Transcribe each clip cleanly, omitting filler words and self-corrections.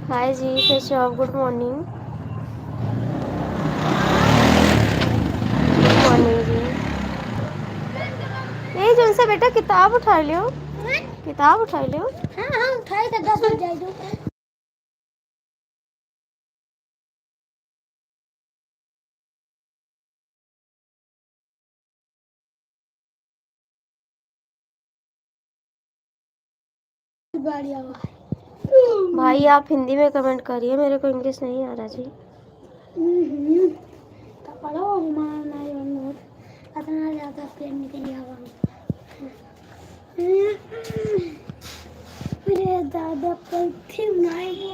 हाय जी, कैसे हो आप? Good morning. गुड मॉर्निंग जी। यही जो से बेटा किताब उठा लियो, किताब उठा लियो। हाँ हाँ उठाई तो 10 बज जाए दो। भाई आप हिंदी में कमेंट करिए, मेरे को इंग्लिश नहीं आ रहा जी। तो पढ़ो मारना ये नोट इतना ज़्यादा पेन निकल गया वहाँ। मेरे दादा पर थी नहीं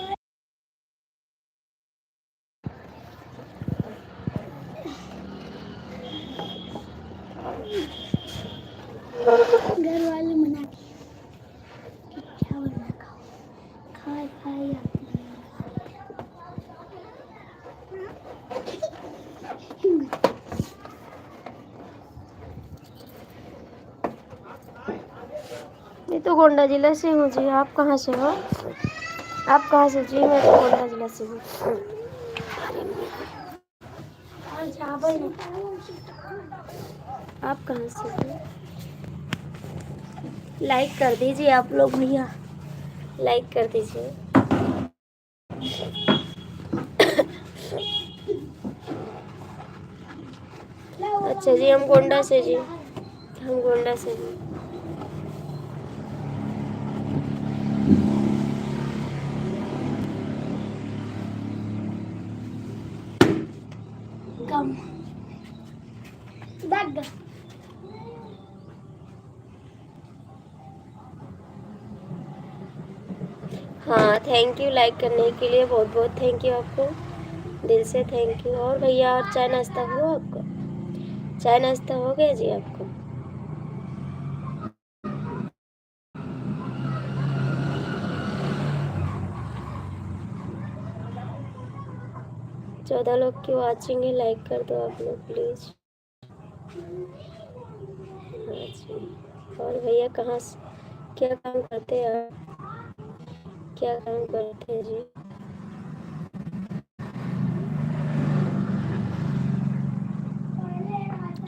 घर वाले मना किए कि चावल ना खाओ, खाए खाए आते ये तो गोंडा जिला से हूँ जी। आप कहाँ से हो? आप कहाँ से जी? मैं तो गोंडा जिला से हूँ। आप कहाँ से हो? लाइक कर दीजिए आप लोग भैया, लाइक कर दीजिए। अच्छा जी, हम गोंडा से जी, हम गोंडा से जी। कम बैग। हाँ, थैंक यू लाइक करने के लिए, बहुत बहुत थैंक यू आपको, दिल से थैंक यू। और भैया और चाय नाश्ता हुआ आपका? चाय नाश्ता हो गया जी आपको? चौदह लोग की वॉचिंग है, लाइक कर दो आप लोग प्लीज। हाँ जी। और भैया कहाँ से क्या काम करते हैं आप? क्या काम करते हैं जी?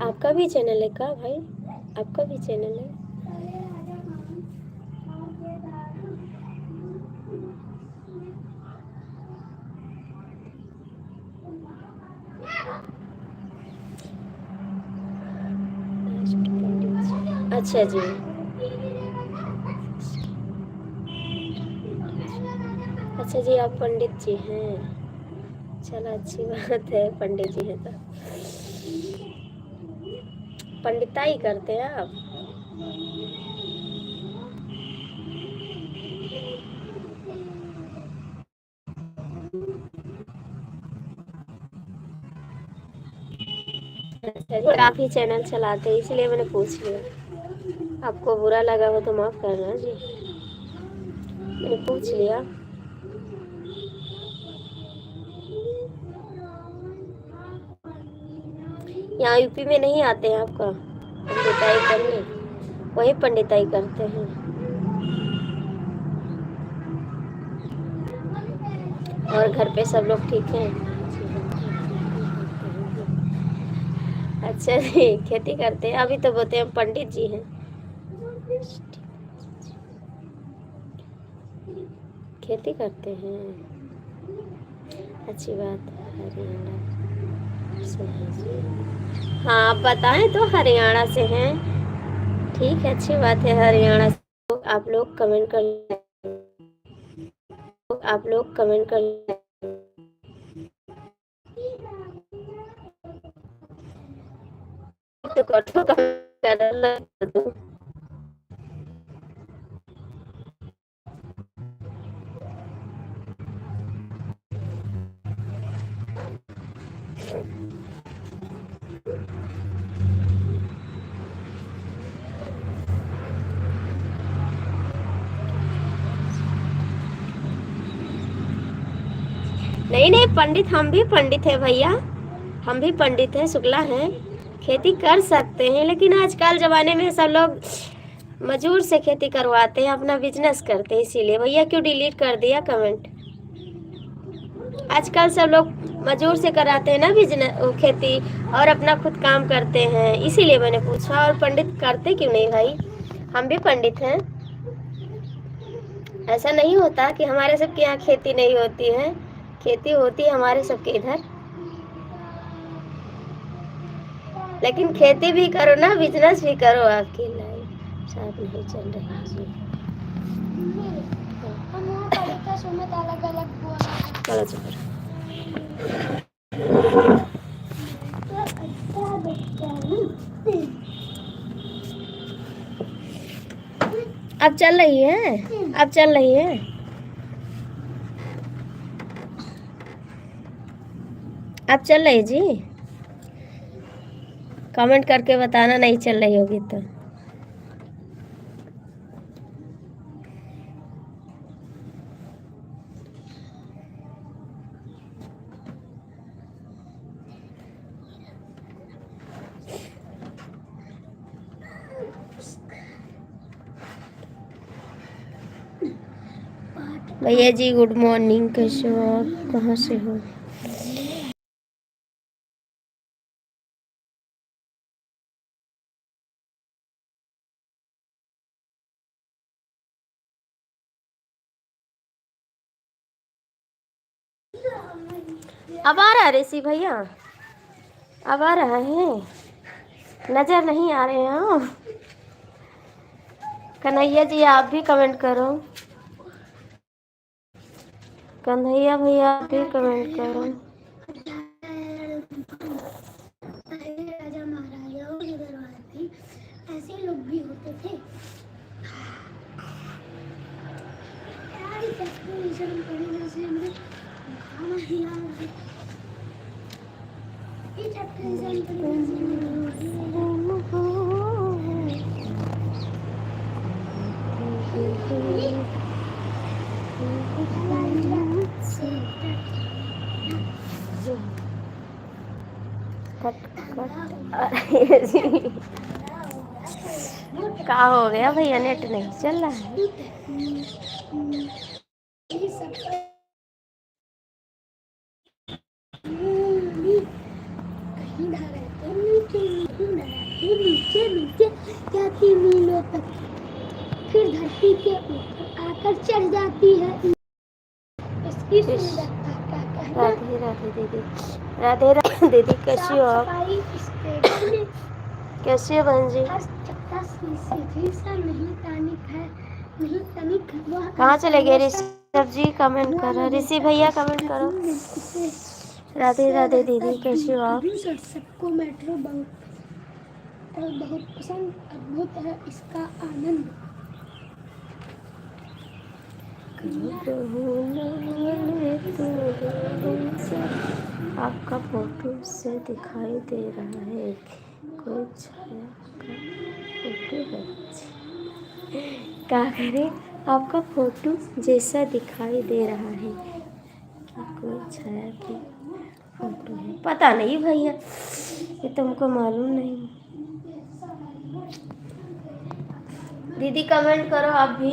आपका भी चैनल है क्या भाई? आपका भी चैनल है? अच्छा जी। अच्छा जी, आप पंडित जी हैं? चलो अच्छी बात है, पंडित जी हैं तो पंडिताई करते हैं आप? अच्छा जी, आप ही चैनल चलाते हैं इसलिए मैंने पूछ लिया। आपको बुरा लगा हो तो माफ़ करना जी, मैंने पूछ लिया। यहाँ यूपी में नहीं आते हैं आपका पंडिताई करने? वही पंडिताई करते हैं। और घर पे सब लोग ठीक हैं? अच्छा जी, खेती करते हैं? अभी तो बोलते हैं पंडित जी हैं। खेती करते हैं, अच्छी बात है। हरियाणा से हैं जी? हाँ आप बताएं तो हरियाणा से हैं। ठीक है, अच्छी बात है हरियाणा से। तो आप लोग कमेंट कर, आप लोग कमेंट कर। तो करो कर दो। नहीं नहीं पंडित, हम भी पंडित है भैया, हम भी पंडित हैं, शुक्ला हैं। खेती कर सकते हैं लेकिन आजकल ज़माने में सब लोग मजदूर से खेती करवाते हैं, अपना बिजनेस करते हैं, इसीलिए। भैया क्यों डिलीट कर दिया कमेंट? आजकल सब लोग मजदूर से कराते हैं ना बिजनेस, खेती, और अपना खुद काम करते हैं, इसीलिए मैंने पूछा। और पंडित करते क्यों नहीं भाई? हम भी पंडित हैं। ऐसा नहीं होता कि हमारे सबके यहाँ खेती नहीं होती है, खेती होती है हमारे सबके इधर। लेकिन खेती भी करो ना, बिजनेस भी करो। आपकी लाइफ साथ नहीं चल रही है जी। अलग अलग चलो चलो। अब चल रही है, अब चल रही है। अब चल रही जी, कमेंट करके बताना नहीं चल रही होगी तो। भैया जी गुड मॉर्निंग, कैसे हो आप, कहाँ से हो? अब आ रहा है ऋषि भैया, अब आ रहा है, नजर नहीं आ रहे हैं। कन्हैया जी आप भी कमेंट करो, कन्हैया भैया आप भी कमेंट करो। ऐसे लोग भी होते थे। क्या हो गया भैया, नेट नहीं चल रहा है? नीचे नीचे जाती मीलों तक, फिर धरती के ऊपर आकर चढ़ जाती है। इसकी सुंदरता का कहना। राधे राधे दीदी, राधे राधे दीदी, कैसी हो आप? कैसी हो बहन जी? कहाँ चले गए ऋषभ जी? कमेंट करो, ऋषि भैया कमेंट करो। राधे राधे दीदी, कैसी हो आप? सबको मेट्रो बहुत पसंद, अद्भुत है इसका आनंद। आपका फोटो से दिखाई दे रहा है, कोई छाया का फोटो है। क्या करें, आपका फोटो जैसा दिखाई दे रहा है कि कोई छाया की फोटो है। पता नहीं भैया, ये तुमको मालूम नहीं। दीदी कमेंट करो आप भी।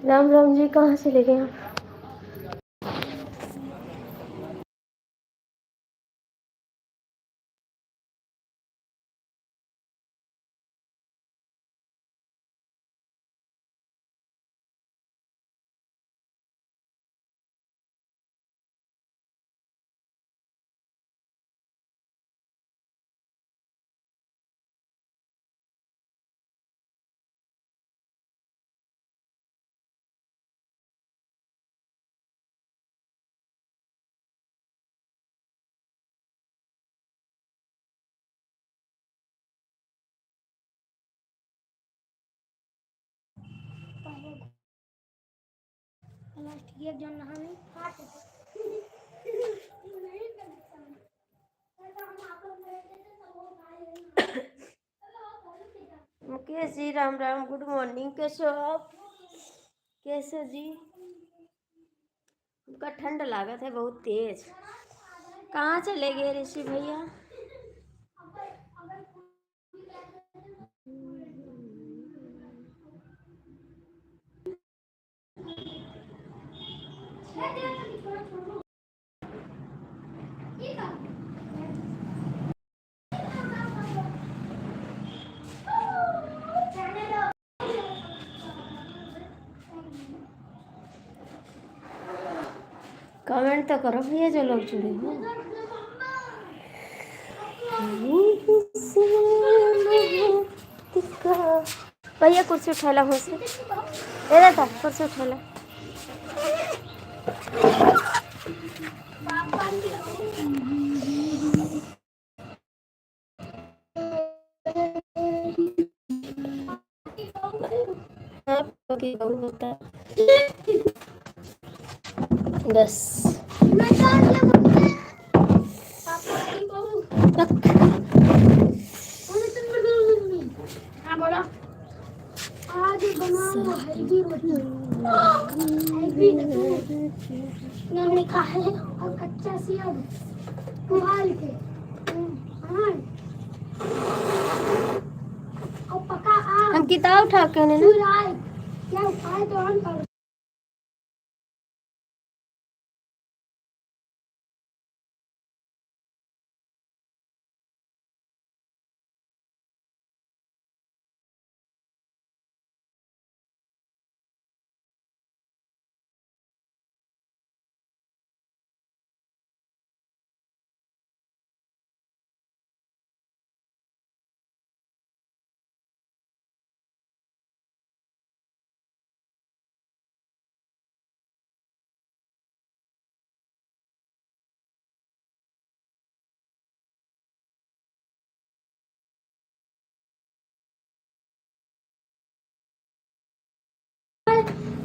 राम राम जी, कहाँ चले गए आप? Mukesh ji Ram Ram, good morning. कैसे हो आप? कैसे जी? उनका ठंड लागत है बहुत तेज। कहाँ चले गए ऋषि भैया? कमेंट तो करो भैया जो लोग जुड़े हैं। भैया कुर्सी उठा ला मुझसे। ए था कुर्सी उठा ला। बस आज लिखा है और कच्चा सेब उबाल के और पका आम। हम किताब उठा के ने क्या उपाय तो हम कर।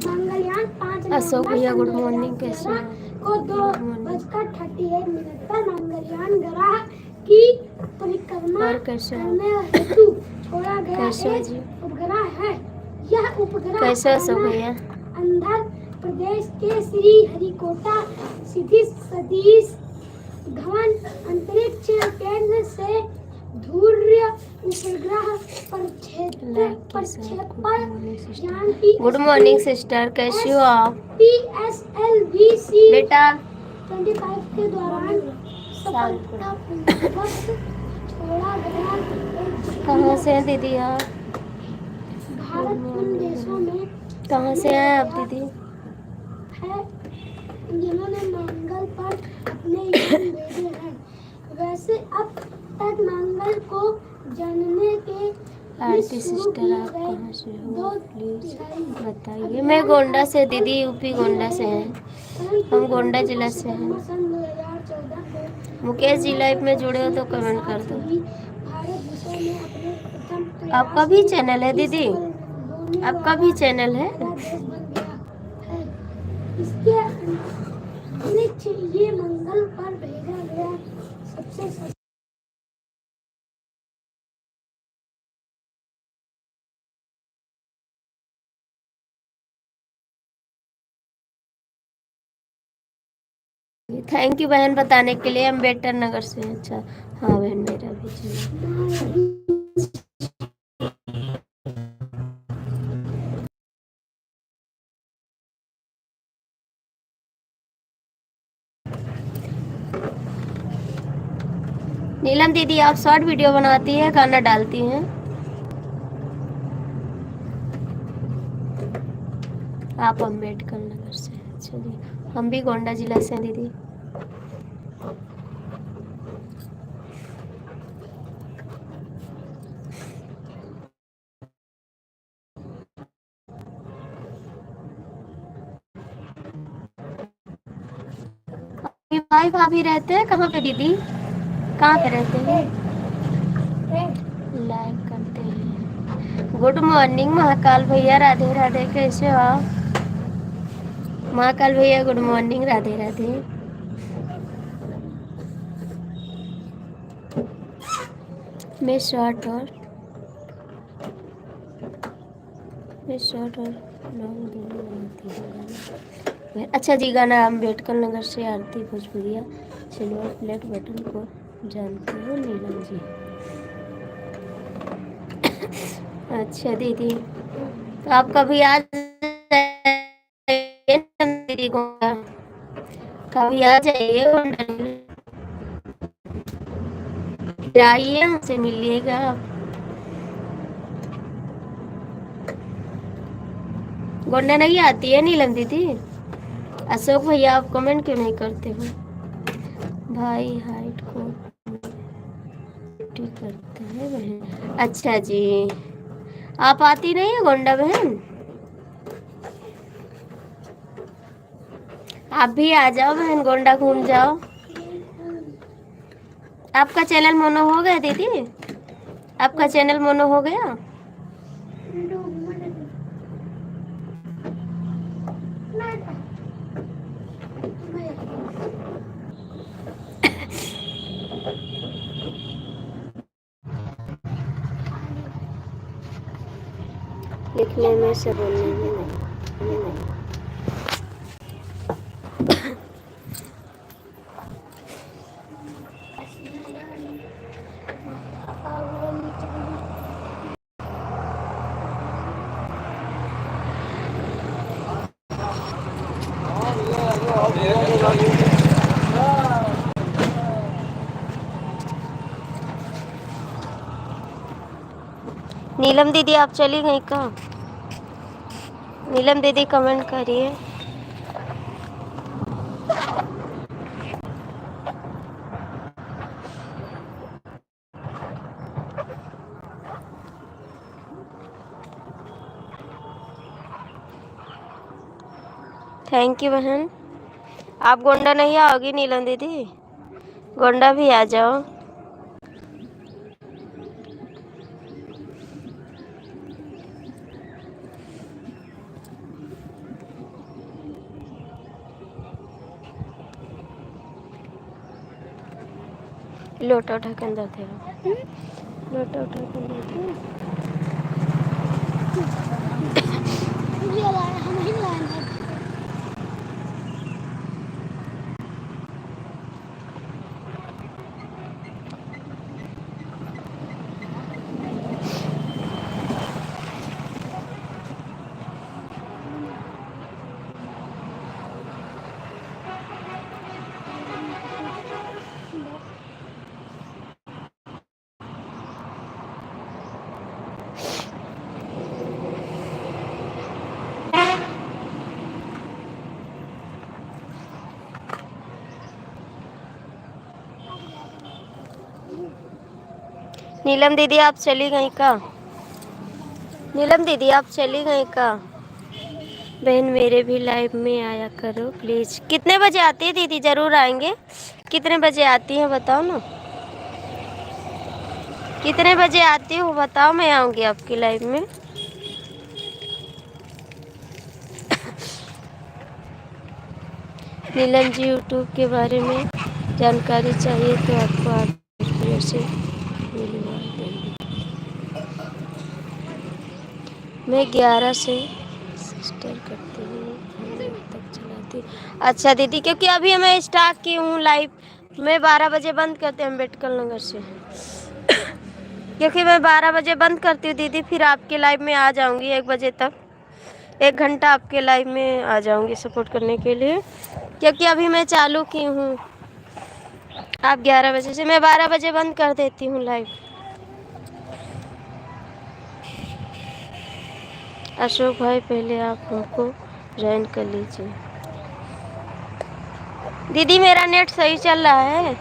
मंगलयान 5 अशोक भैया गुड मॉर्निंग। कैसे को 2:38 पर मंगलयान ग्रह की परिक्रमा करने हेतु छोड़ा गया एक उपग्रह है। यह उपग्रह कैसे अशोक भैया आंध्र प्रदेश के श्री हरिकोटा स्थित सतीश धवन अंतरिक्ष केंद्र से ध्रुव उपग्रह गुड मॉर्निंग सिस्टर, कैसी हो आप? PSLV-C बेटा 25 के दौरान सफलतापूर्वक छोड़ा गया। कहाँ से हैं दीदी आप? भारत उन देशों में कहाँ से हैं आप दीदी? है जिन्होंने मंगल पर अपने यान भेजे हैं। वैसे अब तक मंगल को जानने के आरती सिस्टर आप कहाँ से हो प्लीज बताइए। मैं गोंडा से दीदी, यूपी गोंडा से हैं हम, गोंडा जिला से हैं। मुकेश जी लाइव में जुड़े हो तो कमेंट कर दो। आपका भी चैनल है दीदी? आपका भी चैनल है? ये मंगल पर भेजा गया सबसे थैंक यू बहन बताने के लिए। अम्बेडकर नगर से। अच्छा हाँ बहन, मेरा भी चैनल नीलम दीदी आप शॉर्ट वीडियो बनाती हैं, गाना डालती हैं? आप अम्बेडकर नगर से? अच्छा जी, हम भी गोंडा जिला से हैं दीदी। भाई भाभी रहते हैं कहाँ पे दीदी? कहाँ पे रहते हैं? लाइक करते हैं। गुड मॉर्निंग महाकाल भैया, राधे राधे, कैसे हो आप? महाकाल भैया गुड मॉर्निंग, राधे राधे। मैं शॉर्ट और लॉन्ग दोनों बनाती हूँ। अच्छा जी, गाना अम्बेडकर नगर से आरती भोजपुरिया सिल्वर प्लेट बटन को जानते हो नीलम जी? अच्छा दीदी, तो आप कभी आ जाइए दीदी गोंडा, कभी आ जाइए गोंडा, आइए हमसे मिलिएगा आप। गोंडा नहीं आती है नीलम दीदी? अशोक भैया आप कमेंट क्यों नहीं करते हो? भाई हाइट को करता है बहन। अच्छा जी, आप आती नहीं है गोंडा बहन? आप भी आ जाओ बहन, गोंडा घूम जाओ। आपका चैनल मोनो हो गया दीदी? आपका चैनल मोनो हो गया? लिखने में से बोलने में नहीं। नीलम दीदी आप चली गई का? नीलम दीदी कमेंट करिए। थैंक यू बहन। आप गोंडा नहीं आओगी नीलम दीदी? गोंडा भी आ जाओ। लोटा उठा के अंदर थे, लोटा उठा के अंदर थे। नीलम दीदी आप चली गई का? नीलम दीदी आप चली गई का? बहन मेरे भी लाइव में आया करो प्लीज। कितने बजे आती है दीदी? जरूर आएंगे। कितने बजे आती है बताओ ना, कितने बजे आती हो बताओ, मैं आऊंगी आपकी लाइव में। नीलम जी यूट्यूब के बारे में जानकारी चाहिए तो आपको आप से मिलवा देंगे। मैं 11 से सिस्टर करती हूँ तक चलाती हूँ। अच्छा दीदी, क्योंकि अभी मैं स्टार्ट की हूँ लाइव, मैं 12 बजे बंद करते हैं अम्बेडकर नगर से। क्योंकि मैं 12 बजे बंद करती हूँ दीदी, फिर आपके लाइव में आ जाऊँगी 1 बजे तक। 1 घंटा आपके लाइव में आ जाऊँगी सपोर्ट करने के लिए, क्योंकि अभी मैं चालू की हूँ। आप 11 बजे से, मैं 12 बजे बंद कर देती हूँ लाइव। अशोक भाई पहले आप हमको ज्वाइन कर लीजिए। दीदी मेरा नेट सही चल रहा है?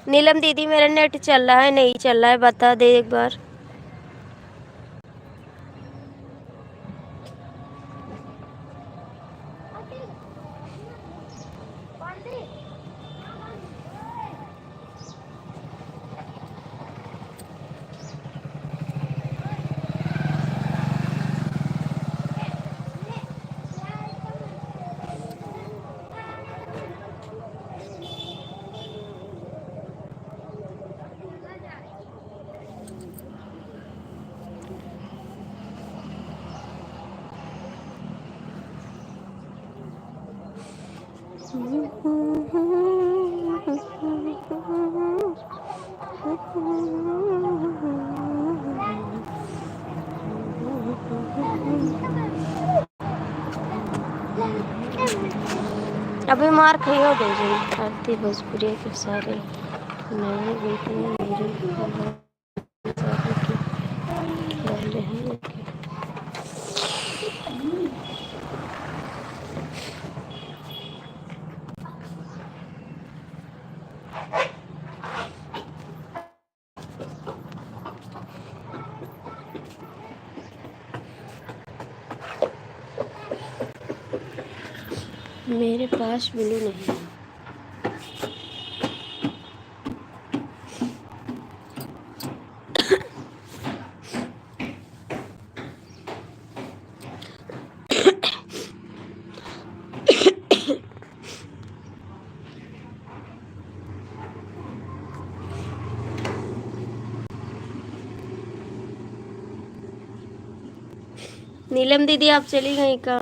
नीलम दीदी मेरा नेट चल रहा है नहीं चल रहा है, बता दे एक बार। अभी मार खइयो दे रही आरती भोजपुरी के सारे नए वीडियो मेरे वाले हैं। मेरे पास ब्लू नहीं है। नीलम दीदी आप चली गई का?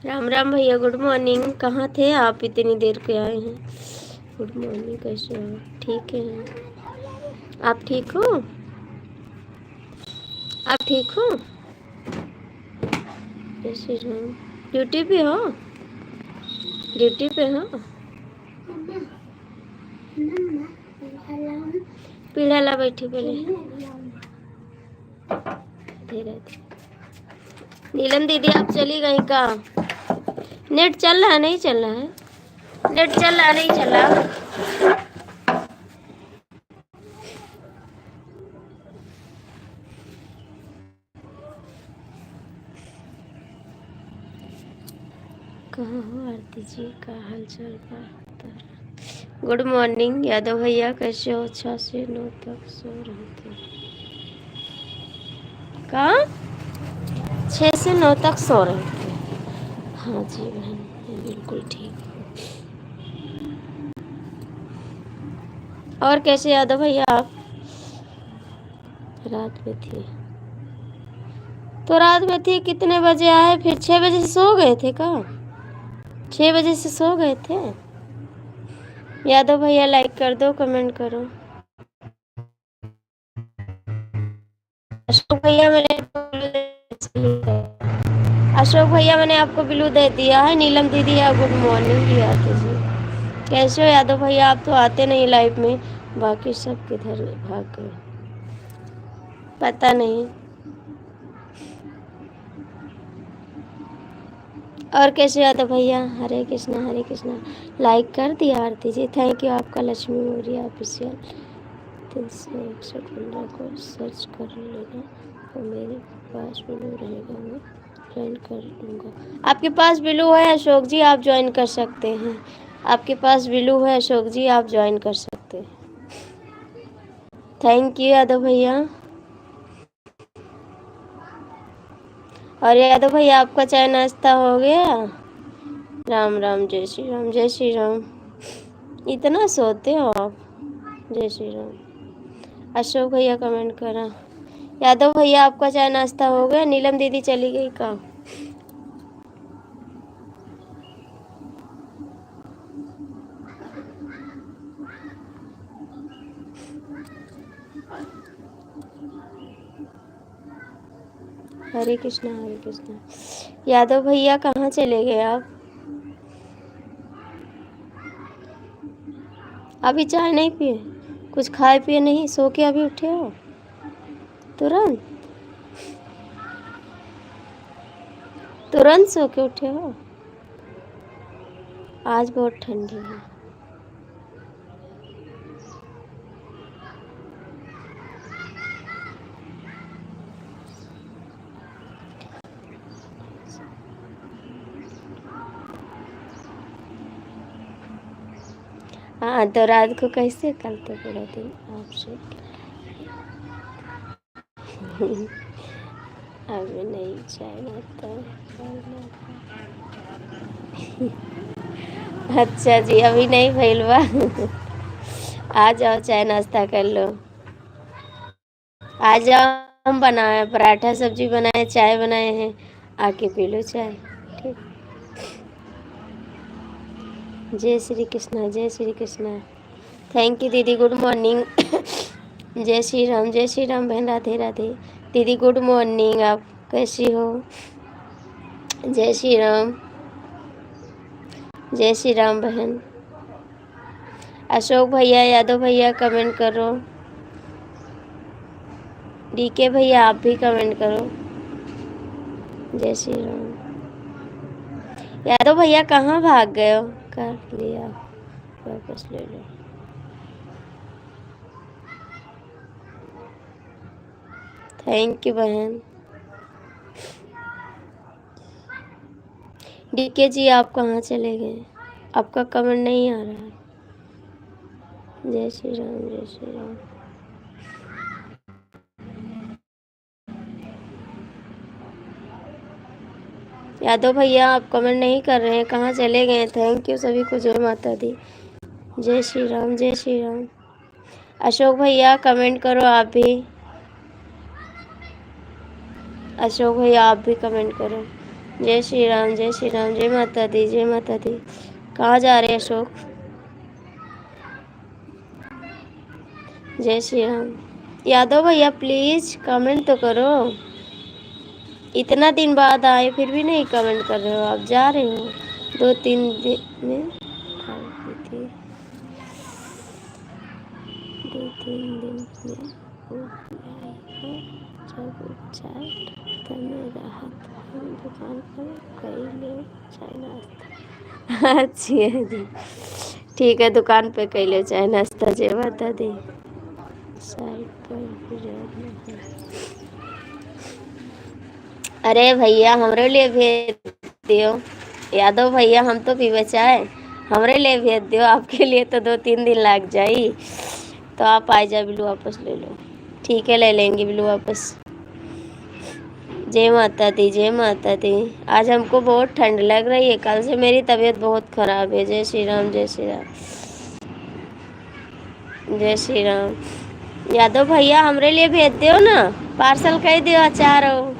राम राम भैया, गुड मॉर्निंग। कहाँ थे आप, इतनी देर के आए हैं? गुड मॉर्निंग, कैसे हो? ठीक है, आप ठीक हो? आप ठीक हो? कैसे हो? ड्यूटी पे हो? ड्यूटी पे हो? पीढ़ा ला बैठी पहले धीरे धीरे। नीलम दीदी आप चली गई का? नेट चल रहा है नहीं चल रहा है? नेट चल रहा नहीं चल रहा? कहाँ हो आरती जी, का हाल चाल बता? गुड मॉर्निंग यादव भैया, कैसे हो? 6 से 9 तक सो रहे थे का? 6 से 9 तक सो रहे थे? हाँ जी बहन, मैं बिल्कुल ठीक हूँ। और कैसे यादव भैया आप? रात में थी तो रात में थी, कितने बजे आए फिर? 6 बजे से सो गए थे का? 6 बजे से सो गए थे? यादव भैया लाइक कर दो, कमेंट करो। अशोक भैया मैंने आपको ब्लू दे दिया है। नीलम दीदी या गुड मॉर्निंग आते जी, कैसे हो यादव भैया? आप तो आते नहीं लाइव में, बाकी सब किधर भाग गए पता नहीं। और कैसे यादव भैया? हरे कृष्णा हरे कृष्णा। लाइक कर दिया आरती जी, थैंक यू आपका। लक्ष्मी मौर्य ऑफिशियल 361 को सर्च कर लेना और मेरे पास ब्लू रहेगा, मैं ज्वाइन कर लूँगा। आपके पास ब्लू है अशोक जी, आप ज्वाइन कर सकते हैं। आपके पास ब्लू है अशोक जी, आप ज्वाइन कर सकते हैं। थैंक यू यादव भैया। और यादव भैया आपका चाय नाश्ता हो गया? राम राम, जय श्री राम, जय श्री राम। इतना सोते हो आप? जय श्री राम। अशोक भैया कमेंट करा। यादव भैया आपका चाय नाश्ता हो गया? नीलम दीदी चली गई का? हरे कृष्णा हरे कृष्णा। यादव भैया कहाँ चले गए आप? अभी चाय नहीं पिए? कुछ खाए पिए नहीं? सो के अभी उठे हो तुरंत? तुरंत सो के उठे हो? आज बहुत ठंडी है। हाँ तो रात को कैसे करते पूरा दिन आपसे? अभी नहीं चाय नाश्ता अच्छा जी, अभी नहीं भइलवा। आ जाओ चाय नाश्ता कर लो। आ जाओ, हम बनाए पराठा सब्जी बनाए, चाय बनाए हैं, आके पी लो चाय। ठीक। जय श्री कृष्णा, जय श्री कृष्णा। थैंक यू दीदी, गुड मॉर्निंग। जय श्री राम, जय श्री राम बहन, राधे राधे। दीदी गुड मॉर्निंग, आप कैसी हो? जय श्री राम, जय श्री राम बहन। अशोक भैया, यादव भैया कमेंट करो। डीके भैया आप भी कमेंट करो। जय श्री राम। यादव भैया कहाँ भाग गए हो? कर लिया, वापस ले लो। थैंक यू बहन। डीके जी आप कहाँ चले गए? आपका कमेंट नहीं आ रहा है। जय श्री राम, जय श्री राम। यादव भैया आप कमेंट नहीं कर रहे हैं, कहाँ चले गए? थैंक यू सभी को, जय माता दी। जय श्री राम, जय श्री राम। अशोक भैया कमेंट करो आप भी। अशोक भैया आप भी कमेंट करो। जय श्री राम, जय श्री राम, जय माता दी, जय माता दी। कहाँ जा रहे हैं अशोक? जय श्री राम। यादव भैया प्लीज कमेंट तो करो। इतना दिन बाद आए फिर भी नहीं कमेंट कर रहे हो, आप जा रहे हो? 2-3 दिन में थी, 2-3 दिन में हो जब चाय तने राहत हम दुकान पर कई ले चाय नाश्ता। अच्छी है जी, ठीक है, दुकान पे कई ले चाय नाश्ता। जय माता दी। साइड पर अरे भैया हमरे लिए भेज दियो। यादव भैया हम तो पीवे चाय, हमरे लिए भेज दियो। आपके लिए तो 2-3 दिन लग जाई, तो आप आ जाए, बिल्लू वापस ले लो। ठीक है, ले लेंगे बिल्लू वापस। जय माता दी, जय माता दी। आज हमको बहुत ठंड लग रही है, कल से मेरी तबीयत बहुत खराब है। जय श्री राम, जय श्री राम, जय श्री राम। यादव भैया हमरे लिए भेज दियो ना, पार्सल कर दियो। अचार हो,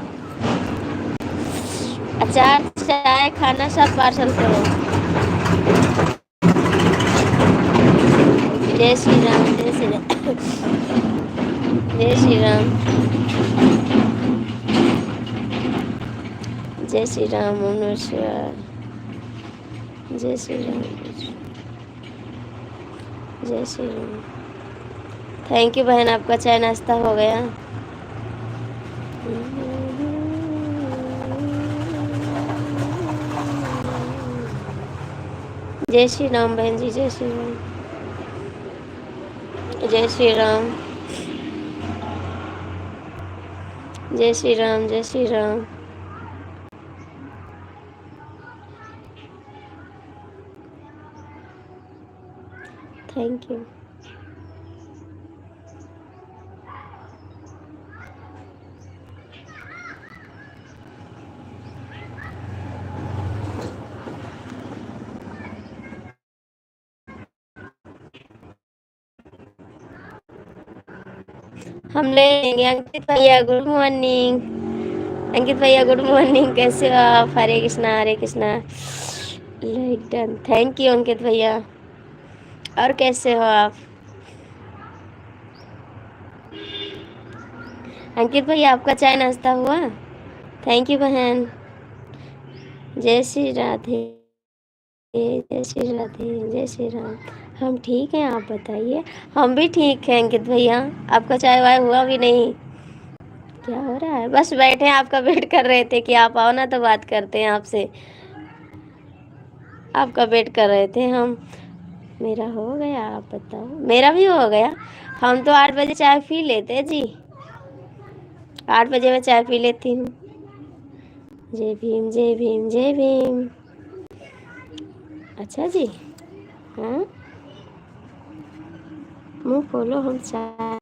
अचार चाय खाना सब पार्सल करो। जय श्री राम, जय श्री राम, जय श्री राम, जय श्री राम। ओम नमः शिवाय। जय श्री राम, जय श्री राम। थैंक यू बहन, आपका चाय नाश्ता हो गया? जय श्री राम बहन जी, जय श्री राम, जय श्री राम, जय श्री राम, जय श्री राम। Thank you. हम ले लेंगे। अंकित भैया गुड मॉर्निंग। अंकित भैया गुड मॉर्निंग, कैसे हो आप? Hare Krishna Hare Krishna. Like done, thank you Ankit भैया। और कैसे हो आप? अंकित भैया आपका चाय नाश्ता हुआ? थैंक यू बहन। जय श्री राधे, जय श्री राधे, जय श्री राम। हम ठीक हैं, आप बताइए। हम भी ठीक हैं अंकित भैया। आपका चाय वाय हुआ भी नहीं? क्या हो रहा है? बस बैठे हैं, आपका वेट कर रहे थे कि आप आओ ना तो बात करते हैं आपसे। आपका वेट कर रहे थे हम। मेरा हो गया, आप बताओ। मेरा भी हो गया। हम तो 8 बजे चाय पी लेते हैं जी। 8 बजे मैं चाय पी लेती हूँ। जय भीम जय भीम जय भीम। अच्छा जी। हाँ, मुँह खोलो, हम चाय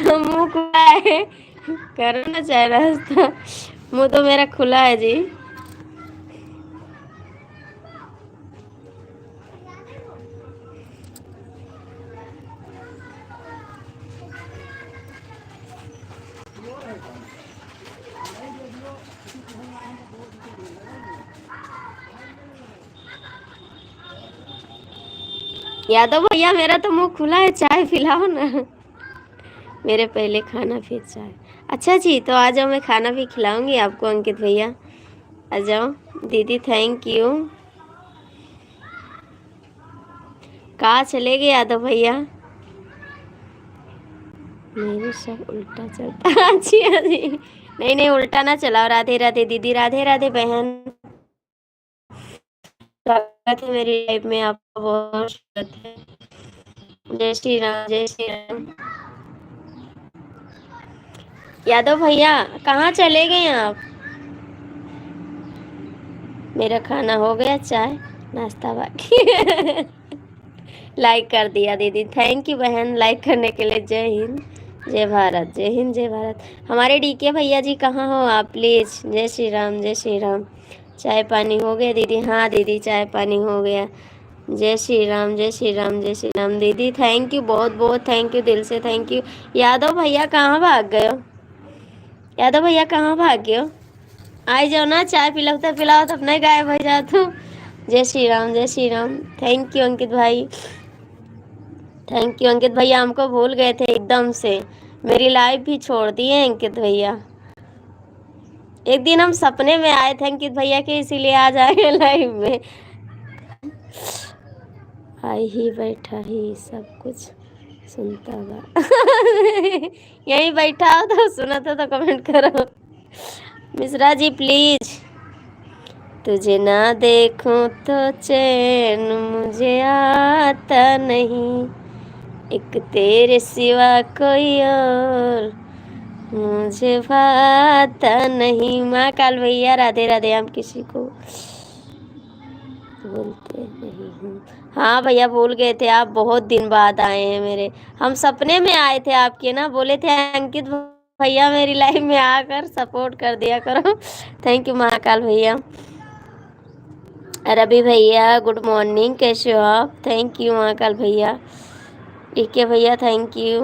मुँह खुला है, करो ना चाय नाश्ता। मुँह तो मेरा खुला है जी। यादव भैया मेरा तो मुंह खुला है, चाय पिलाओ ना। मेरे पहले खाना फिर चाय। अच्छा जी, तो आ जाओ, मैं खाना भी खिलाऊंगी आपको अंकित भैया। आ जाओ। दीदी थैंक यू। कहाँ चले गए यादव भैया? मेरे सब उल्टा चलता। अच्छी जी। नहीं नहीं, उल्टा ना चलाओ। राधे राधे दीदी, राधे राधे बहन। स्वागत है मेरी लाइफ में, आपका बहुत स्वागत है। जय श्री राम जय श्री राम। यादव भैया कहाँ चले गए आप? मेरा खाना हो गया, चाय नाश्ता बाकी। लाइक कर दिया दीदी, थैंक यू बहन लाइक करने के लिए। जय हिंद जय भारत, जय हिंद जय भारत। हमारे डीके भैया जी कहाँ हो आप? प्लीज़। जय श्री राम जय श्री राम। चाय पानी हो गया दीदी? हाँ दीदी, चाय पानी हो गया। जय श्री राम जय श्री राम जय श्री राम दीदी, थैंक यू, बहुत बहुत थैंक यू, दिल से थैंक यू। यादव भैया कहाँ भाग गए हो? यादव भैया कहाँ भाग गए हो? आई जाओ ना, चाय पिलाओ तो पिलाओ, तो अपना ही गायब हो जाते हो। जय श्री राम जय श्री राम। थैंक यू अंकित भाई, थैंक यू अंकित भैया। हमको भूल गए थे एकदम से, मेरी लाइफ भी छोड़ दी है अंकित भैया। एक दिन हम सपने में आए थे अंकित भैया के, इसीलिए आज आए लाइव में। आई ही बैठा ही सब कुछ सुनता बा। यहीं बैठा हो तो सुना था तो कमेंट करो। मिश्रा जी प्लीज। तुझे ना देखूं तो चैन मुझे आता नहीं, एक तेरे सिवा कोई और मुझे भाता नहीं। माँ काल भैया राधे राधे। हम किसी को बोलते नहीं हूँ। हाँ भैया भूल गए थे, आप बहुत दिन बाद आए हैं मेरे। हम सपने में आए थे आपके ना, बोले थे अंकित भैया मेरी लाइफ में आकर सपोर्ट कर दिया करो। थैंक यू महाकाल भैया। रवि भैया गुड मॉर्निंग, कैसे हो आप? थैंक यू महाकाल भैया। डीके भैया थैंक यू।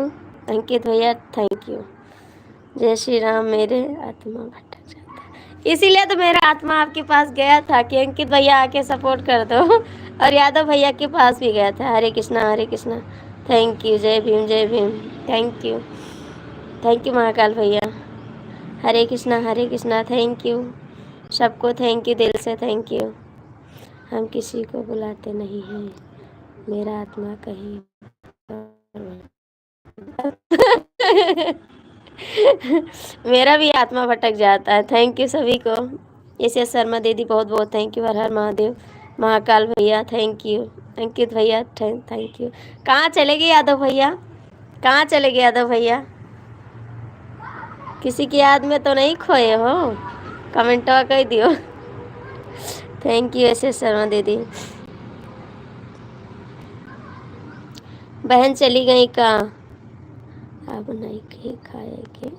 अंकित भैया थैंक यू। जय श्री राम। मेरे आत्मा भटक जाता है, इसीलिए तो मेरा आत्मा आपके पास गया था कि अंकित भैया आके सपोर्ट कर दो। और यादव भैया के पास भी गया था। हरे कृष्णा हरे कृष्णा। थैंक यू, जय भीम जय Bhim. Thank you, thank you Mahakal भैया। हरे कृष्णा थैंक यू सबको, थैंक यू, दिल से थैंक यू। हम किसी को बुलाते नहीं हैं, मेरा आत्मा कहीं मेरा भी आत्मा भटक जाता है। थैंक यू सभी को। एस एस शर्मा दीदी बहुत बहुत थैंक यू। हर हर महादेव। महाकाल भैया थैंक यू। अंकित भैया थैंक यू। कहाँ चले गए यादव भैया? कहाँ चले गए यादव भैया? किसी की याद में तो नहीं खोए हो? कमेंटवा कह दियो। Thank U S S Sharma दीदी। बहन चली गई कहाँ? अब नहीं कहीं खाएगी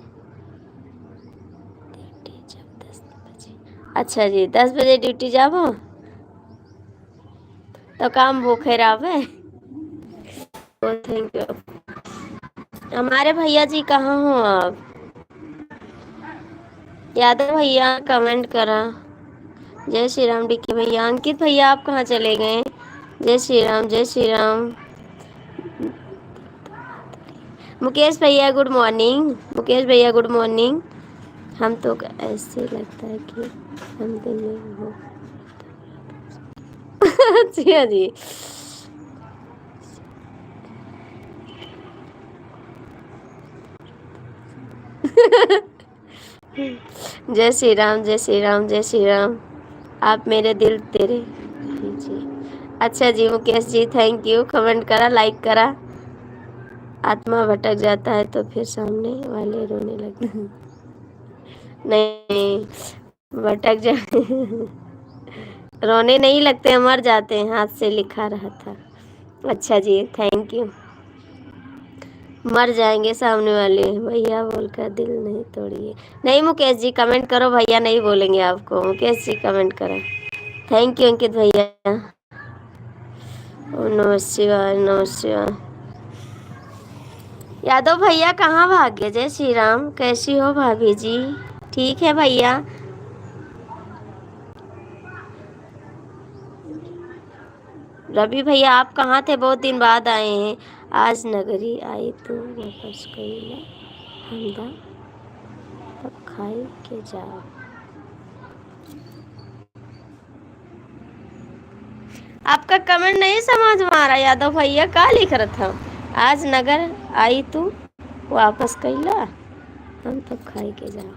ड्यूटी जब 10 बजे। अच्छा जी, 10 बजे ड्यूटी जाबो। तो काम भूखे रहे। Thank you. हमारे भैया जी कहाँ हो आप? यादव भैया कमेंट करा। जय श्री राम डीके भैया। अंकित भैया आप कहाँ चले गए? जय श्री राम, जय श्री राम। मुकेश भैया गुड मॉर्निंग। मुकेश भैया गुड मॉर्निंग। हम तो ऐसे लगता है कि हम दिन में हो। जी जी। जय श्री राम, जय श्री राम, जय श्री राम। आप मेरे दिल तेरे जी। अच्छा जी Mukesh ji thank you. Comment करा, लाइक करा। आत्मा भटक जाता है तो फिर सामने वाले रोने लगते हैं। नहीं, भटक जा रोने नहीं लगते, मर जाते हैं। हाथ से लिखा रहा था। अच्छा जी थैंक यू। मर जाएंगे सामने वाले। भैया बोलकर दिल नहीं तोड़िए। नहीं मुकेश जी कमेंट करो, भैया नहीं बोलेंगे आपको। मुकेश जी कमेंट करो। थैंक यू अंकित भैया। ओम नमः शिवाय, नमः शिवाय। यादव भैया कहाँ भागे? जय श्री राम। कैसी हो भाभी जी? ठीक है भैया। रवि भैया आप कहाँ थे? बहुत दिन बाद आए हैं। आज नगरी आई तो वापस कैला हमदा तब खाई के जाओ। आपका कमेंट नहीं समझ में आ रहा यादव भैया, क्या लिख रहा था? आज नगर आई तू वापस कैला हम तब खाई के जाओ।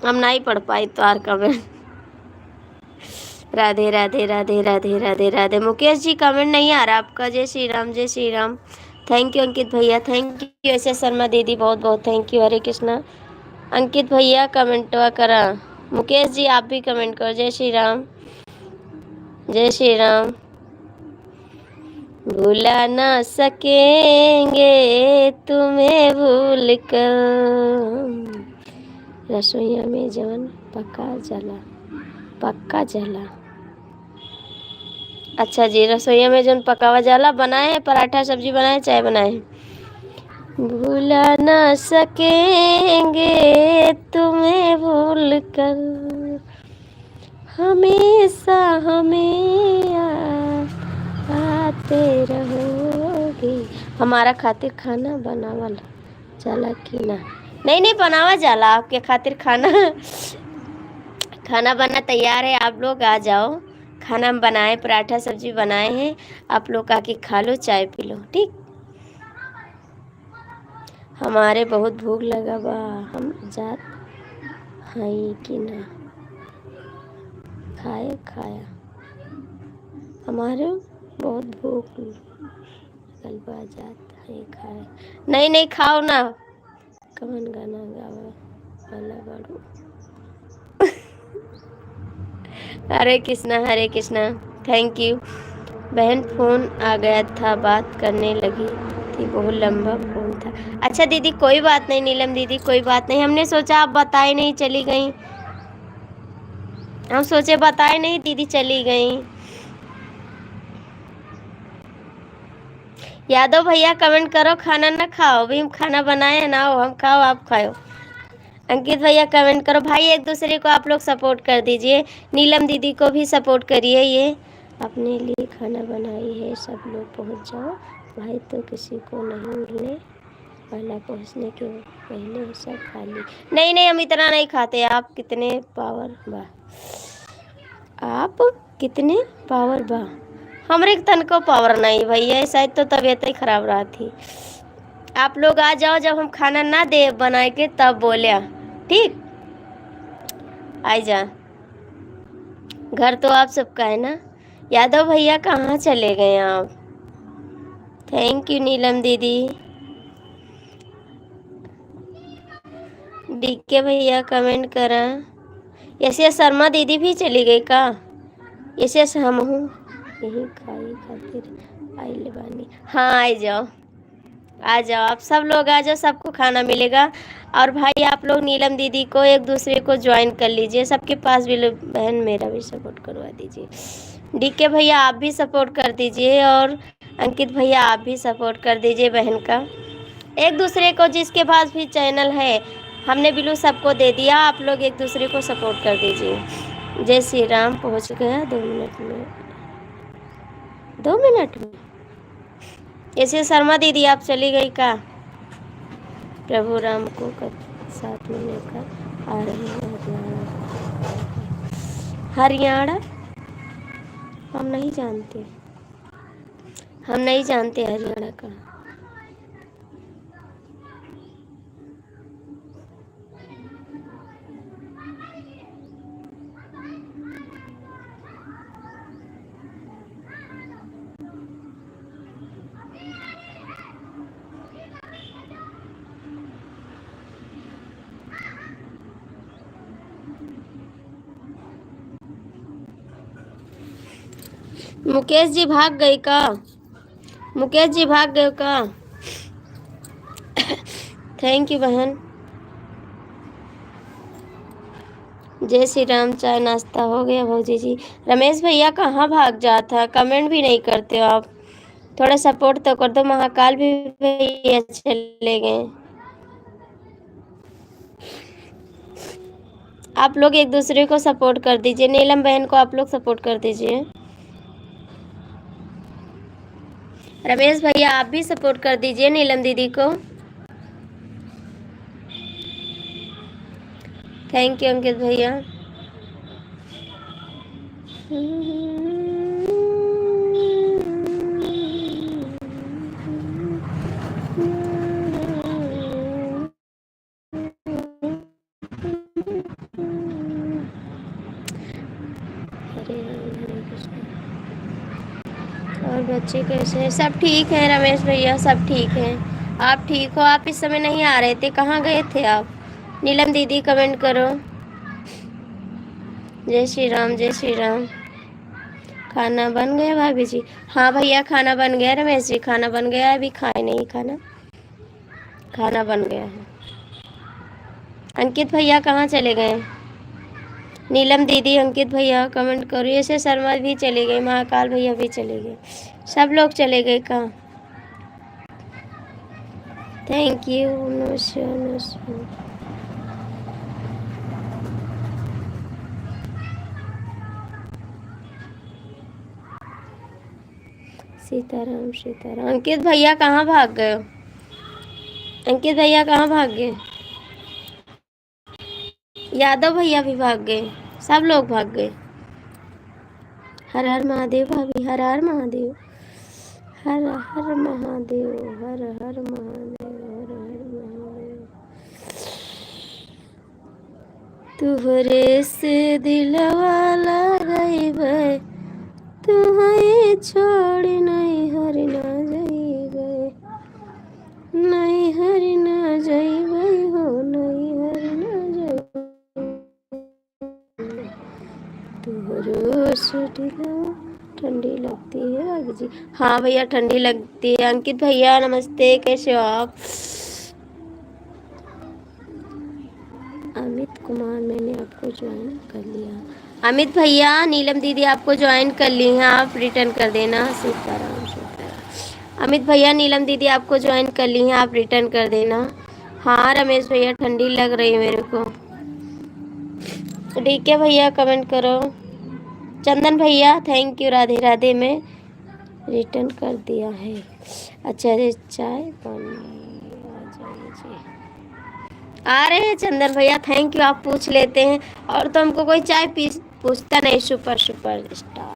हम नहीं पढ़ पाई तो आर कमेंट। राधे राधे राधे राधे राधे राधे। मुकेश जी कमेंट नहीं आ रहा आपका। जय श्री राम, जय श्री राम। थैंक यू अंकित भैया, थैंक यू। ऐसे शर्मा दीदी बहुत बहुत थैंक यू। हरे कृष्णा। अंकित भैया कमेंट करा। मुकेश जी आप भी कमेंट करो। जय श्री राम, जय श्री राम। भुला ना सकेंगे तुम्हें भूल कर। रसोईया में जवन पक्का जला। अच्छा जी रसोईया में जवन पकावा जाला बनाए हैं, पराठा सब्जी बनाए, चाय बनाए। भुला ना सकेंगे तुम्हें भूल कर, हमेशा हमें आते रहोगे। हमारा खातिर खाना बनावल जाला कि ना? नहीं नहीं बनावा जाला आपके खातिर खाना। खाना बना तैयार है, आप लोग आ जाओ। खाना हम बनाए, पराठा सब्जी बनाए हैं। आप लोग आके खा लो, चाय पी लो। ठीक। हमारे बहुत भूख लगा बा, हम जात हई कि ना खाया। हमारे बहुत भूख लगल बा, जात हई खाया। नहीं नहीं खाओ ना। कवन गाना गावा वाला बाड़ू? हरे कृष्णा, हरे कृष्णा। थैंक यू बहन। फोन आ गया था, बात करने लगी थी, बहुत लंबा फोन था। अच्छा दीदी कोई बात नहीं, नीलम दीदी कोई बात नहीं। हमने सोचा आप बताए नहीं, चली गई। हम सोचे बताए नहीं, दीदी चली गई। यादव भैया कमेंट करो, खाना ना खाओ। अभी हम खाना बनाए ना हो, हम खाओ आप खाओ। अंकित भैया कमेंट करो। भाई एक दूसरे को आप लोग सपोर्ट कर दीजिए। नीलम दीदी को भी सपोर्ट करिए। ये अपने लिए खाना बनाई है, सब लोग पहुंच जाओ। भाई तो किसी को नहीं मिलने वाला, पहुंचने के पहले सब खा ली। नहीं नहीं हम इतना नहीं खाते। आप कितने पावर बा? आप कितने पावर बा? हमारे तन को पावर नहीं भैया, शायद तो तबीयत ही खराब रहा थी। आप लोग आ जाओ, जब हम खाना ना दे बना के तब बोलिया। ठीक आई जा। घर तो आप सबका है ना। यादव भैया कहाँ चले गए आप? थैंक यू नीलम दीदी। डीके भैया कमेंट करा। ऐसे शर्मा दीदी भी चली गई का? ऐसे हम हूँ यही खाई खातिर आइल बानी। हाँ आई जाओ। आ जाओ, आप सब लोग आ जाओ, सबको खाना मिलेगा। और भाई आप लोग नीलम दीदी को एक दूसरे को ज्वाइन कर लीजिए, सबके पास भी बहन मेरा भी सपोर्ट करवा दीजिए। डीके भैया आप भी सपोर्ट कर दीजिए, और अंकित भैया आप भी सपोर्ट कर दीजिए बहन का। एक दूसरे को, जिसके पास भी चैनल है हमने बिल्कुल सबको दे दिया, आप लोग एक दूसरे को सपोर्ट कर दीजिए। जय श्री राम पहुँच गया 2 मिनट में, 2 मिनट में। ऐसे शर्मा दीदी आप चली गई का? प्रभु राम को साथ में लेकर आ रहे हैं हरियाणा। हरियाणा हम नहीं जानते, हम नहीं जानते हरियाणा का। मुकेश जी भाग गई का? मुकेश जी भाग गए का? थैंक यू बहन। जय श्री राम। चाय नाश्ता हो गया भौजी जी? रमेश भैया कहाँ भाग जाता, कमेंट भी नहीं करते हो आप, थोड़ा सपोर्ट तो कर दो। महाकाल भी भैया चले गए। आप लोग एक दूसरे को सपोर्ट कर दीजिए, नीलम बहन को आप लोग सपोर्ट कर दीजिए। रमेश भैया आप भी सपोर्ट कर दीजिए नीलम दीदी को। थैंक यू अंकित भैया। और बच्चे कैसे हैं? सब ठीक हैं रमेश भैया, सब ठीक हैं। आप ठीक हो? आप इस समय नहीं आ रहे थे, कहाँ गए थे आप? नीलम दीदी कमेंट करो। जय श्री राम, जय श्री राम। खाना बन गया भाभी जी? हाँ भैया खाना बन गया। रमेश जी खाना बन गया, अभी खाए नहीं खाना, खाना बन गया है। अंकित भैया कहाँ चले गए? नीलम दीदी, अंकित भैया कमेंट करो। ऐसे शर्मा भी चले गए, महाकाल भैया भी चले गए, सब लोग चले गए कहाँ? Thank you. नमस्कार नमस्कार। सीताराम सीताराम। अंकित भैया कहाँ भाग गए? अंकित भैया कहाँ भाग गए? यादव भैया भी भाग गए, सब लोग भाग गए। हर हर महादेव भाभी, हर हर महादेव, हर हर महादेव, हर हर महादेव, हर हर महादेव। तुहरे से दिलवा लगइबे, तुहरे छोड़ नहीं हर ना जाइबे, नहीं हर ना जाइबे हो, नहीं हर ना जाइबे। तुहरे से दिलवा। ठंडी लगती है भाभी जी? हाँ भैया ठंडी लगती है। अंकित भैया नमस्ते, कैसे हो आप? अमित कुमार मैंने आपको ज्वाइन कर लिया। अमित भैया नीलम दीदी आपको ज्वाइन कर ली हैं, आप रिटर्न कर देना। सीताराम सीताराम। अमित भैया नीलम दीदी आपको ज्वाइन कर ली हैं, आप रिटर्न कर देना। हाँ रमेश भैया ठंडी लग रही है मेरे को। डीके भैया कमेंट करो। चंदन भैया थैंक यू, राधे राधे में रिटर्न कर दिया है। अच्छा जी चाय पानी आ जाइए जी। आ रहे हैं चंदन भैया, थैंक यू, आप पूछ लेते हैं। और तो हमको कोई चाय पी पूछता नहीं। सुपर सुपर स्टार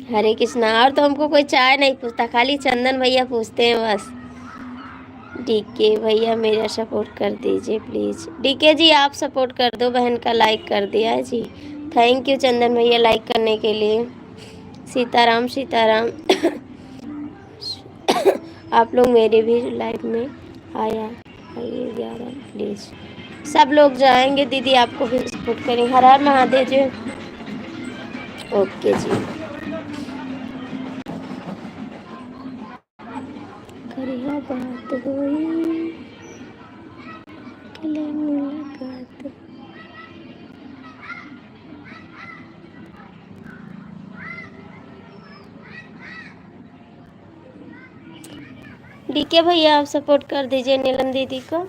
हरे कृष्णा। और तो हमको कोई चाय नहीं पूछता, खाली चंदन भैया पूछते हैं बस। डीके भैया मेरा सपोर्ट कर दीजिए प्लीज़। डीके जी आप सपोर्ट कर दो, बहन का लाइक कर दिया है जी। थैंक यू चंदन भैया लाइक करने के लिए। सीताराम सीताराम। आप लोग मेरे भी लाइफ में आइए 11 प्लीज़। सब लोग जाएंगे, दीदी आपको भी सपोर्ट करें। हर हर महादेव जी। ओके जी। बात हुई, अकेले मुलाकात। डीके भैया आप सपोर्ट कर दीजिए नीलम दीदी को।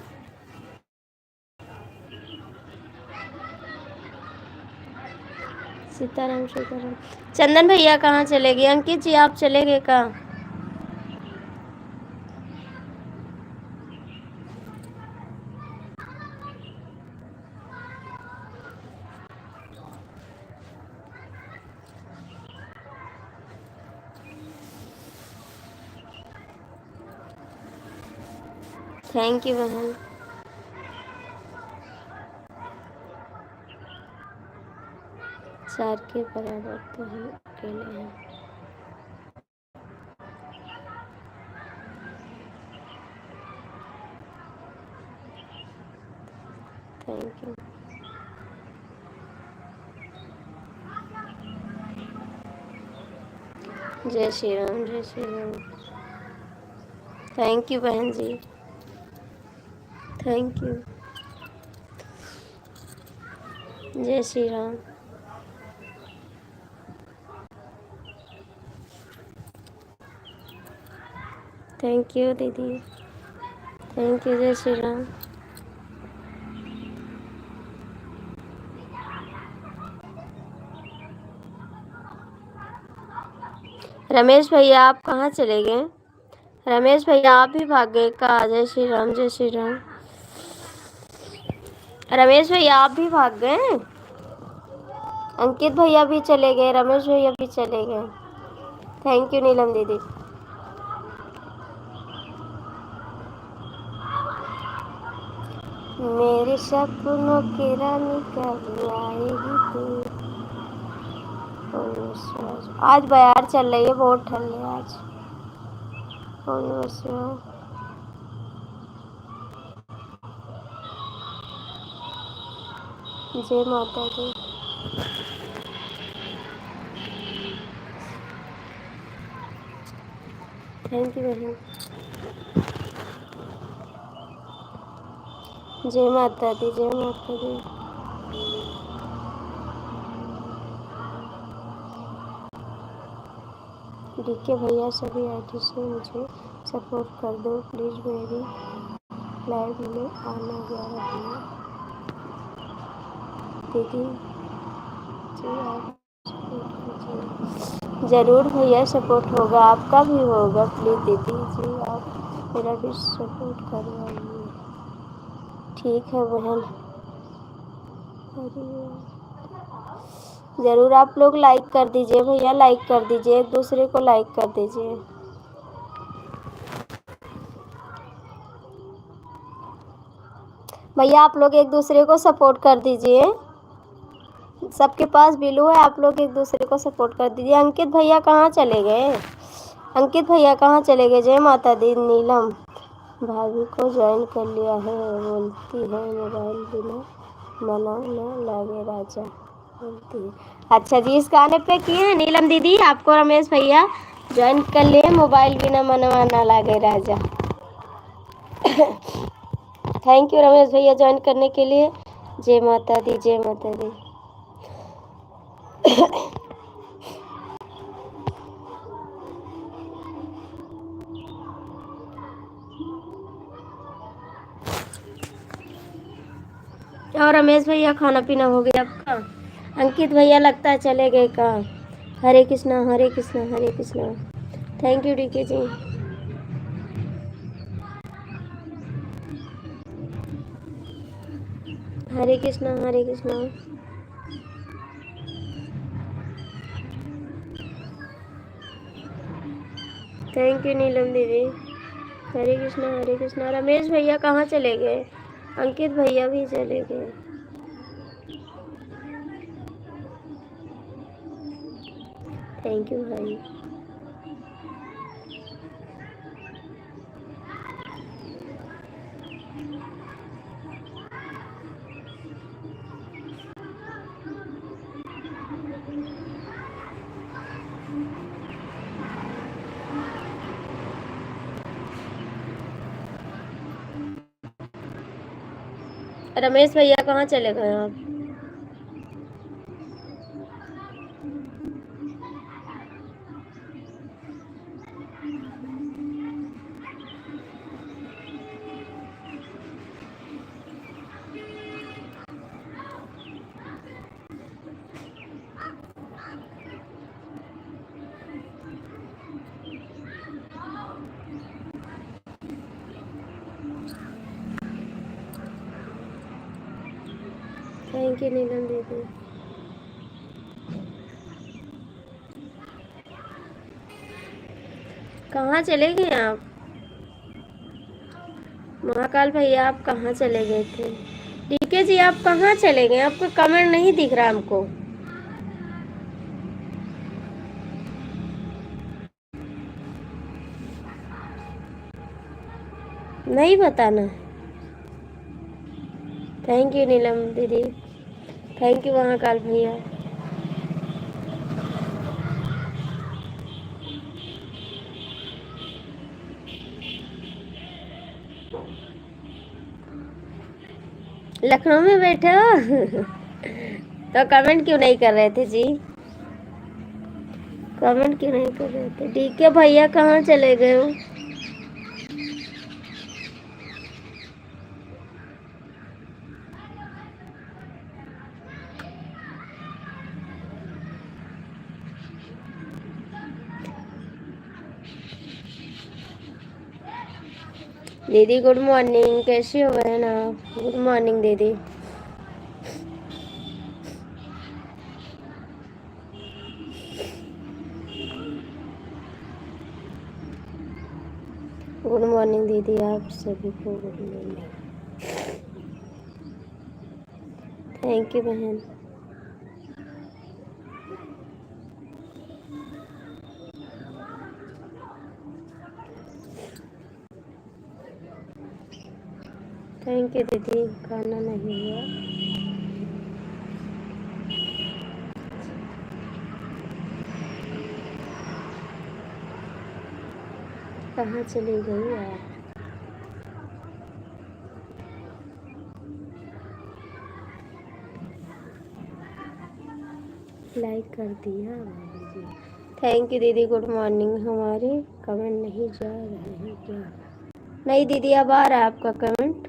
सीताराम सीताराम। चंदन भैया कहाँ चले गए? अंकित जी आप चले गए कहाँ? थैंक यू बहन। चार के बराबर तो हम अकेले हैं। Thank you. जय श्री राम जय श्री राम। थैंक यू बहन जी, थैंक यू। जय श्री राम। थैंक यू दीदी, थैंक यू। जय श्री राम। रमेश भैया आप कहाँ चले गए? रमेश भैया आप भी भाग गए का? जय श्री राम जय श्री राम। रमेश भैया आप भी भाग गए? अंकित भैया भी चले गए, रमेश भैया भी चले गए। थैंक यू नीलम दीदी। मेरे सपनों की रानी कब आएगी तू? आज बयार चल रही है, बहुत ठंड है आज। जय माता दी। थैंक यू बहन। जय माता दी जय माता दी। डीके भैया सभी आर्टिस्ट से मुझे सपोर्ट कर दो प्लीज़, मेरी लाइव में आना 11 बजे। दीदी जी आप सपोर्ट कीजिए। ज़रूर भैया सपोर्ट होगा, आपका भी होगा। प्लीज़ दीदी जी आप मेरा भी सपोर्ट करवाइए। ठीक है बहन। ज़रूर आप लोग लाइक कर दीजिए भैया, लाइक कर दीजिए, एक दूसरे को लाइक कर दीजिए। भैया आप लोग एक दूसरे को सपोर्ट कर दीजिए, सबके पास बिलू है, आप लोग एक दूसरे को सपोर्ट कर दीजिए। अंकित भैया कहाँ चले गए? अंकित भैया कहाँ चले गए? जय माता दी। नीलम भाभी को ज्वाइन कर लिया है, बोलती है मोबाइल बिना मना न लागे राजा, बोलती है। अच्छा जी, इस गाने पे किए हैं नीलम दीदी, आपको रमेश भैया ज्वाइन कर लिए, मोबाइल बिना मनवा ना लागे राजा। थैंक यू रमेश भैया ज्वाइन करने के लिए। जय माता दी जय माता दी। और रमेश भैया खाना पीना हो गया आपका? अंकित भैया लगता है चले गए का? Hare Krishna Hare Krishna Hare Krishna. Thank you DK ji. Hare Krishna Hare Krishna. Thank you Neelam दीदी। हरे कृष्णा। रमेश भैया कहाँ चले गए? अंकित भैया भी चले गए। थैंक यू भाई। रमेश भैया कहाँ चले गए आप? थैंक यू नीलम दीदी। कहाँ चले गए आप? महाकाल भैया आप कहाँ चले गए थे? डीके जी आप कहाँ चले गए? आपका कमेंट नहीं दिख रहा हमको। नहीं बताना। थैंक यू नीलम दीदी। थैंक यू महाकाल भैया। लखनऊ में बैठे हो? तो कमेंट क्यों नहीं कर रहे थे जी? कमेंट क्यों नहीं कर रहे थे? डीके भैया कहाँ चले गए हो? दीदी गुड मॉर्निंग, कैसी हो बहन आप? गुड मॉर्निंग दीदी। गुड मॉर्निंग दीदी, आप सभी को गुड मॉर्निंग। थैंक यू बहन। थैंक यू दीदी। खाना नहीं हुआ? कहाँ चली गई आप? लाइक कर दिया भाभी जी। थैंक यू दीदी, गुड मॉर्निंग। हमारे कमेंट नहीं जा रहे हैं क्या? नहीं दीदी, अब आ रहा है आपका कमेंट,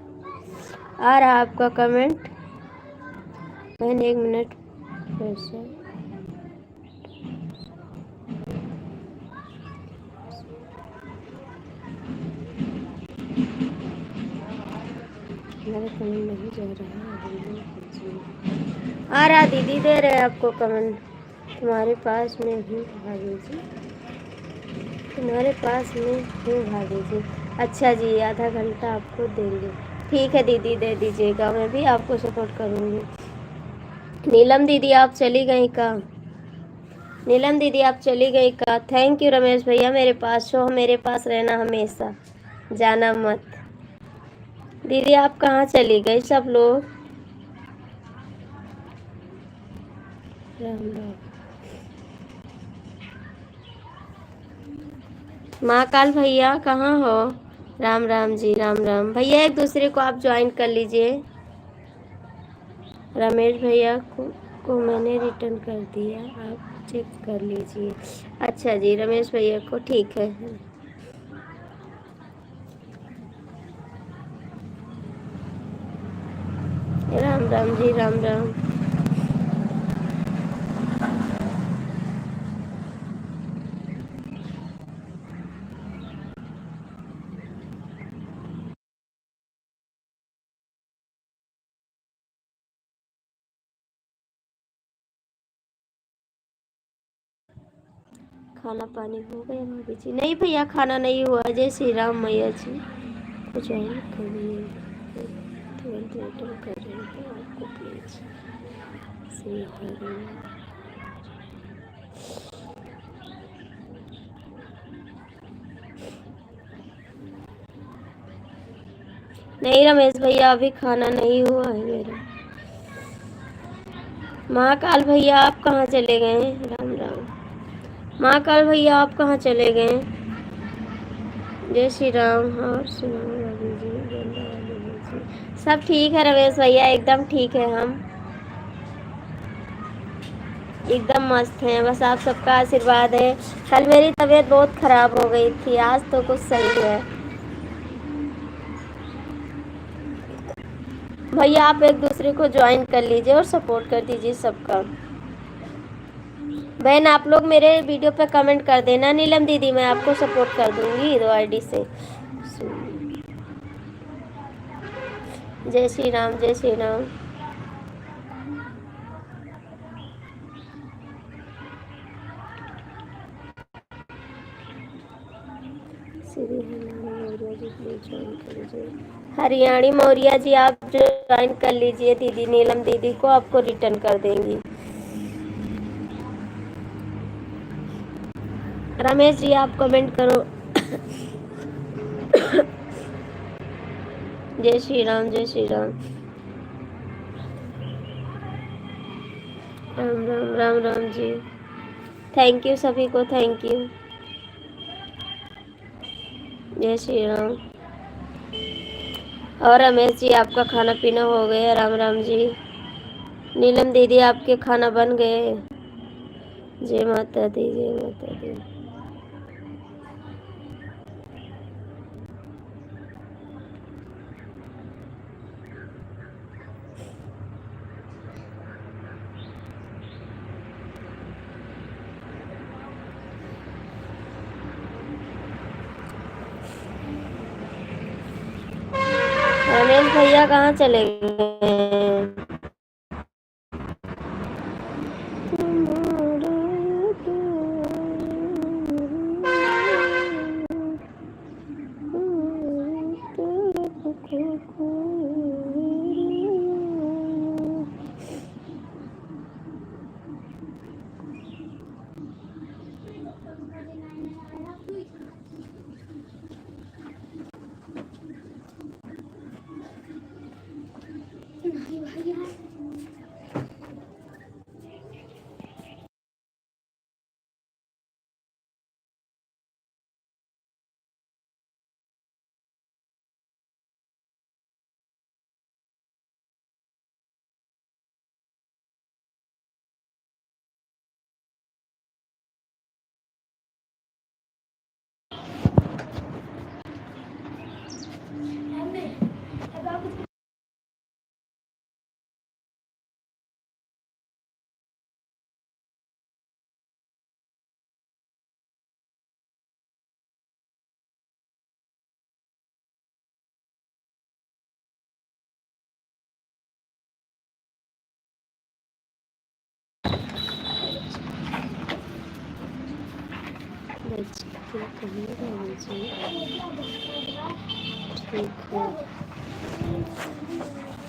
आ रहा है आपका कमेंट। बहन 1 मिनट वैसे मेरा कमेंट नहीं जा रहा है। आ रहा दीदी, दे रहे हैं आपको कमेंट। तुम्हारे पास में हूँ भाभी जी, तुम्हारे पास में हूँ भाभी जी। अच्छा जी, आधा घंटा आपको देंगे। ठीक है दीदी, दे दीजिएगा, मैं भी आपको सपोर्ट करूँगी। नीलम दीदी आप चली गई का? नीलम दीदी आप चली गई का? थैंक यू रमेश भैया, मेरे पास हो, मेरे पास रहना हमेशा, जाना मत। दीदी आप कहाँ चली गई सब लोग? राम राम। महाकाल भैया कहाँ हो? राम राम जी, राम राम भैया। एक दूसरे को आप ज्वाइन कर लीजिए। रमेश भैया को मैंने रिटर्न कर दिया, आप चेक कर लीजिए। अच्छा जी, रमेश भैया को ठीक है। राम राम जी, राम राम। खाना पानी हो गया भाभी जी? नहीं भैया, खाना नहीं हुआ। जय श्री राम मैया जी को ज्वाइन करिए, तुरंत रिटर्न कर रहे हैं आपको प्लीज। श्री हरि। नहीं रमेश भैया, अभी खाना नहीं हुआ है मेरा। महाकाल भैया आप कहाँ चले गए? राम राम। महाकाल भैया आप कहाँ चले गए? जय श्री राम। और सुनाओ भाभी जी, सब ठीक है रमेश भैया, एकदम ठीक है, हम एकदम मस्त हैं। बस आप सबका आशीर्वाद है। कल मेरी तबीयत बहुत खराब हो गई थी, आज तो कुछ सही है। भैया आप एक दूसरे को ज्वाइन कर लीजिए और सपोर्ट कर दीजिए सबका। बहन आप लोग मेरे वीडियो पे कमेंट कर देना, नीलम दीदी मैं आपको सपोर्ट कर दूंगी 2 आईडी से। जय श्री राम, जय श्री राम। हरियाणी मौर्य जी आप ज्वाइन कर लीजिए दीदी, नीलम दीदी को आपको रिटर्न कर देंगी। रमेश जी आप कमेंट करो। जय श्री राम, जय श्री राम। राम राम, राम राम जी। थैंक यू सभी को, थैंक यू। जय श्री राम। और रमेश जी आपका खाना पीना हो गया? राम राम जी। नीलम दीदी आपके खाना बन गए? जय माता दी, जय माता दी। रमेश भैया कहाँ चले गए?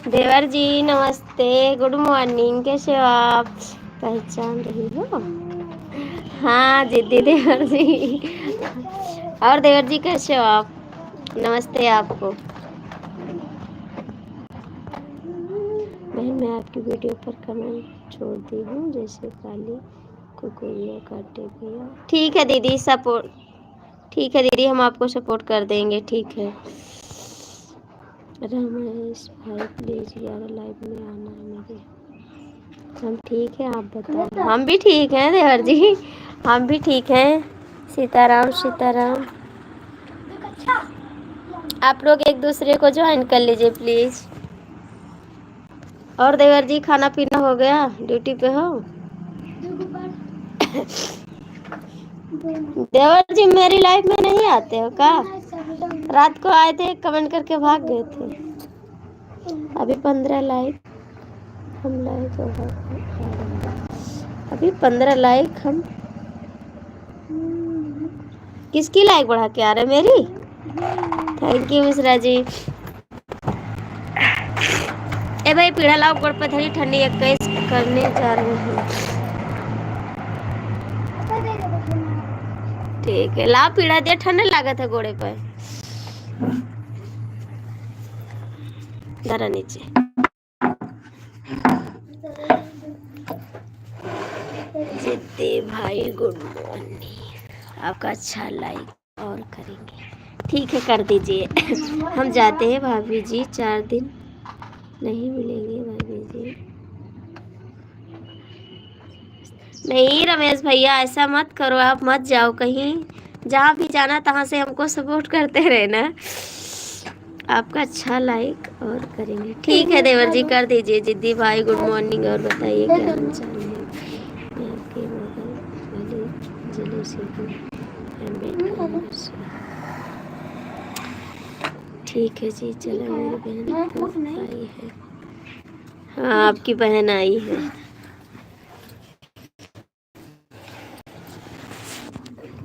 देवर जी नमस्ते, गुड मॉर्निंग, कैसे हो आप? पहचान रही हो? हाँ जिद्दी देवर जी। और देवर जी कैसे हो आप? नमस्ते आपको। मैं आपकी वीडियो पर कमेंट छोड़ती हूँ, जैसे काली कुकुरिया काटे भैया। ठीक है दीदी, सपोर्ट, ठीक है दीदी हम आपको सपोर्ट कर देंगे, ठीक है। रमेश भाई प्लीज 11 लाइव में आना है मेरे। हम ठीक है, आप बताओ। हम भी ठीक हैं देवर जी, हम भी ठीक हैं। सीताराम, सीताराम। आप लोग एक दूसरे को ज्वाइन कर लीजिए प्लीज। और देवर जी खाना पीना हो गया? ड्यूटी पे हो? देवर जी मेरी लाइफ में नहीं आते हो का? रात को आए थे, कमेंट करके भाग गए थे। अभी 15 लाइक हम लाइक, अभी 15 लाइक हम। किसकी लाइक बढ़ा के आ रहे? मेरी? Thank you Mishra ji. ए भाई पीढ़ा लाओ, गोड़ पथरी ठंडी 21 करने जा रहे हैं। ठीक है लाओ पीढ़ा दे, ठंडा लागत है गोड़े पर। जरा नीचे। जिद्दी भाई गुड मॉर्निंग, आपका अच्छा लाइक और करेंगे। ठीक है कर दीजिए। हम जाते हैं भाभी जी 4 दिन नहीं मिलेंगे भाभी जी। नहीं रमेश भैया, ऐसा मत करो, आप मत जाओ कहीं, जहाँ भी जाना तहाँ से हमको सपोर्ट करते रहना। आपका अच्छा लाइक और करेंगे। ठीक है देवर जी, कर दीजिए। जिद्दी भाई गुड मॉर्निंग, और बताइए क्या हाल चाल है। मैं आपके बगल वाले जिले से हूँ। ठीक है जी, चलो मेरी बहन तो आई है। हाँ, आपकी बहन आई है।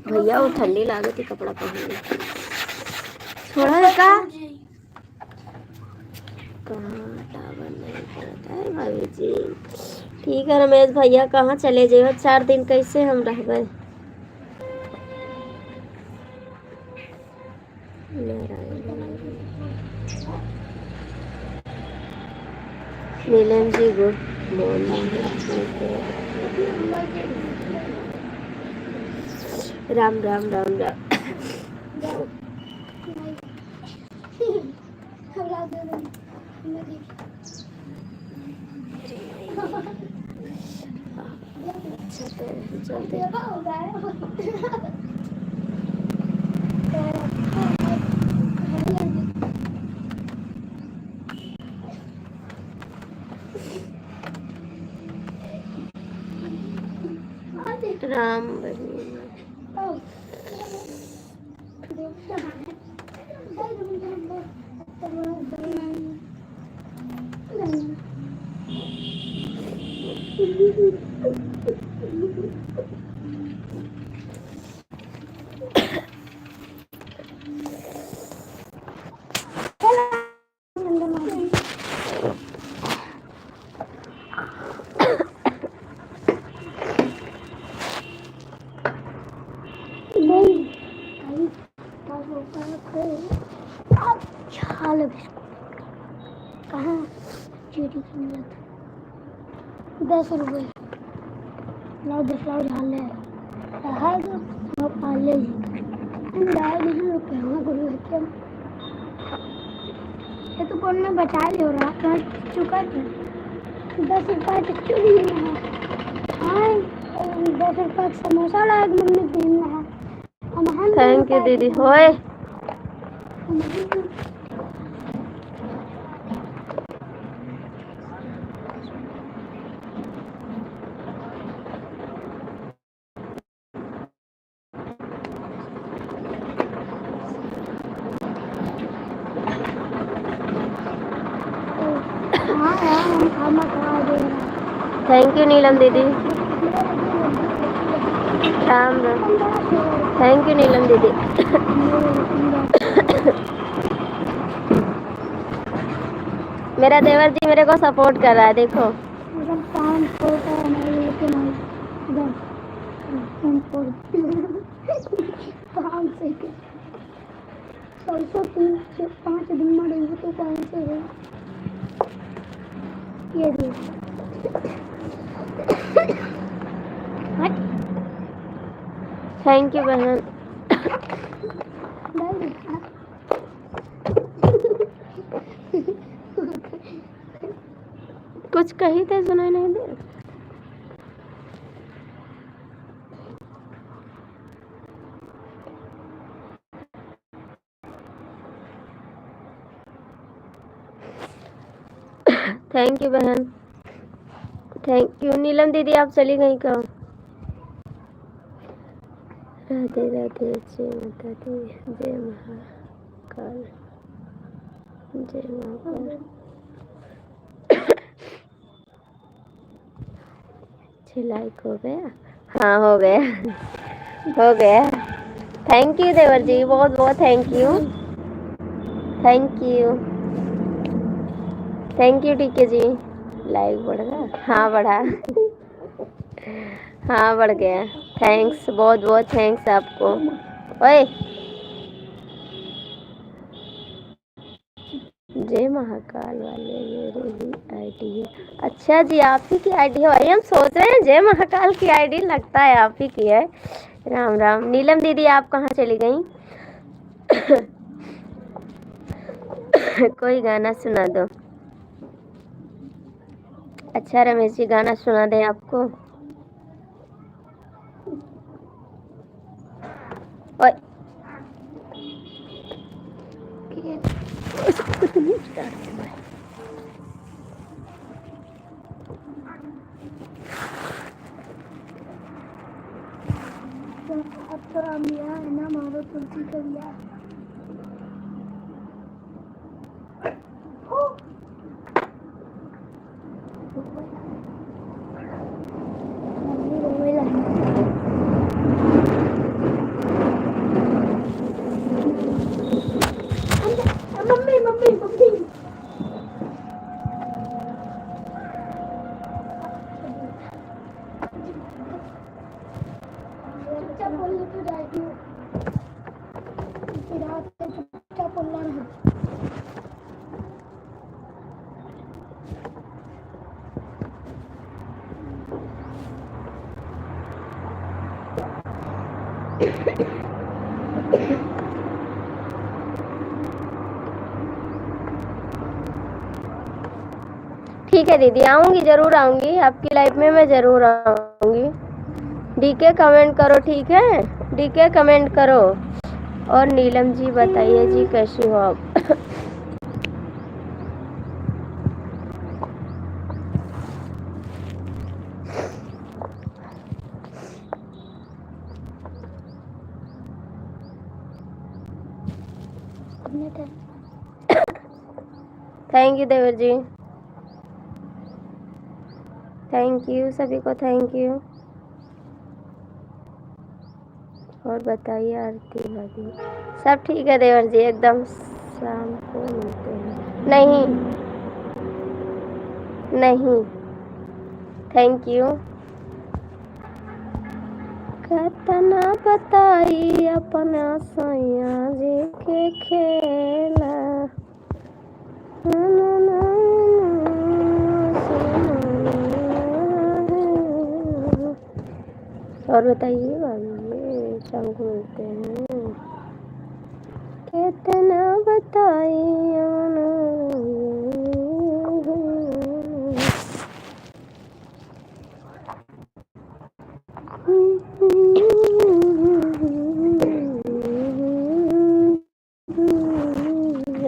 भैया वो ठंडी लागत कपड़ा पहन थोड़ा का कहाँ टावर नहीं पड़ता है भाभी जी। ठीक है रमेश भैया, कहाँ चले जाइए, 4 दिन कैसे हम रह गए। Neelam ji good morning. राम राम राम राम। चलते राम कहाँ चोरी की 10 रुपये लाओ, 10 लाओ झाल है पाले ये तो कौन ने बचा लियो रहा चुका था 10 रुपये तो चोरी है। हाँ 10 रुपये समोसा लाया मम्मी देना है। थैंक यू दीदी। होए थैंक यू नीलम दीदी। राम राम। थैंक यू नीलम दीदी। मेरा देवर जी मेरे को सपोर्ट कर रहा है, देखो। थैंक यू बहन। कुछ कही थे, सुनाई नहीं दे। थैंक यू बहन, थैंक यू। नीलम दीदी आप चली गई कहाँ? राधे राधे, जय माता दी, जय महाकाल, जय महाकाल। लाइक हो गया? हाँ हो गया, हो गया। थैंक यू देवर जी, बहुत बहुत thank you, thank you, thank you. ठीक है जी, लाइक बढ़ गया? हाँ बढ़ा, हाँ बढ़ गया। थैंक्स, बहुत बहुत थैंक्स आपको। ओए जय महाकाल वाले मेरी ही आईडी है। अच्छा जी, आप ही की आईडी है? वही हम सोच रहे हैं, जय महाकाल की आईडी लगता है आप ही की है। राम राम। नीलम दीदी आप कहाँ चली गई? कोई गाना सुना दो। अच्छा रमेश जी गाना सुना दें आपको। ओए अब तो आमिया है ना, मारो तुलसी कर लिया। मम्मी मम्मी मम्मी चुपचाप बोलने तो जाएगी, फिर रात से चुपचाप बोलना है। ठीक है दीदी, आऊँगी, ज़रूर आऊँगी आपकी लाइफ में, मैं ज़रूर आऊँगी। डीके कमेंट करो, ठीक है, डीके कमेंट करो। और नीलम जी बताइए जी कैसी हो आप? थैंक यू देवर जी, थैंक यू सभी को, थैंक यू। और बताइए आरती भाभी? सब ठीक है देवर जी, एकदम। शाम को मिलते हैं? नहीं नहीं, थैंक यू। कतना बताई अपना सैया जी के खेला। और बताइए भाभी, शाम को मिलते हैं? कितना बताई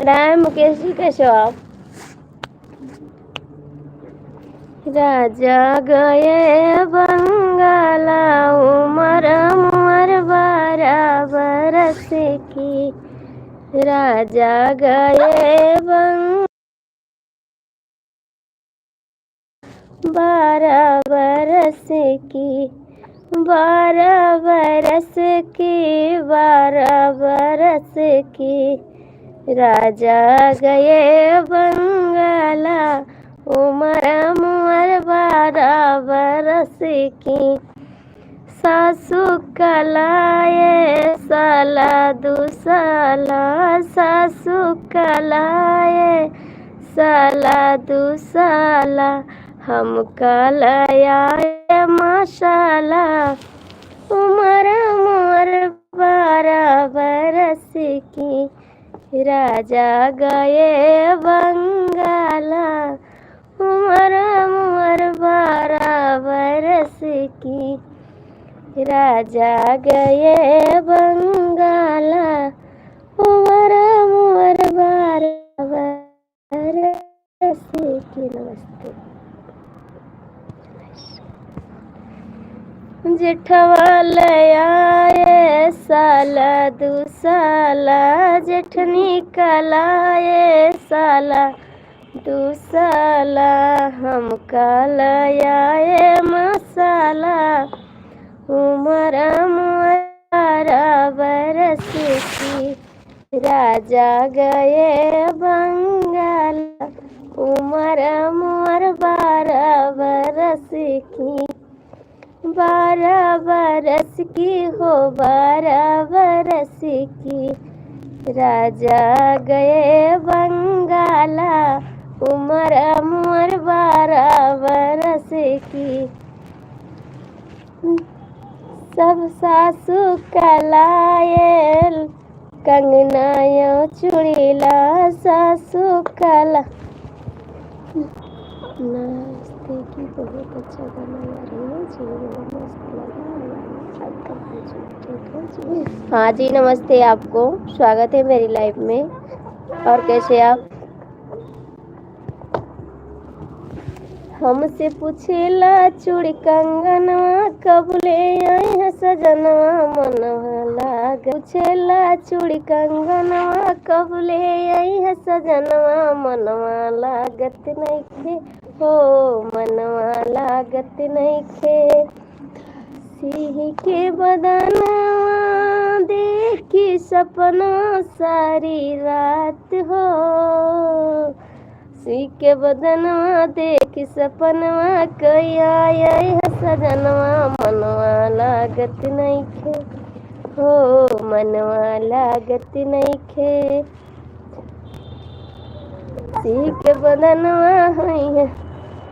राय मुकेश जी कैसे हो आप? राजा गए बंगाला, उमर उमर 12 बरस की। राजा गए 12 बरस की, 12 बरस की, 12 बरस की। राजा गए बंगाला, उमर उमर 12 बरस की। सासू कलाए साला दूसाला, सासू कलाए साला दूसाला, हम कलाए मसाला। उमर उमर 12 बरस की। राजा गए बंगाला, उमर उमर 12 बरस की। राजा गए बंगाला, उमर उमर 12 बरस की। नमस्ते। जेठवा लयाए साला दूसाला, जेठनी कलाए साला दूसाला, हम कलाए मसाला। उमर उमर 12 बरस की। राजा गए बंगाला, उमर उमर 12 बरस की। 12 बरस की हो, 12 बरस की। राजा गए बंगाला, उमर उमर 12 बरस की। सब सासू कलायल, कंगनायो चूड़ीला, सासू कला। नमस्ते देखी बहुत अच्छा गाना गा रही है जी, बड़ा मस्त लगा गाना आपका जी। ठीक है जी, हाँ जी नमस्ते, आपको स्वागत है मेरी लाइफ में। और कैसे आप? हमसे पूछेला चूड़ी कंगनवा कब ले आए हैं सजनवा मनवा लाग। पूछेला चूड़ी कंगनवा कब ले आई है सजनवा मनवा लागत नइखे हो, मनवा लागत नइखे। सिंह के बदनवा देखी सपना सारी रात हो, सिंह के बदनवा देखी सपनवा कई आए है सजनवा मनवा लागत नइखे हो, मनवा लागत नइखे। सिंह के बदनवा है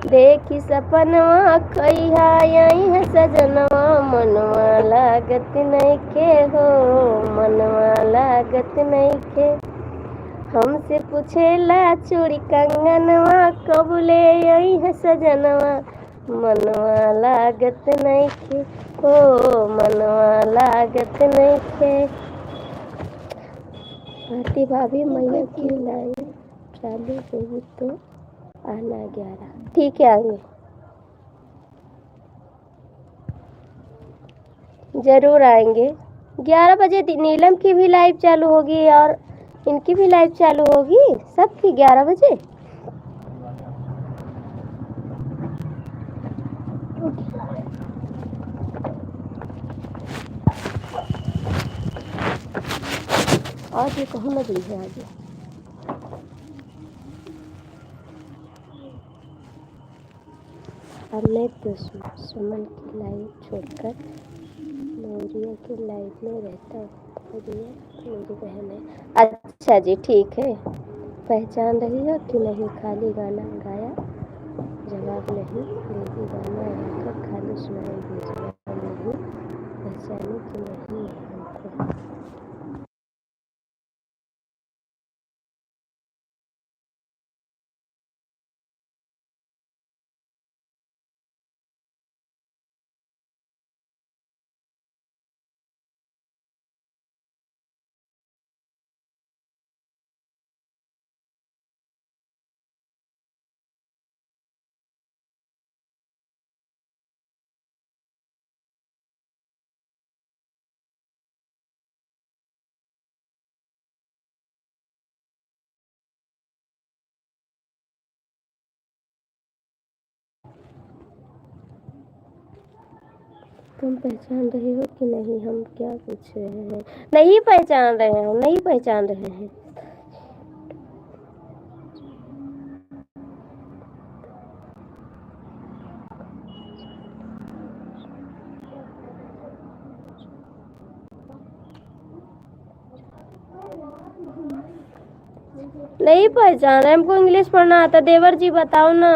देखी सपनवा कई आई है सजनवा मनवा लागत नइखे हो, मनवा लागत नइखे। हमसे पूछेला चूड़ी कंगनवा कब ले आई है सजनवा मनवा लागत नइखे हो, मनवा लागत नइखे। भारती भाभी मैया की लाइन चालू होगी तो आना 11। ठीक है आएंगे, जरूर आएंगे। 11 बजे नीलम की भी लाइव चालू होगी और इनकी भी लाइव चालू होगी, सबकी 11 बजे। आज ये कहूँ ना दी है आज। अब मैं तो सुमन की लाइव छोड़कर मौरिया की लाइव में रहता हूँ, मेरी बहन है। अच्छा जी ठीक है। पहचान रही हो कि नहीं? खाली गाना गाया जवाब नहीं देगी, गाना गाकर खाली सुनाएगी जवाब नहीं। पहचाने कि नहीं हमको? तुम पहचान रहे हो कि नहीं? हम क्या पूछ रहे हैं? नहीं पहचान रहे हैं, नहीं पहचान रहे हैं। नहीं पहचान रहे, हमको इंग्लिश पढ़ना आता। देवर जी बताओ ना,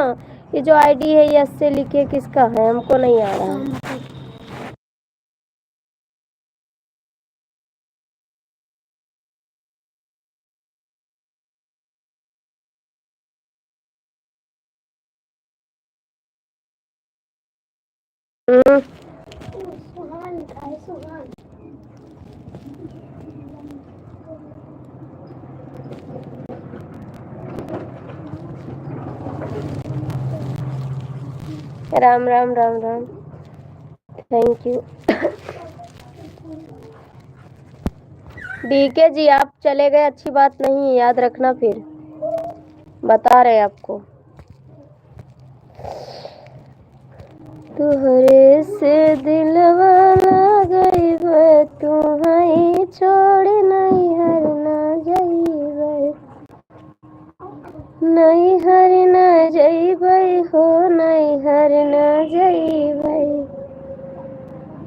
ये जो आईडी है यस से लिखे किसका है? हमको नहीं आ रहा है। Ram Ram Ram Ram, thank you. DK ji आप चले गए, अच्छी बात नहीं है, याद रखना, फिर बता रहे आपको। तुहरे से दिलवा गई तुम्हें छोड़ नहीं हर ना जाइबे, नहीं हर ना जाइबे हो, नहीं हर ना जाइबे।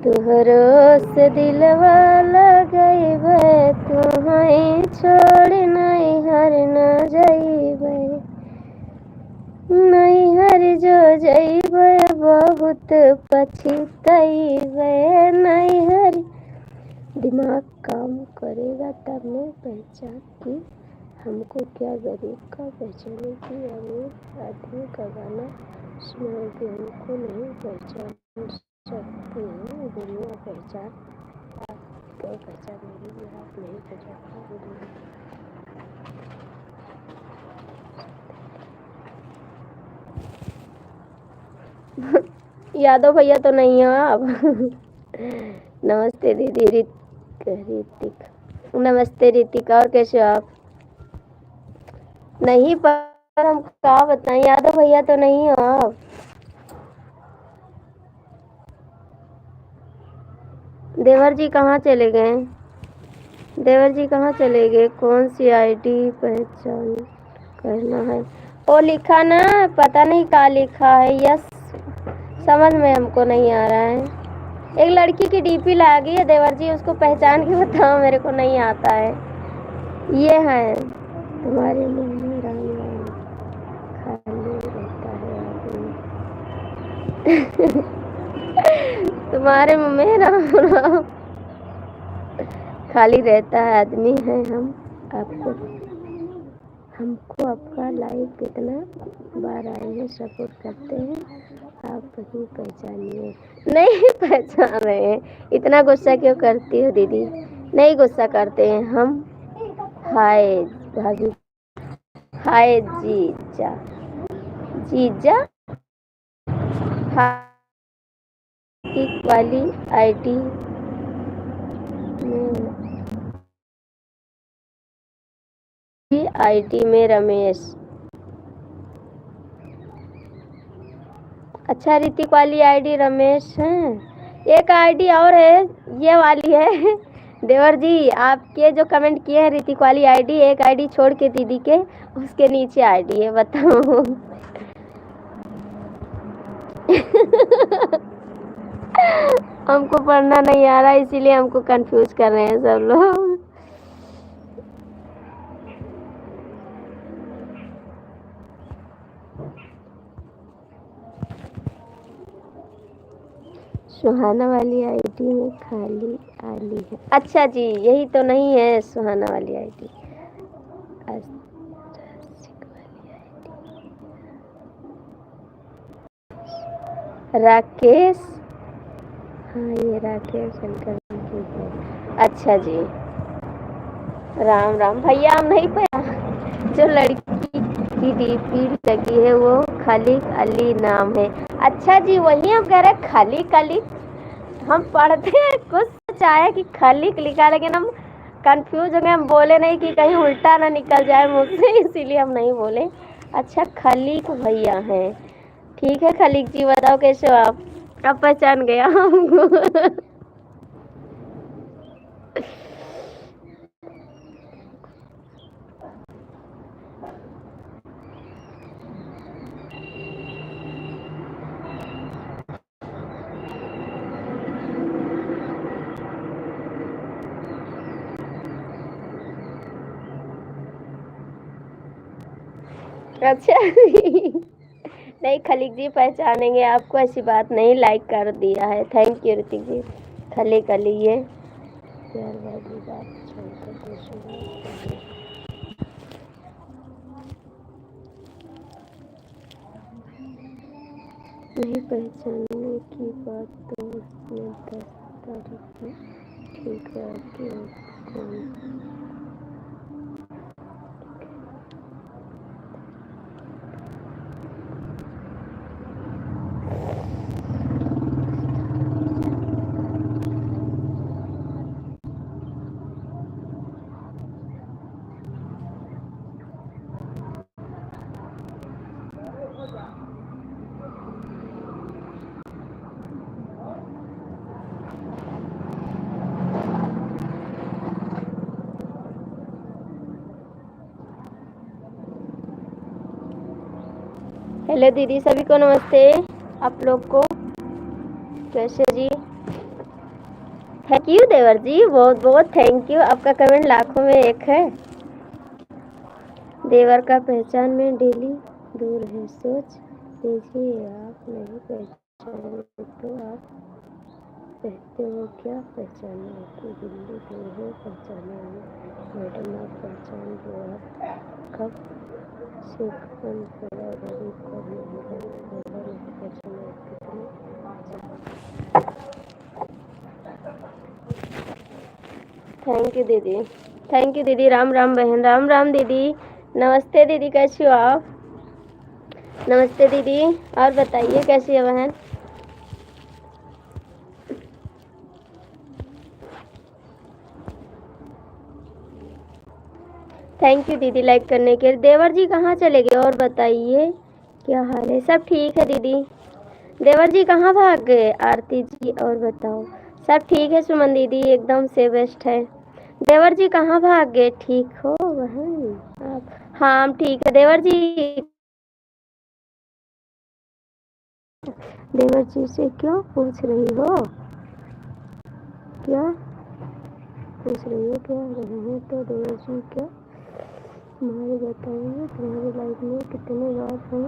तुहरो से दिलवा गइबे तुम्हें छोड़ नहीं हर ना जाइबे, नहीं हर जो जाइबे बहुत पछतइबे, नहीं हर। दिमाग काम करेगा तब मैं पहचान की हमको क्या गरीब का पहचाने की। अमीर आदमी का गाना मैं भी उनको नहीं पहचान सकती हूँ, दुनिया पहचान आपको पहचान मेरी, आप नहीं पहचान पाओगे। यादव भैया तो नहीं हो आप। नमस्ते दीदी ऋतिक, नमस्ते ऋतिक, और कैसे हो आप? नहीं, पर हम क्या बताएं, यादव भैया तो नहीं हो आप। देवर जी कहाँ चले गए? देवर जी कहाँ चले गए? कौन सी आईडी पहचान करना है? वो लिखा ना, पता नहीं क्या लिखा है, यस समझ में हमको नहीं आ रहा है। एक लड़की की डीपी लगी है देवर जी, उसको पहचान के बताओ, मेरे को नहीं आता है। ये है तुम्हारे मुंह में राम राम खाली रहता है आदमी। तुम्हारे मुंह में राम राम खाली रहता है आदमी है हम। आपको हमको आपका लाइव कितना बार आए हैं, सपोर्ट करते हैं, आप ही पहचानिए। नहीं पहचान रहे हैं, इतना गुस्सा क्यों करती हो दीदी? नहीं गुस्सा करते हैं हम। हाय भाभी, हाय जीजा, जीजा हार्दिक वाली आईडी में रमेश। अच्छा, ऋतिक वाली आईडी रमेश है। एक आईडी और है, ये वाली है। देवर जी आपके जो कमेंट किए हैं ऋतिक वाली आईडी, एक आईडी छोड़ के दीदी के उसके नीचे आईडी है, बताओ। हमको पढ़ना नहीं आ रहा, इसीलिए हमको कंफ्यूज कर रहे हैं सब लोग। सुहाना वाली आईडी में खाली आली है। अच्छा जी, यही तो नहीं है सुहाना वाली आईडी। राकेश, हाँ ये राकेश शंकर की है। अच्छा जी, राम राम भैया, हम नहीं पाया। जो लड़की की डीपी लगी है वो खाली अली नाम है। अच्छा जी, वही हम कह रहे खाली कली, हम पढ़ते हैं कुछ चाहे कि खाली लिखा, लेकिन हम कंफ्यूज हो गए, हम बोले नहीं कि कहीं उल्टा ना निकल जाए मुझसे, इसीलिए हम नहीं बोले। अच्छा खलीक भैया हैं, ठीक है खलीक जी, बताओ कैसे हो आप? अब पहचान गया हमको। अच्छा। नहीं खलीक जी पहचानेंगे आपको, ऐसी बात नहीं, लाइक कर दिया है, थैंक यू ऋतिक जी। खली कली ये प्यार वाली बात छोड़कर दूसरी बात करिए। नहीं पहचानने की बात तो उसने 10 तारीख में ठीक है कि कौन। हेलो दीदी, सभी को नमस्ते। आप लोग को कैसे जी? थैंक यू देवर जी, बहुत बहुत थैंक यू, आपका कमेंट लाखों में एक है। देवर का पहचान में डेली दूर है, सोच लीजिए आप नहीं पहचाने तो आप कहते हो क्या पहचाने की दिल्ली दूर है, पहचाने मैडम आप पहचान लो, आप कब से कौन थोड़ा गरीब करने थैंक यू दीदी, थैंक यू दीदी। राम राम बहन, राम राम दीदी। नमस्ते दीदी, कैसी हो आप? नमस्ते दीदी, और बताइए कैसी है बहन? थैंक यू दीदी लाइक करने के लिए। देवर जी कहाँ चले गए और बताइए क्या हाल है? सब ठीक है दीदी। देवर जी कहाँ भाग गए? आरती जी और बताओ। सब ठीक है सुमन दीदी, एकदम से बेस्ट है। देवर जी कहाँ भाग गए? ठीक हो बहन आप? हाँ हम ठीक है देवर जी। देवर जी से क्यों पूछ रही हो? क्या पूछ रही हो? क्या रहे हैं तो देवर जी क्या तुम्हारे बताइए तुम्हारी लाइफ में कितने बार हैं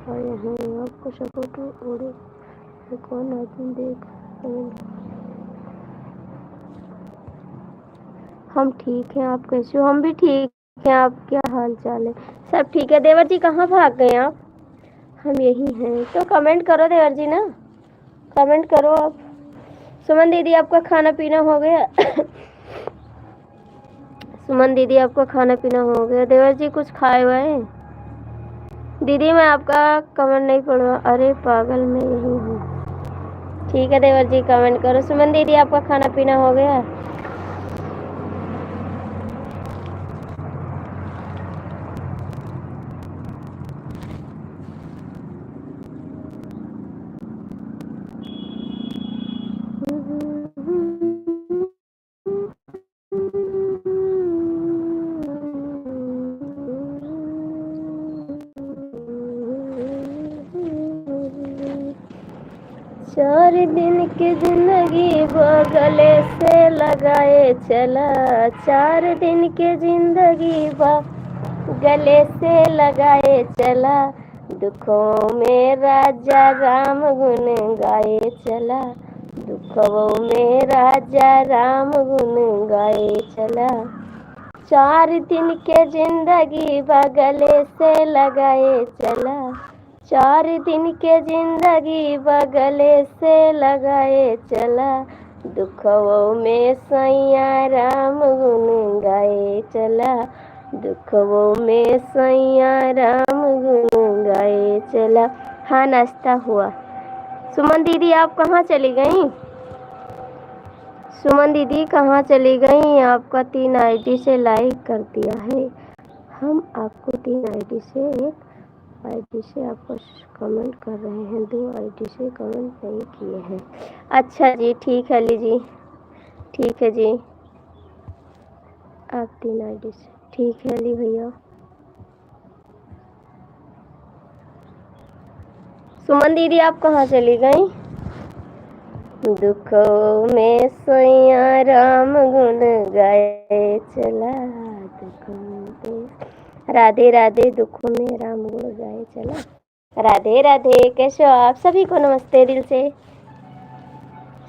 और यहाँ आपको सपोर्ट और कौन आदमी देख? हम ठीक हैं, आप कैसे हो? हम भी ठीक हैं, आप क्या हाल चाल है? सब ठीक है। देवर जी कहाँ भाग गए आप? हम यही हैं, तो कमेंट करो देवर जी ना, कमेंट करो आप। सुमन दीदी आपका खाना पीना हो गया? सुमन दीदी आपका खाना पीना हो गया? देवर जी कुछ खाए हुए हैं? दीदी मैं आपका कमेंट नहीं पढ़ूँ। अरे पागल मैं यही हूँ। ठीक है देवर जी कमेंट करो। सुमन दीदी आपका खाना पीना हो गया? चार दिन की जिंदगी वो गले से लगाए चला, चार दिन की जिंदगी वो गले से लगाए चला, दुखों में राजा राम गुन गाए चला, दुखों में राजा राम गुन गाए चला। चार दिन के जिंदगी वो गले से लगाए चला, चार दिन के जिंदगी बगले से लगाए चला, दुखों में सैया राम गुन गाए चला, दुखों में सैया राम गुन गाए चला। हाँ नाश्ता हुआ। सुमन दीदी आप कहाँ चली गई? सुमन दीदी कहाँ चली गई? आपका 3 आईडी से लाइक कर दिया है। हम आपको 3 आईडी से एक आईडी से आपको कमेंट कर रहे हैं, 2 आईडी से कमेंट नहीं किए हैं। अच्छा जी ठीक है लीजिए, ठीक है जी, आप 3 आईडी से ठीक है ली भैया। सुमन दीदी आप कहाँ चली गई? दुखों में सैया राम गुन गाए चला, दुखों में राधे राधे, दुखों में राम गुण गाए चला। राधे राधे, कैसे हो आप? सभी को नमस्ते दिल से।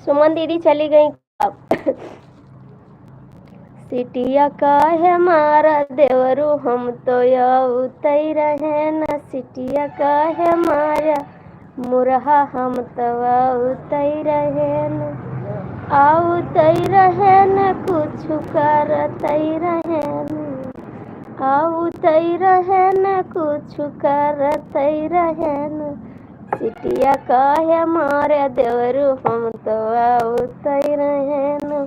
सुमन दीदी चली गई अब। सिटिया का है हमारा देवरू, हम तो उतई रहे न, सिटिया का है हमारा मुरहा, हम तो उतई रहे न, उतई रहे न, कुछ करतई रहे न, उतई रहे न, कुछ करतई रहे न, सिटिया का है हमारे देवरू, हम तो उतई रहे न,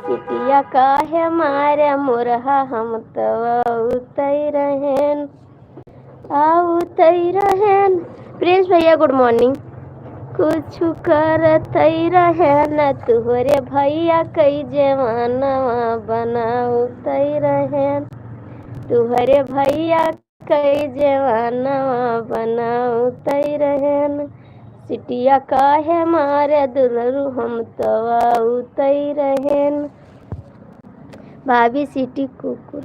सिटिया का है हमारे मुरहा, हम तो उतई रहे न, उतई रहे न। प्रिंस भैया गुड मॉर्निंग। कुछ करतई रहे न, तुहरे भैया कई जवानवा बना उतई रहे न, तुहरे भैया कई जवानवा बना उतई रहे न, सिटिया का है मारे दुलरू, हम तो उतई रहे न। भाभी सिटी कुकुर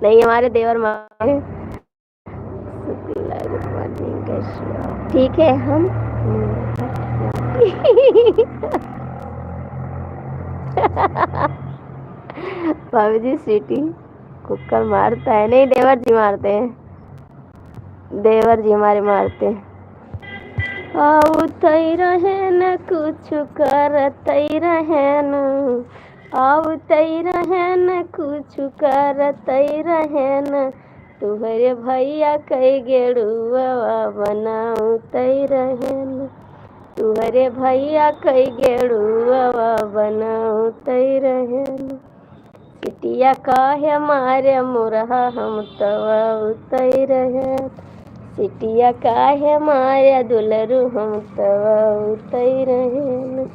नहीं हमारे देवर माँ। गुड मॉर्निंग कैसे हो? ठीक है हम भाभी जी सिटी कुकर मारता है? नहीं देवर जी मारते हैं। देवर जी हमारे मारते हैं। आऊ तई रहे न कुछ कर तई रहे न, आऊ तई रहे न कुछ कर तई रहे न, तुहरे भैया कई गेड़ुआ बनाऊ तई रहे न, तुहरे भैया कई गेड़ुआ बनाऊ तई रहे न, सिटिया काहे मारे मुरहा हम तवा उतई रहे, सिटिया काहे मारे दुलरू हम तवा उतई रहे न,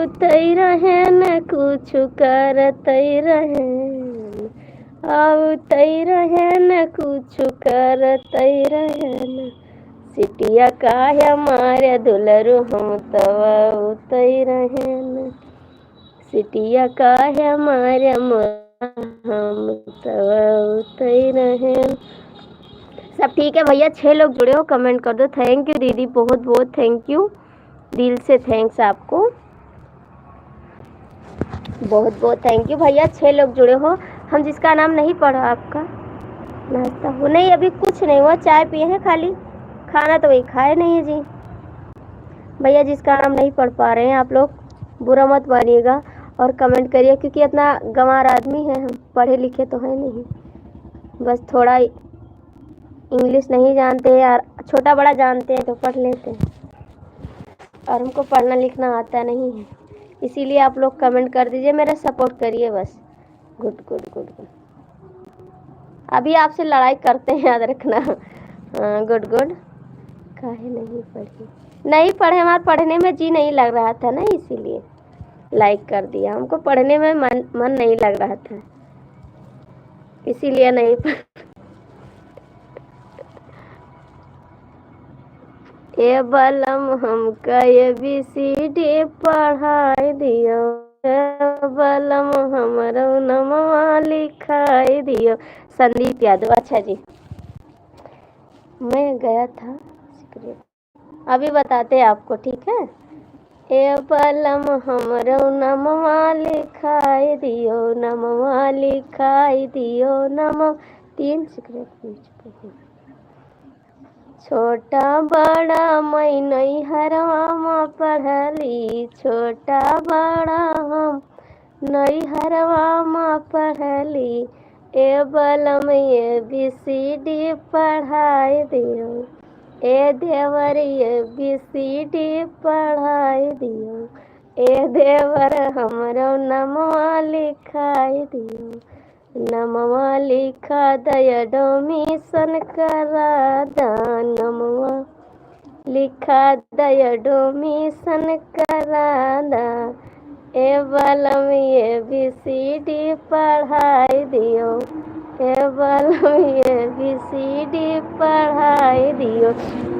उतई रहे न कुछ करतई रहे न, उतई रहे न कुछ करतई रहे न, सिटिया काहे मारे दुलरू हम तवा उतई रहे न, सिटिया काहे मारे हम तवा उतई रहे। सब ठीक है भैया, 6 लोग जुड़े हो, कमेंट कर दो। थैंक यू दीदी, बहुत बहुत थैंक यू, दिल से थैंक्स आपको, बहुत बहुत थैंक यू भैया। 6 लोग जुड़े हो। हम जिसका नाम नहीं पढ़ा आपका नाश्ता हो नहीं, अभी कुछ नहीं हुआ, चाय पिए हैं खाली, खाना तो वही खाए नहीं है जी। भैया जिसका नाम नहीं पढ़ पा रहे हैं आप लोग बुरा मत मानिएगा और कमेंट करिए, क्योंकि इतना गंवार आदमी है, हम पढ़े लिखे तो है नहीं, बस थोड़ा इंग्लिश नहीं जानते यार, छोटा बड़ा जानते हैं तो पढ़ लेते हैं, और हमको पढ़ना लिखना आता नहीं है, इसीलिए आप लोग कमेंट कर दीजिए, मेरा सपोर्ट करिए बस। गुड गुड गुड गुड, अभी आपसे लड़ाई करते हैं, याद रखना। Good good. काहे नहीं पढ़ी, नहीं पढ़े, हमारा पढ़ने में जी नहीं लग रहा था ना, इसीलिए लाइक कर दिया, हमको पढ़ने में मन नहीं लग रहा था, इसीलिए नहीं ए बलम हमका ABCD पढ़ाई दियो, बलम हमरो नमवा लिखाई दियो। संदीप यादव, अच्छा जी, मैं गया था सिक्रेट, अभी बताते हैं आपको, ठीक है। ए बलम हमरो नमवा लिखाई दियो, नमवा लिखाई दियो, नम 3 सिक्रेट बीच, छोटा बड़ा मैं नैहरवा में पढ़ली, छोटा बड़ा हम नैहरवा में पढ़ली, ए बलम ABCD पढ़ाई दियो, ए देवर ABCD पढ़ाई दियो, ए देवर हमरो नमवा लिखाई दियो, नमवा लिखा दया एडमिशन करा दा, नमवा लिखा दया एडमिशन करा दा, ए बलम ABCD पढ़ाई दियो, ए बलम ABCD पढ़ाई दियो।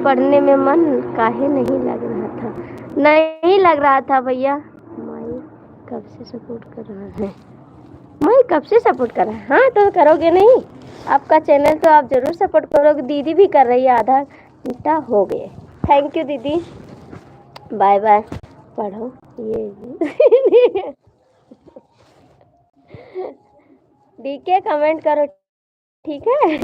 पढ़ने में मन काहे नहीं लग रहा था, नहीं लग रहा था भैया, माई कब से सपोर्ट कर रहा है, मैं कब से सपोर्ट कर रहा है, हाँ तो करोगे नहीं, आपका चैनल तो आप ज़रूर सपोर्ट करोगे, दीदी भी कर रही है, आधा घंटा हो गए। थैंक यू दीदी, बाय बाय, पढ़ो ये डीके कमेंट करो, ठीक है,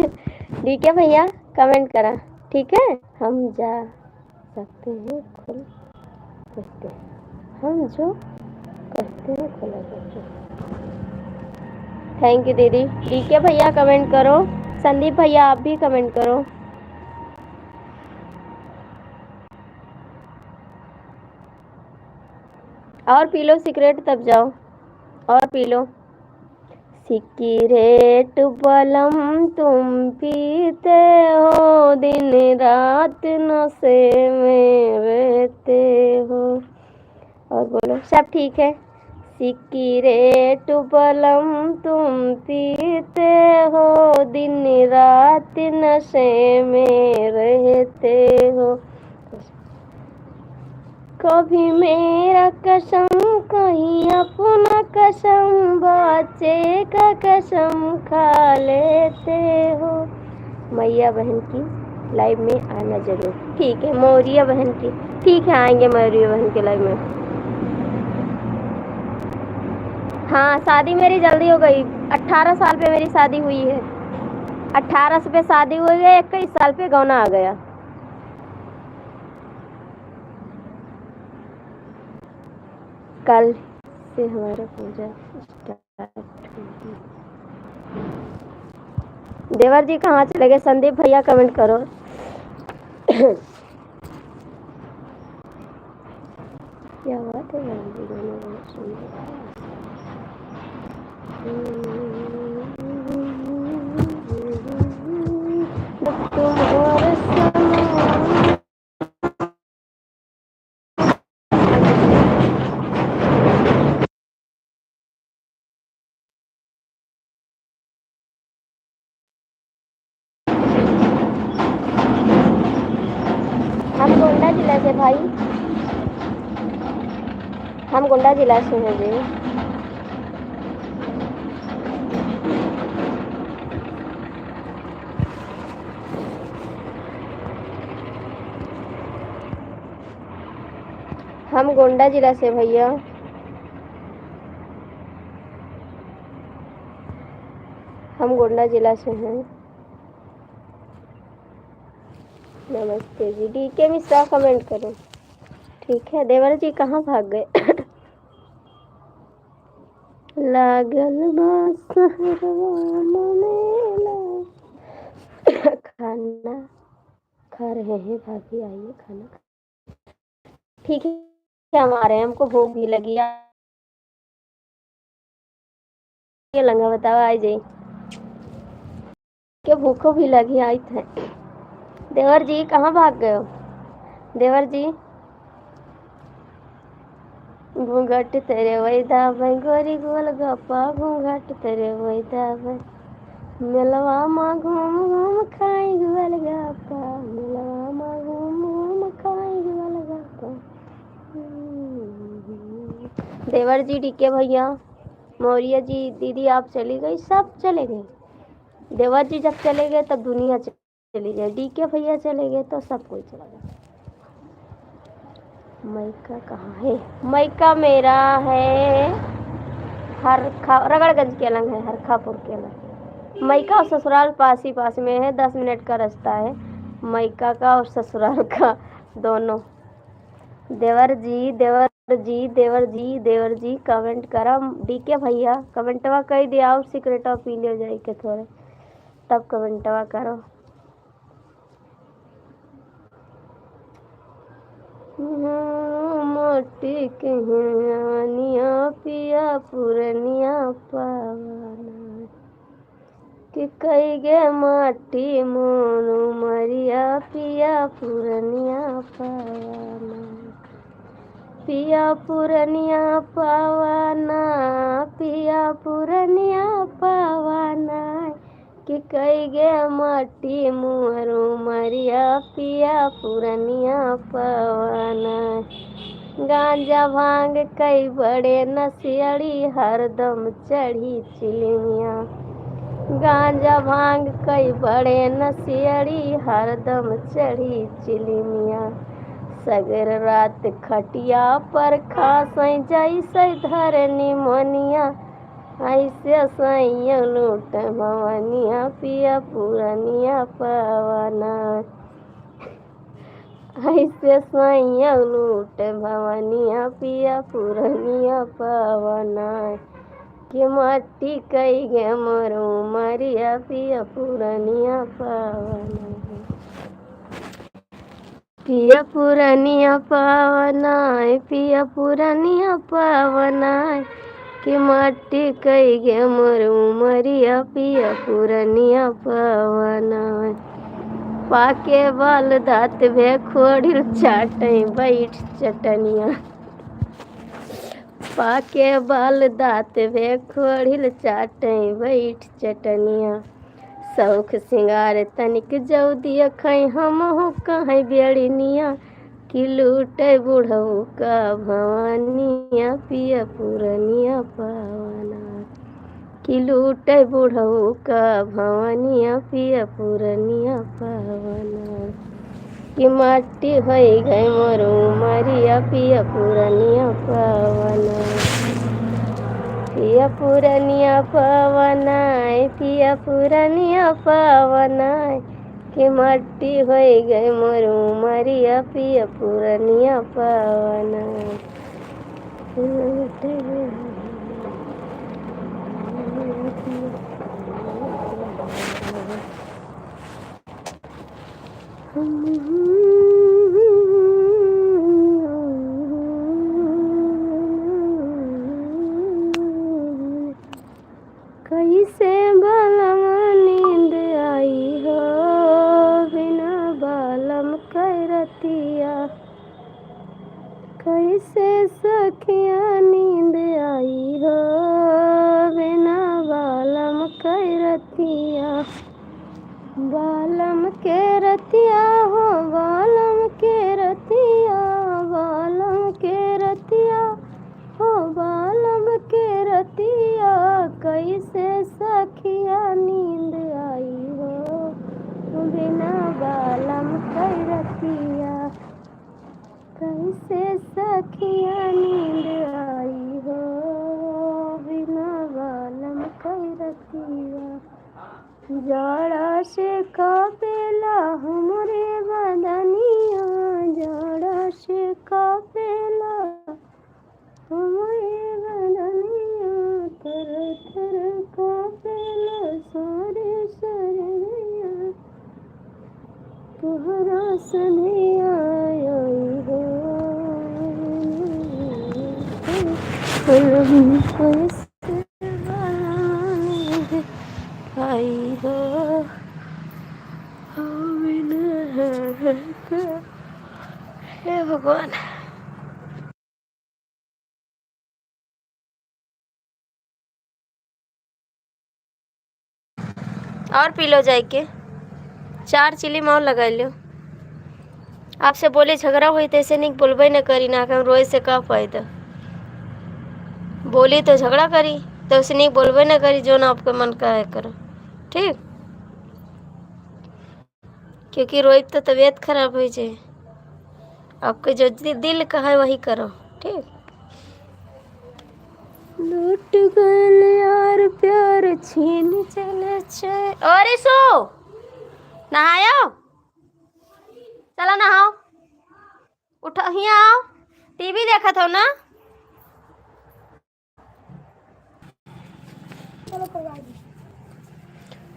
डीके भैया कमेंट करा, ठीक है, हम जा सकते हैं खुल सकते हैं, हम जो कहते हैं खुला सकते हैं। थैंक यू दीदी। डीके भैया कमेंट करो, संदीप भैया आप भी कमेंट करो। और पी लो सिगरेट तब जाओ, और पी लो सिगरेट बलम तुम पीते हो, दिन रात नशे में रहते हो, और बोलो सब ठीक है। सिगरेट बलम तुम पीते हो, दिन रात नशे में रहते हो, कभी मेरा कसम कहीं अपना कसम, बच्चे का कसम खा लेते हो। मैया बहन की लाइव में आना जरूर, ठीक है। मौरिया बहन की, ठीक है, आएंगे मौरिया बहन के लाइव में। हाँ शादी मेरी जल्दी हो गई, 18 साल पे मेरी शादी हुई है, 18 पे शादी हुई है, 21 साल पे गौना आ गया। कल से हमारा पूजा स्टार्ट होगी। देवर जी कहाँ चले गए? संदीप भैया कमेंट करो। क्या बात है देवर जी, गाना बहुत सुंदर तुम्हारे समान। हम गोंडा जिला से भाई, हम गोंडा जिला से हैं जी। हम गोंडा जिला से भैया, हम गोंडा जिला से हैं। नमस्ते जी। डीके मिश्रा कमेंट करो। ठीक है। देवर जी कहाँ भाग गए? लागल खाना खा रहे हैं भाभी, आइए खाना। ठीक है, हमारे हमको भूख भी लगी। ये लंगा बताओ आई जाई के भूखो भी लगी आई थे। देवर जी कहाँ भाग गए हो? देवर जी घूंघट तेरे वैदा भाई, गोरी गोल गप्पा घूंघट तेरे वैदा भाई, मिलवा माँ घूम घूम खाई गोल गप्पा, मिलवा माँ घूम घूम खाई गोल गप्पा। देवर जी, डीके भैया, मौर्य जी, दीदी आप चली गई, सब चले गए। देवर जी जब चले गए तब दुनिया चली गई, डीके भैया चले गए तो सब कोई चला गया। मायका कहाँ है? मायका मेरा है हरखा, रगड़गंज के अलग है, हरखापुर के अलग। मायका और ससुराल पास ही पास में है, 10 मिनट का रास्ता है मायका का और ससुराल का दोनों। देवर जी, देवर जी, देवर जी, देवर जी कमेंट करा। डीके भैया कमेंटवा कर दिया और सिगरेटवा पी ले जाए के थोड़े, तब कमेंटवा करो। मोटी कहानिया पिया पुरनिया पावाना, कि कई गे माटी मोनू मरिया पिया पुरनिया पावाना, पिया पुरनिया पावाना, पिया पुरनिया पावाना, कि कई गे माटी मुहरू मरिया पिया पुरनिया पावाना। गांजा भांग कई बड़े नसियड़ी हरदम चढ़ी चिलिमिया, गांजा भांग कई बड़े नसियड़ी हरदम चढ़ी चिलिमिया, सगर रात खटिया पर खासई जैसे धरनी मोनिया, ऐसे सैया लूट भवनिया पिया पुरनिया पावाना, ऐसे सैया लूट भवनिया पिया पुरनिया पावाना, कि माटी कई गे मरू मरिया पिया पुरनिया पावाना, पिया पुरनिया पावना, पिया पुरनिया पावना, कि माटी कई गे मरू मरिया पिया पुरनिया पावना, पाके बाल दात भे खोड़िल चाटे बैठ चटनिया, पाके बाल दात भे खोड़िल चाटे बैठ चटनिया, सौख सिंगार तनिक जौदिया खई हम हो कहीं बेड़निया, कि लूटे बुढ़ऊ का भवानिया पिया पुरनिया पावना, कि लूटे बुढ़ऊ का भवानिया पिया पुरनिया पावना, कि माटी होई गई मरू मरिया पिया पुरनिया पावना, पिया पुरनिया पवनाय, पिया पुरनिया पवनाय, के मट्टी हो गए मोर उमरिया, पिया पुरनिया पवनाय। कैसे बालम नींद आई हो, बिना बालम करतिया, कैसे सखिया नींद आई हो, बिना बालम करतिया, बालम के रतिया हो, बालम के रतिया, बालम के रतिया हो, बालम के रतिया, कैसे सखिया नींद आई हो, बिना बालम के रतिया, कैसे सखिया नींद आई हो, बिना बालम के रतिया। जाड़ा से कापेला हमरे बदनिया, जाड़ा से कापेला हमरे बदनिया, तर तर कापेला सारे शरीरिया, तोहरा सनिया आई हो, कैसे आई हो, हे भगवान। और पी लो जाए के, 4 चिली में और लगा लो। आपसे बोले झगड़ा हुई तैसे नहीं बोलबे न करी ना, हम रोए से का फायदा। बोली तो झगड़ा करी, तो उसे नहीं बोलबे न करी, जो ना आपका मन का है करो, ठीक। क्योंकि रोई तो तबीयत खराब हो जाए, आपके जो दिल का है वही करो, ठीक। लूट गए यार प्यार छीन चले छे। और सो नहायो, चलो नहाओ, उठो, यहाँ आओ, टीवी देखा था ना।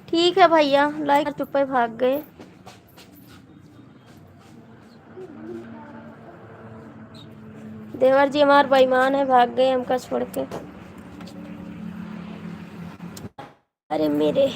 ठीक है भैया, लाइक चुप्पे भाग गए। देवर जी हमारे बेईमान है, भाग गए हमका छोड़ के। अरे मेरे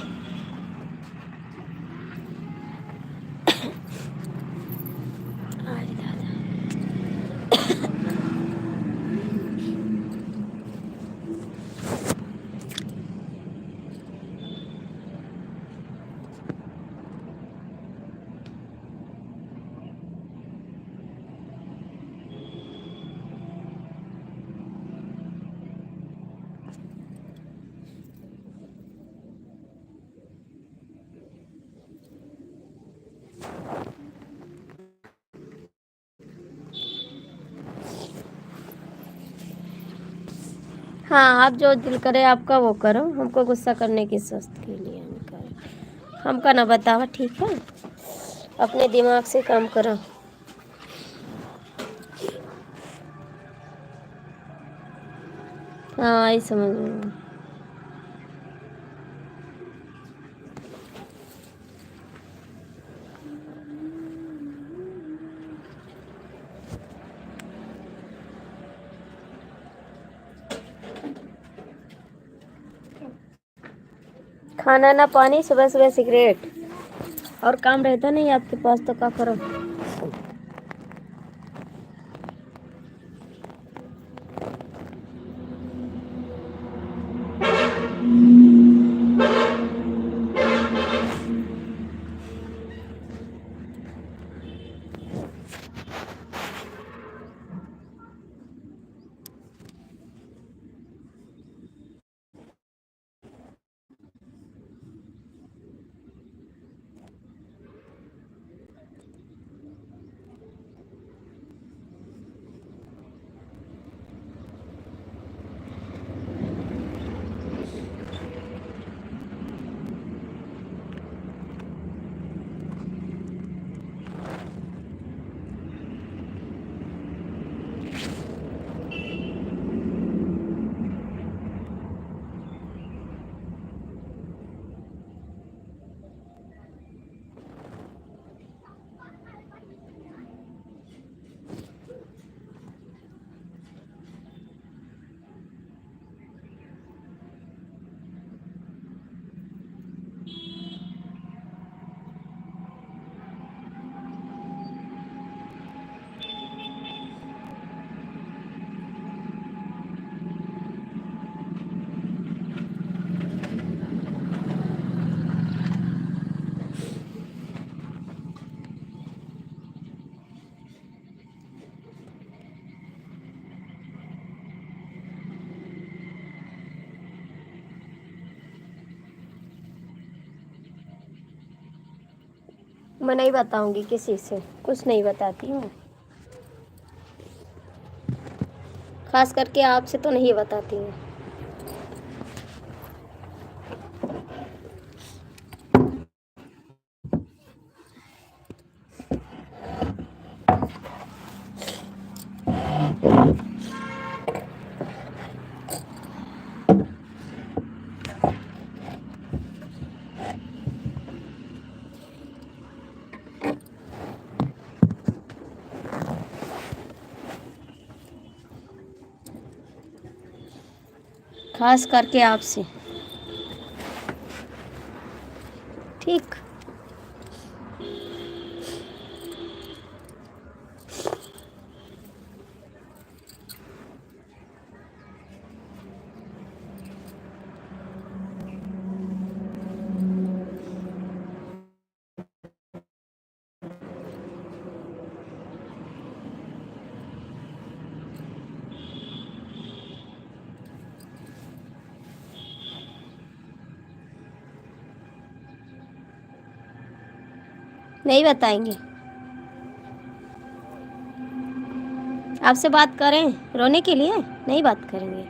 हाँ, आप जो दिल करे आपका वो करो, हमको गुस्सा करने की सोच के लिए हमका ना बतावा, ठीक है। अपने दिमाग से काम करो। हाँ, आई समझ में। खाना ना पानी, सुबह सुबह सिगरेट, और काम रहता नहीं आपके पास तो क्या करो। मैं नहीं बताऊंगी किसी से, कुछ नहीं बताती हूँ, खास करके आपसे तो नहीं बताती हूँ। खास करके आपसे, ठीक। नहीं बताएंगे। आपसे बात करें रोने के लिए? नहीं बात करेंगे।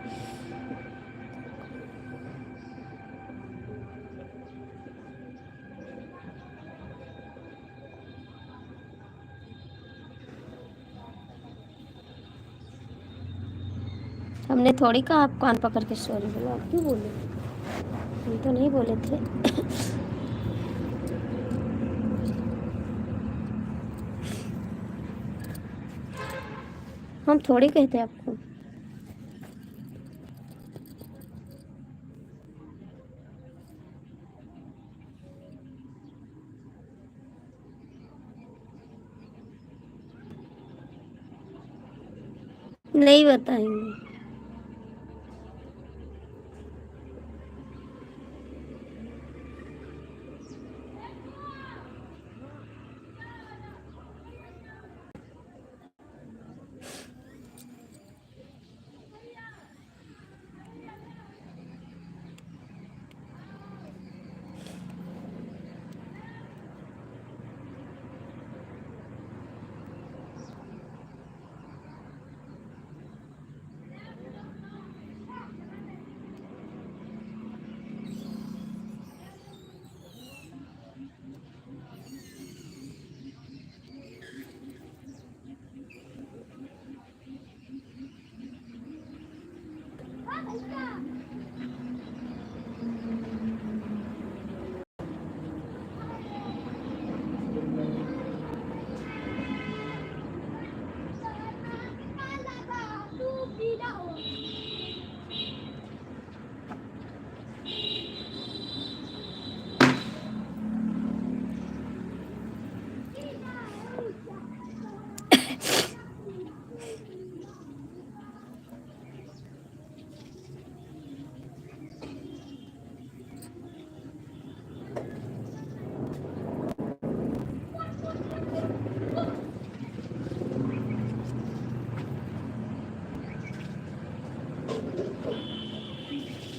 हमने थोड़ी कहा आप कान पकड़ के सॉरी बोलो, आप क्यों बोले? हम तो नहीं बोले थे। हम थोड़ी कहते आपको। नहीं बताएंगे।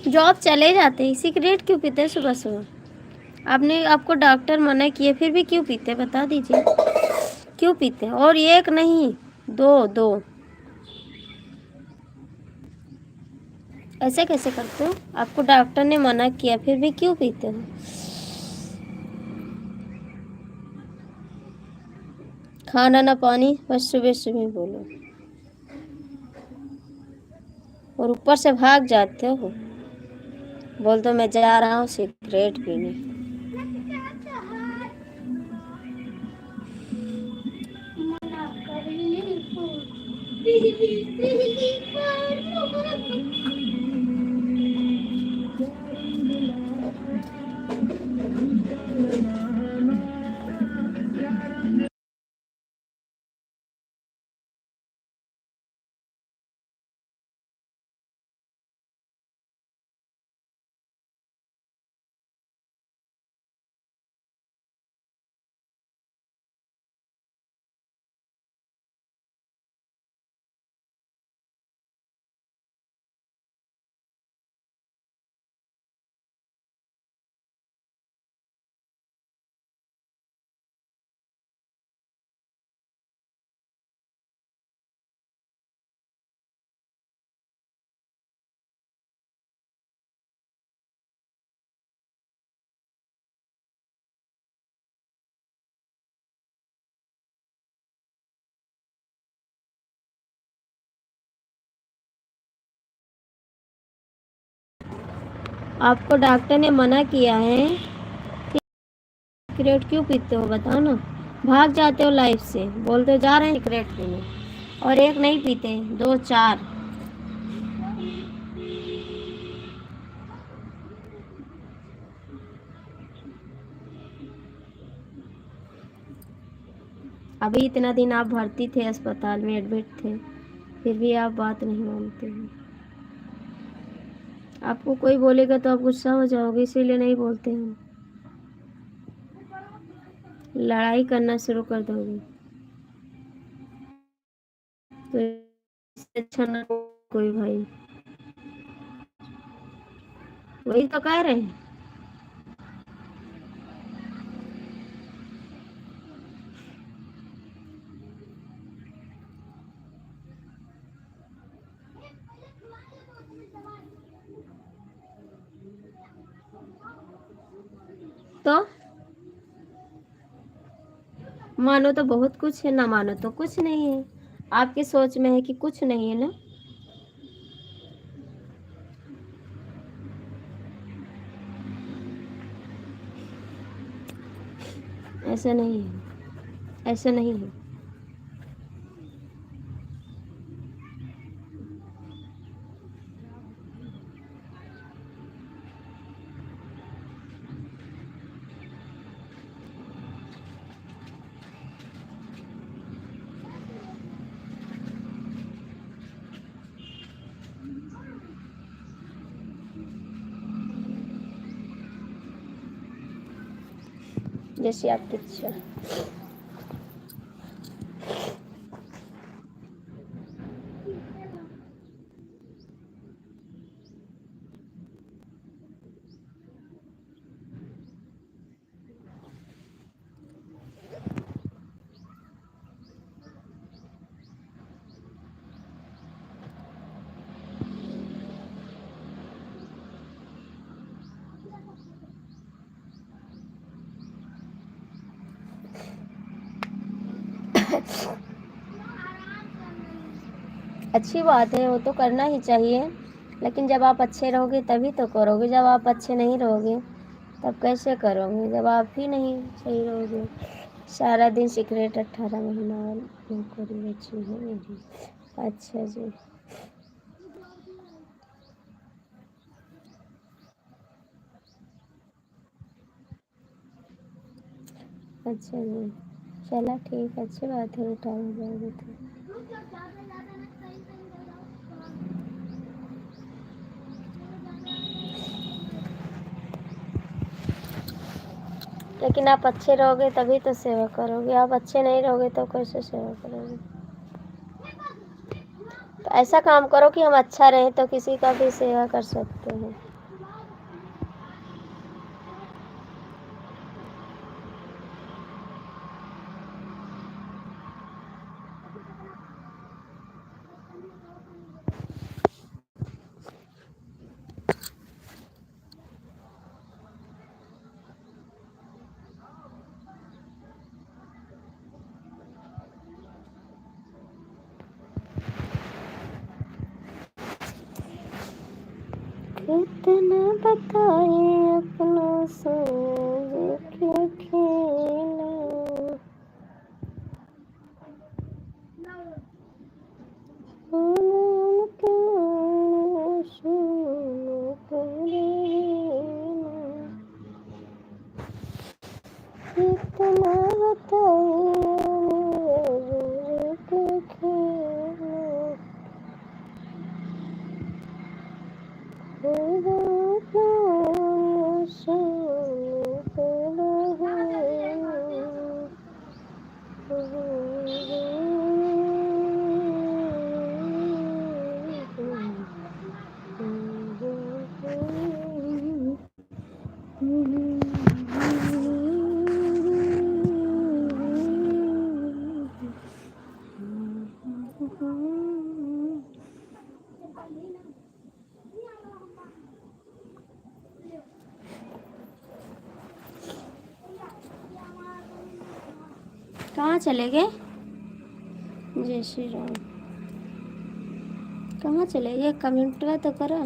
जॉब चले जाते, सिगरेट क्यों पीते सुबह सुबह? आपने, आपको डॉक्टर मना किए फिर भी क्यों पीते, बता दीजिए क्यों पीते? और एक नहीं, दो दो। ऐसे कैसे करते हो? आपको डॉक्टर ने मना किया फिर भी क्यों पीते हो? खाना ना पानी, बस सुबह सुबह बोलो, और ऊपर से भाग जाते हो। बोल दो मैं जा रहा हूँ सिगरेट पीने। आपको डॉक्टर ने मना किया है, सिगरेट क्यों पीते हो बताओ ना। भाग जाते हो लाइफ से, बोलते हो जा रहे हैं सिगरेट पीने, और एक नहीं पीते, दो चार। अभी इतना दिन आप भर्ती थे, अस्पताल में एडमिट थे, फिर भी आप बात नहीं मानते हैं। आपको कोई बोलेगा तो आप गुस्सा हो जाओगे, इसीलिए नहीं बोलते हम। लड़ाई करना शुरू कर दोगे तो इससे अच्छा ना कोई भाई। वही तो कह रहे हैं। तो मानो तो बहुत कुछ है, ना मानो तो कुछ नहीं है। आपकी सोच में है कि कुछ नहीं है ना। ऐसा नहीं है, ऐसा नहीं है। जैसी आपकी इच्छा। अच्छी बात है, वो तो करना ही चाहिए, लेकिन जब आप अच्छे रहोगे तभी तो करोगे। जब आप अच्छे नहीं रहोगे तब कैसे करोगे, जब आप ही नहीं सही रहोगे। सारा दिन सिगरेट 18 महीना नौकरी बची है मेरी। अच्छा जी। अच्छा जी, चला ठीक, अच्छी बात है, रिटायर हो जाओगे तो। लेकिन आप अच्छे रहोगे तभी तो सेवा करोगे, आप अच्छे नहीं रहोगे तो कैसे सेवा करोगे। तो ऐसा काम करो कि हम अच्छा रहें तो किसी का भी सेवा कर सकते हैं। कितना बताए अपनों से ये क्या खेला, उनके आंसुओं को रहना। कितना बताए ये क्या खेला, खुदा अपना आंसुओं को रहना। कहाँ चले गए? जय श्री राम। कहाँ चले गए? कमेंट तो करो।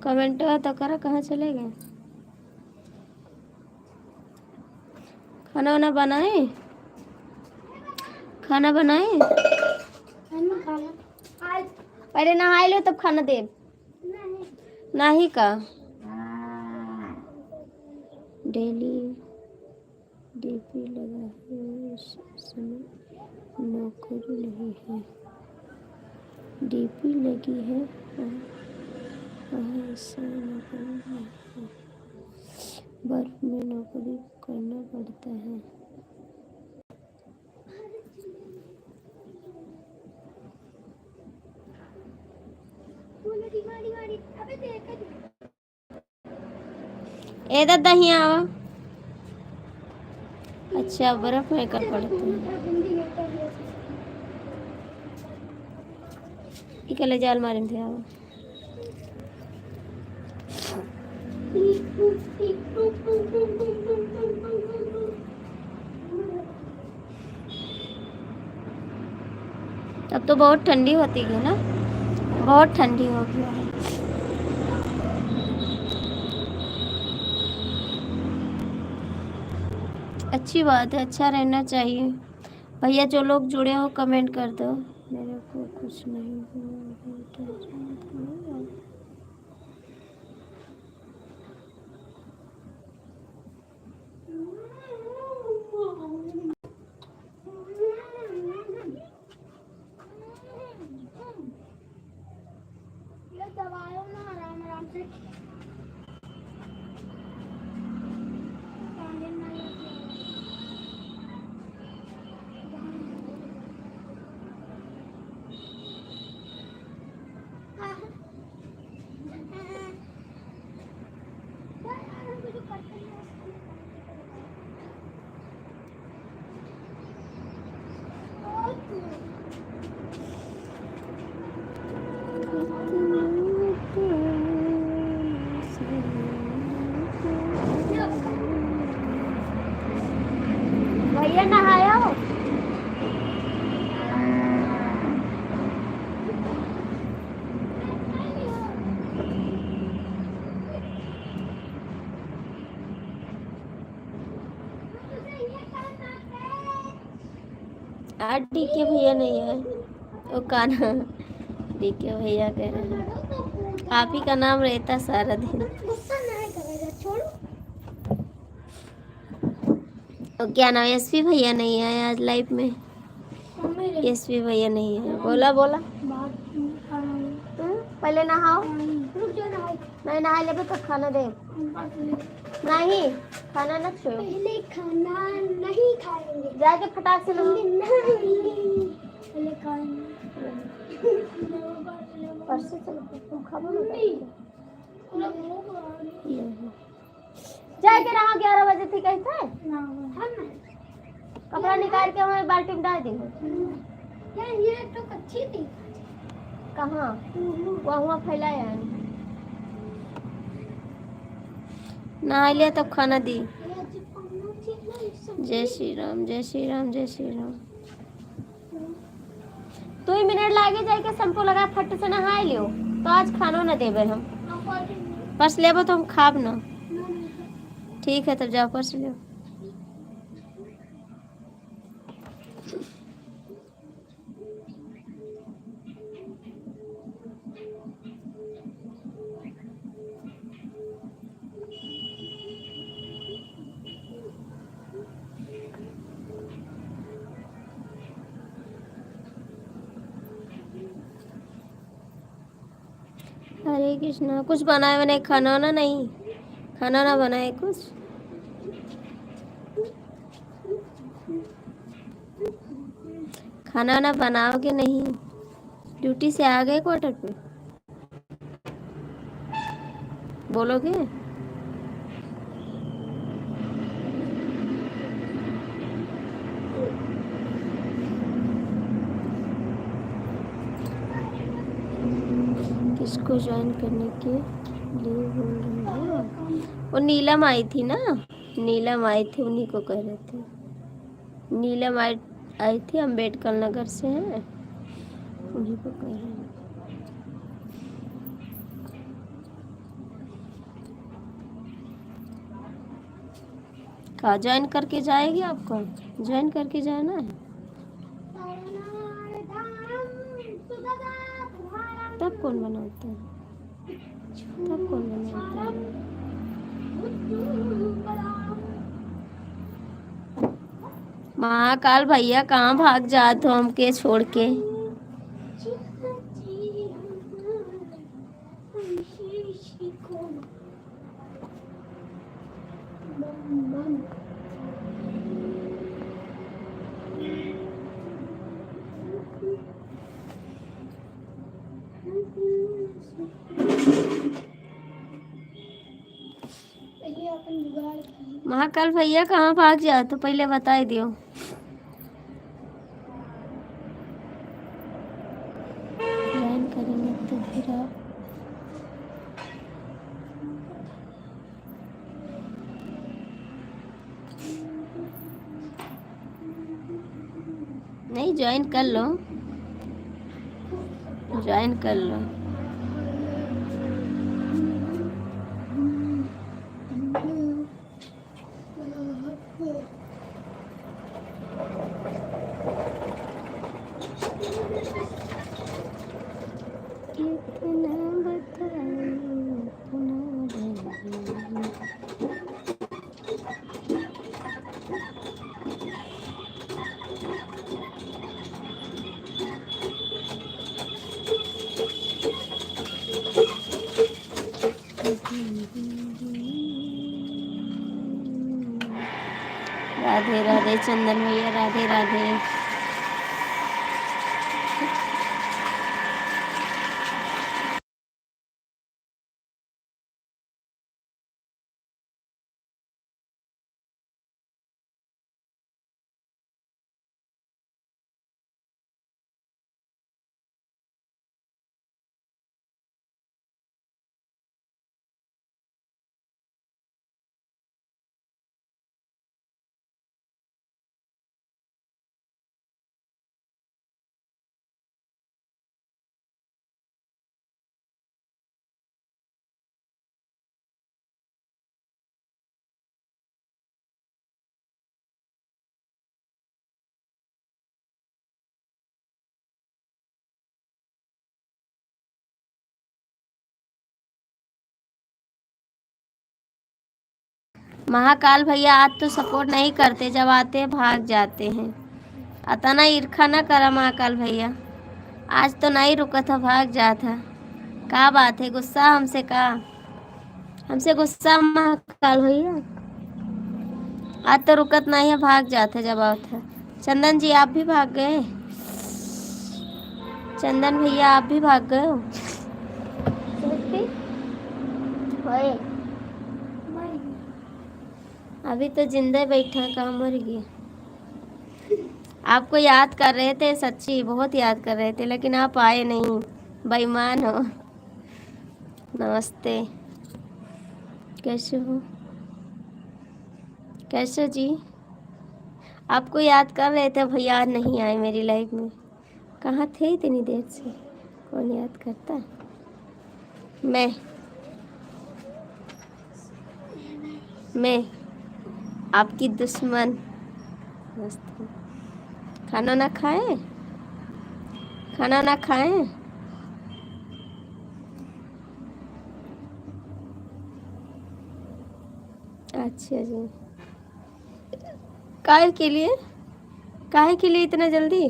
कमेंट तो करा, कहाँ चले गए? खाना वाना बनाए? खाना बनाए? पहले नहा लो तब खाना दे। नहीं का डेली डीपी लगा है, समय नौकरी नहीं है। डीपी लगी है, ऐसा नौकरी नहीं है। बर्फ में नौकरी करना पड़ता है। ए दादा ही आओ। अच्छा बर्फ में कर पड़ते हैं। इकले जाल मारे थे आओ। तब तो बहुत ठंडी होती है ना, बहुत ठंडी होगी। अच्छी बात है, अच्छा रहना चाहिए। भैया जो लोग जुड़े हो कमेंट कर दो। मेरे को कुछ नहीं दबाओ ना आराम आराम से। भैया नहाया हो? आज डीके भैया नहीं है, वो काना डीके भैया कह रहे हैं। आप ही का नाम रहता सारा दिन। और क्या नाम, एसपी भैया नहीं है आज लाइव में। एसपी भैया नहीं है। बोला बोला पहले नहाओ। नहीं नहा लेबे तो खाना दे। नहीं खाना न छो, पहले खाना नहीं खाएंगे। जाके फटाक से लो। पहले खाएंगे परसों चलो तुम खाओ ना। जाके रहा 11 बजे थी कैसे कपड़ा निकाल के हमारे बाल्टी में डाल दी। ये तो कच्ची थी। कहाँ वहाँ फैलाया है। नहा लिया तब खाना दी। जय श्री राम जय श्री राम जय श्री राम। 2 मिनट लागे जाके शैम्पू लगा फट से नहा लियो तो आज खानो न देवे हम। पर्स लेबो तो हम खाब न। ठीक है तब जाओ पर्स ले। हरे कृष्णा। कुछ बनाए बने खाना ना नहीं, खाना ना बनाए कुछ। खाना ना बनाओगे नहीं? ड्यूटी से आ गए क्वार्टर पे? बोलोगे? किसको ज्वाइन करने के लिए बोल रहे हैं? वो नीलम आई थी ना, नीलम आई थी, उन्हीं को कह रहे थे। नीलम आई थी, अम्बेडकर नगर से है, उन्हीं को कह रहे हैं। का ज्वाइन करके जाएगी, आपको ज्वाइन करके जाना है। तब कौन बनाता है, तब कौन बनाता है। महाकाल भैया कहाँ भाग जात हो हमके छोड़ के। महाकाल भैया कहाँ भाग जात हो, पहले बता दियो। ज्वाइन करेंगे तो फिर आप नहीं, ज्वाइन कर लो, ज्वाइन कर लो। कितना बताऊं, राधे राधे चंदन भैया, राधे राधे। महाकाल भैया आज तो सपोर्ट नहीं करते, जब आते हैं भाग जाते हैं। अतना ईर्खा ना करा महाकाल भैया, आज तो नहीं रुका था, भाग जाता। क्या बात है, गुस्सा हमसे का, हमसे गुस्सा महाकाल भैया। आज तो रुकत नहीं है, भाग जाते जब आता। चंदन जी आप भी भाग गए, चंदन भैया आप भी भाग गए हो। अभी तो जिंदा बैठा, कहाँ मर गया। आपको याद कर रहे थे, सच्ची बहुत याद कर रहे थे, लेकिन आप आए नहीं, बेईमान हो। नमस्ते, कैसे हो, कैसे जी। आपको याद कर रहे थे भैया, नहीं आए मेरी लाइफ में। कहाँ थे इतनी देर से, कौन याद करता। मैं आपकी दुश्मन। नमस्ते। खाना ना खाए, खाना ना खाए। अच्छा जी, काहे के लिए, काहे के लिए इतना जल्दी।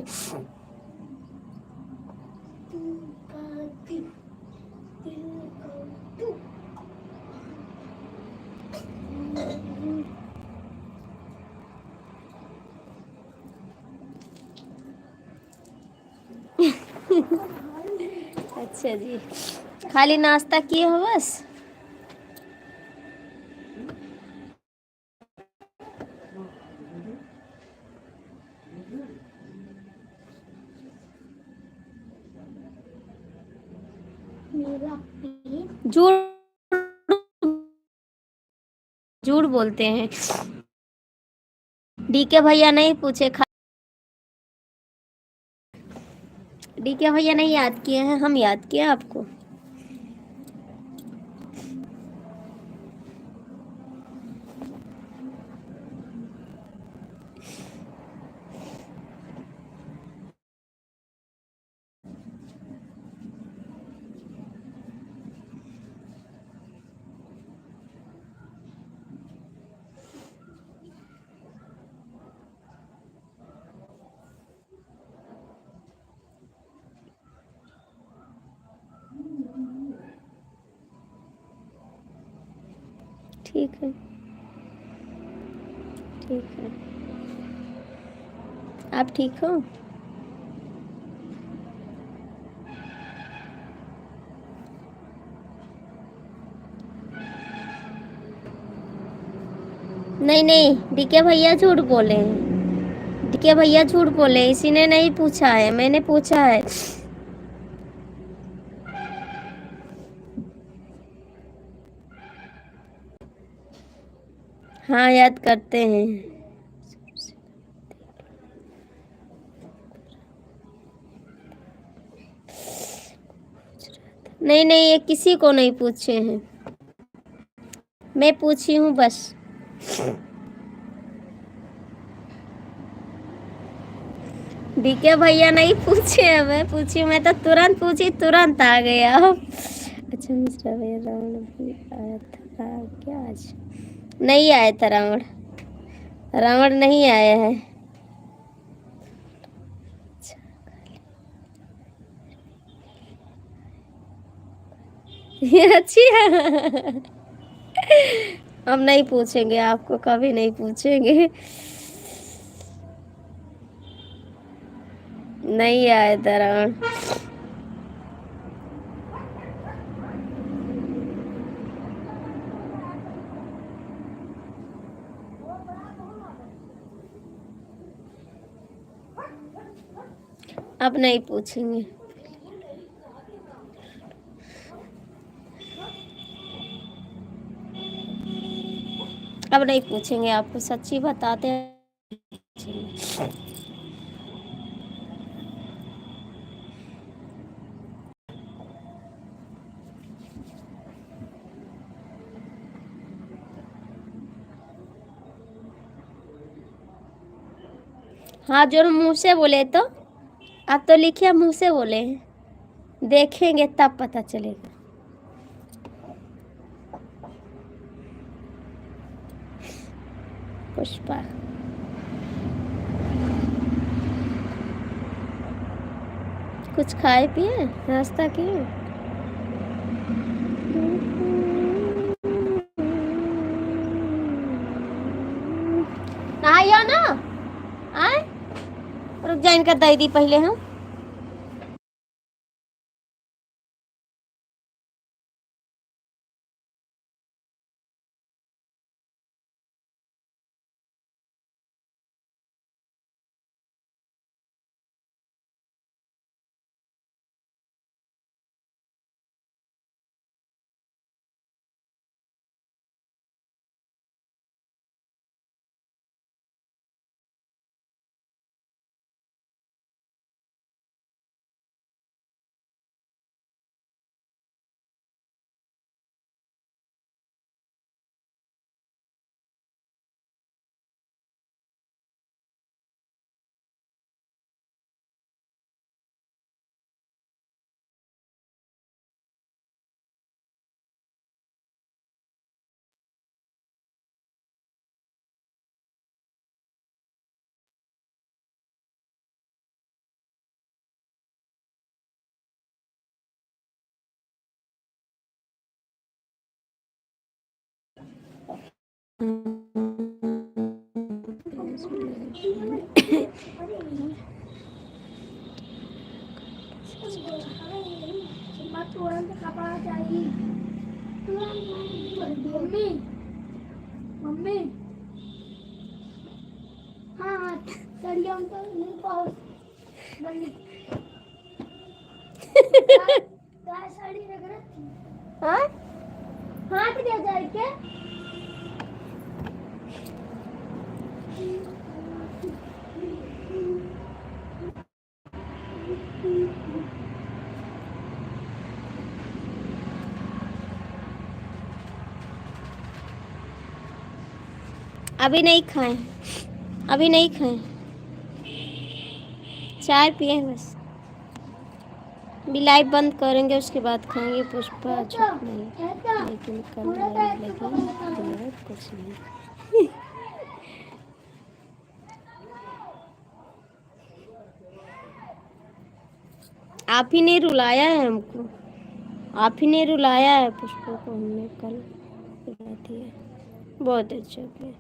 अच्छा जी, खाली नाश्ता किए हो बस। झूठ झूठ बोलते हैं। डीके भैया नहीं पूछे, डीके भैया नहीं याद किए हैं, हम याद किए आपको। ठीक है, ठीक है। आप ठीक हो? नहीं नहीं, डीके भैया झूठ बोले हैं। डीके भैया झूठ बोले, इसी ने नहीं पूछा है, मैंने पूछा है। हाँ, याद करते हैं। नहीं नहीं, ये किसी को नहीं पूछे हैं, मैं पूछी हूँ बस। डीके भैया नहीं पूछे हैं, मैं पूछी, मैं तो तुरंत पूछी, तुरंत आ गया। अच्छा, मिस्टर भैया रावण भी आया था क्या आज? नहीं आया था रावण, रावण नहीं आया है। अच्छी है। हम नहीं पूछेंगे आपको, कभी नहीं पूछेंगे। नहीं आया था रावण। अब नहीं पूछेंगे। अब नहीं पूछेंगे, आपको सच्ची बताते हैं। हाँ, जो मुंह से बोले तो आप तो लिखिए, मुंह से बोले हैं, देखेंगे तब पता चलेगा। पुष्पा, कुछ खाए पिए, नाश्ता किए? नहाया ना? आए, रुक जा, इनका दे दी पहले हम। मम्मी, मम्मी, हाँ हाँ, सरिया तो नहीं पहुंच गई। गाय साड़ी रख रखी। हाँ, हाथ दे जाए क्या? अभी नहीं खाएं, अभी नहीं खाएं, चाय पिए बस। भी लाइव बंद करेंगे, उसके बाद खाएंगे। पुष्पा झूठ नहीं, लेकिन कल लगी कुछ नहीं। आप ही ने रुलाया है हमको, आप ही ने रुलाया है पुष्पा को, हमने कल रुला दिया। बहुत अच्छा किया।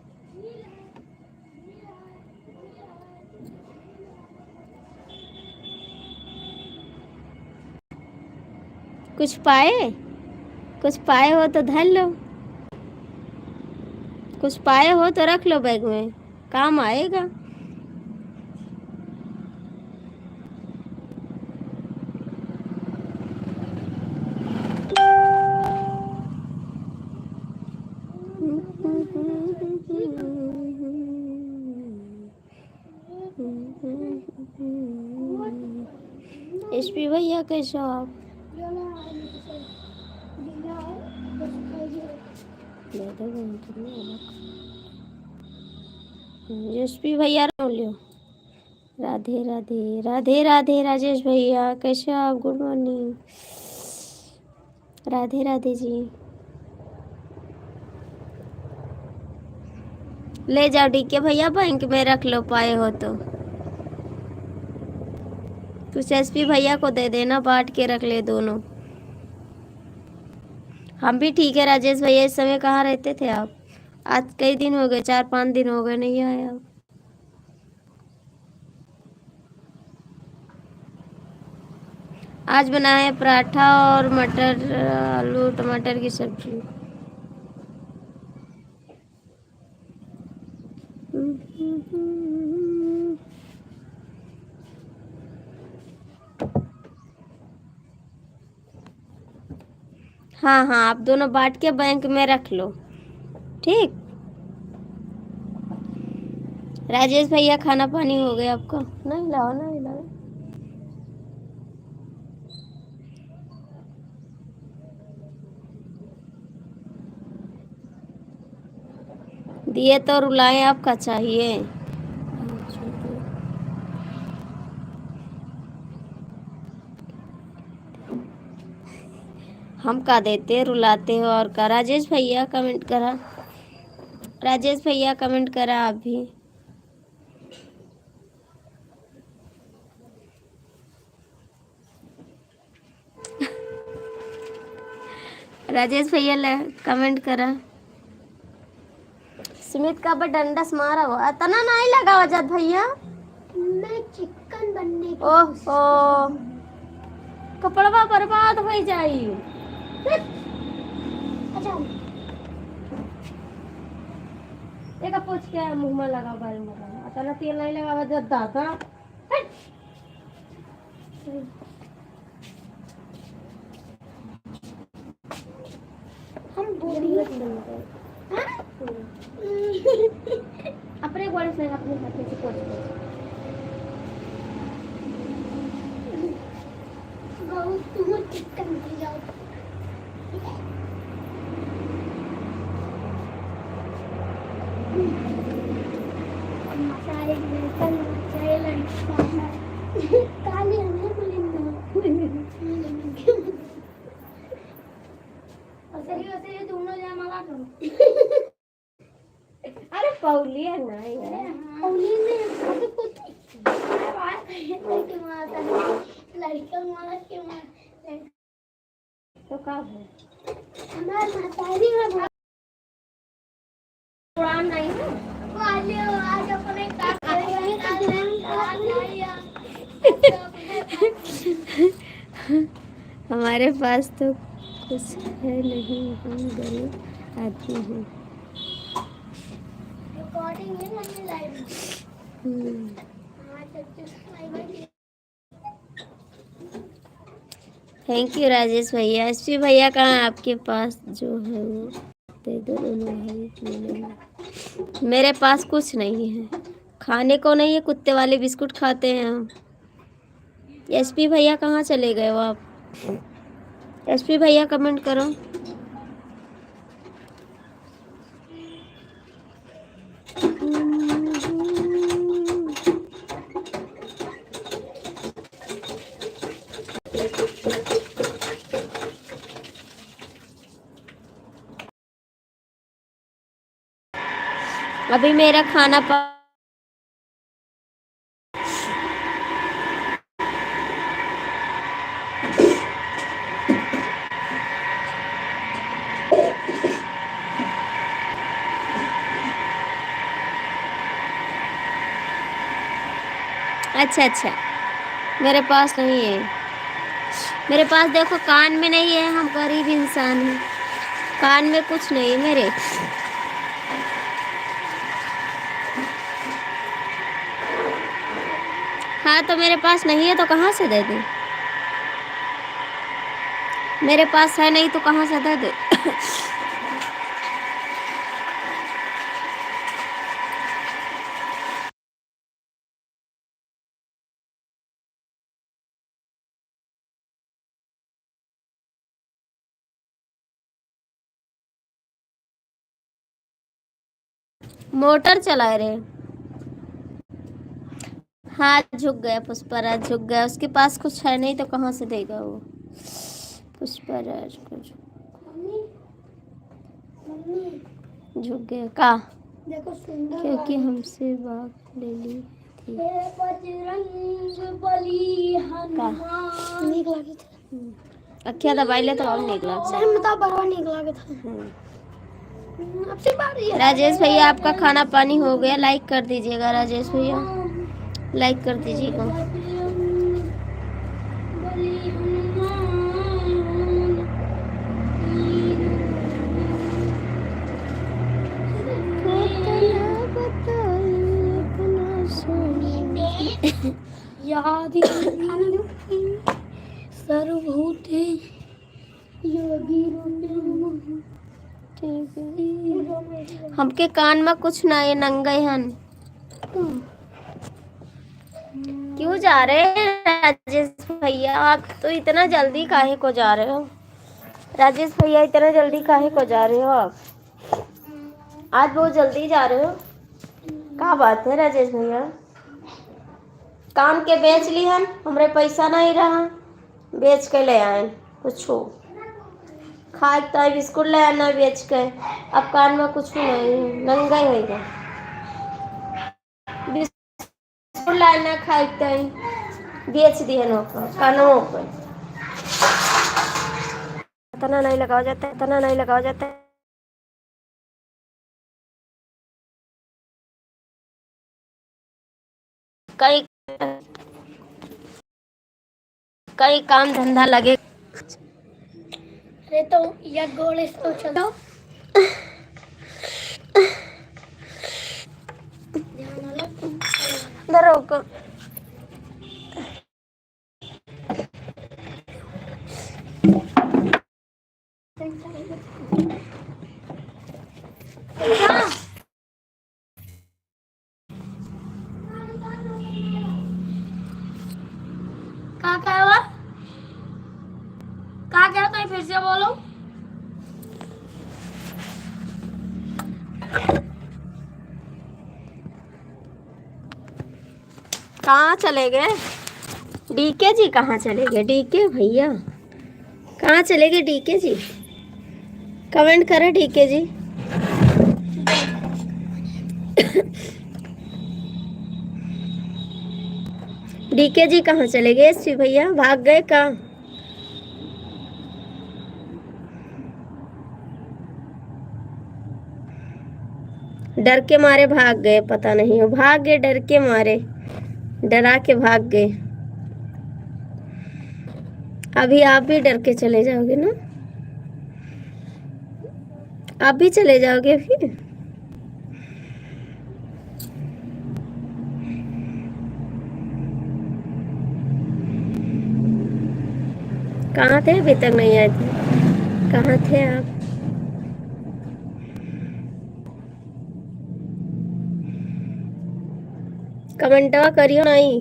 कुछ पाए हो तो धर लो, कुछ पाए हो तो रख लो बैग में, काम आएगा। एसपी भैया कैसे हो आप? एसपी भैया लियो। राधे राधे राधे राधे राजेश भैया कैसे हो आप? Good morning. राधे राधे जी। ले जाओ डीके भैया, बैंक में रख लो पाए हो तो। कुछ एसपी भैया को दे देना, बांट के रख ले दोनों। हम भी ठीक है राजेश भैया। इस समय कहाँ रहते थे आप? आज कई दिन हो गए, 4-5 दिन हो गए नहीं आए आप। आज बनाए पराठा और मटर, आलू टमाटर की सब्जी। हाँ हाँ, आप दोनों बांट के बैंक में रख लो, ठीक। राजेश भैया खाना पानी हो गया आपका? नहीं लाओ, नहीं लाओ। दिए तो रुलाए आपका चाहिए। हम का देते, रुलाते हो और का। राजेश भैया कमेंट करा, राजेश भैया कमेंट करा आप भी। राजेश भैया कमेंट करा। सुमित का डंडस मारा हुआ तना नहीं लगा वजह भैया। मैं चिकन बनने की ओहो, कपड़वा बर्बाद हो जाई। अच्छा एक पूछ के मुंह में लगा बारे में तना तेल नहीं लगा वजह दादा। हम अपने गोड़े से अपने हाथ से पोंछ बहुत तुम चिकन बन जाओ। मसाले बर्तन चाय लड़का काली हमें बोलेंगे असली दोनों जाए माला करो। अरे पौली है ना यार, पौली ने अभी कुछ बात लड़के मारता है, लड़का मारा के मार तो का है हमारे माताजी में पुरान नहीं है। आज अपने का हमारे पास तो कुछ है नहीं, हम गरीब आदमी हैं। थैंक यू राजेश भैया। एसपी भैया कहाँ है आपके पास? जो है वो दे दो दोनों भाई। मेरे पास कुछ नहीं है, खाने को नहीं है, कुत्ते वाले बिस्कुट खाते हैं हम। एसपी भैया कहाँ चले गए हो आप? एसपी भैया कमेंट करो। अभी मेरा खाना अच्छा अच्छा, मेरे पास नहीं है। मेरे पास देखो कान में नहीं है, हम गरीब इंसान हैं, कान में कुछ नहीं है मेरे। हाँ तो मेरे पास नहीं है तो कहाँ से दे दूँ? मेरे पास है नहीं तो कहाँ से दे दूँ? मोटर चला रहे। हाँ झुक गया, पुष्पराज झुक गया, उसके पास कुछ है नहीं तो कहाँ से देगा वो। पुष्पराज को झुक गया का, क्योंकि हमसे बात ले ली थी का। अखिया दबाई ले तो और निकला राजेश भैया आपका खाना पानी हो गया, लाइक कर दीजिएगा राजेश भैया, लाइक कर दीजिएगा। याद सर्वभूते हमके कान में कुछ ना है, नंगे हन। क्यों जा रहे हैं राजेश भैया? आप तो इतना जल्दी काहे को जा रहे हो राजेश भैया? इतना जल्दी काहे को जा रहे हो आप? आज बहुत जल्दी जा रहे हो, क्या बात है राजेश भैया? काम के बेच ली हन, हमरे पैसा नहीं रहा, बेच के ले आए कुछ खाए तो बिस्कुट ले आना बेच के, अब कान में कुछ नहीं, नंगा ही होगा। बिस्कुट लाना खाए तो बेच दिए कानों पर। तना नहीं लगाओ जाता है, तना नहीं लगाओ जाता है। कई कई काम धंधा लगे। अरे तो या गोले तो चलो धरो को। क्या हुआ? क्या तो फिर से बोलो। कहाँ चले गए डीके जी? कहाँ चले गए डीके भैया? कहाँ चले गए डीके जी? कमेंट करें डीके जी। डीके जी कहाँ चले गए? एसपी भैया भाग गए कहाँ? डर के मारे भाग गए, पता नहीं वो भाग गए डर के मारे, डरा के भाग गए। अभी आप भी डर के चले जाओगे ना? आप भी चले जाओगे फिर? कहाँ थे? अभी तक नहीं आए थे, कहाँ थे आप? कमेंटवा करियो नहीं।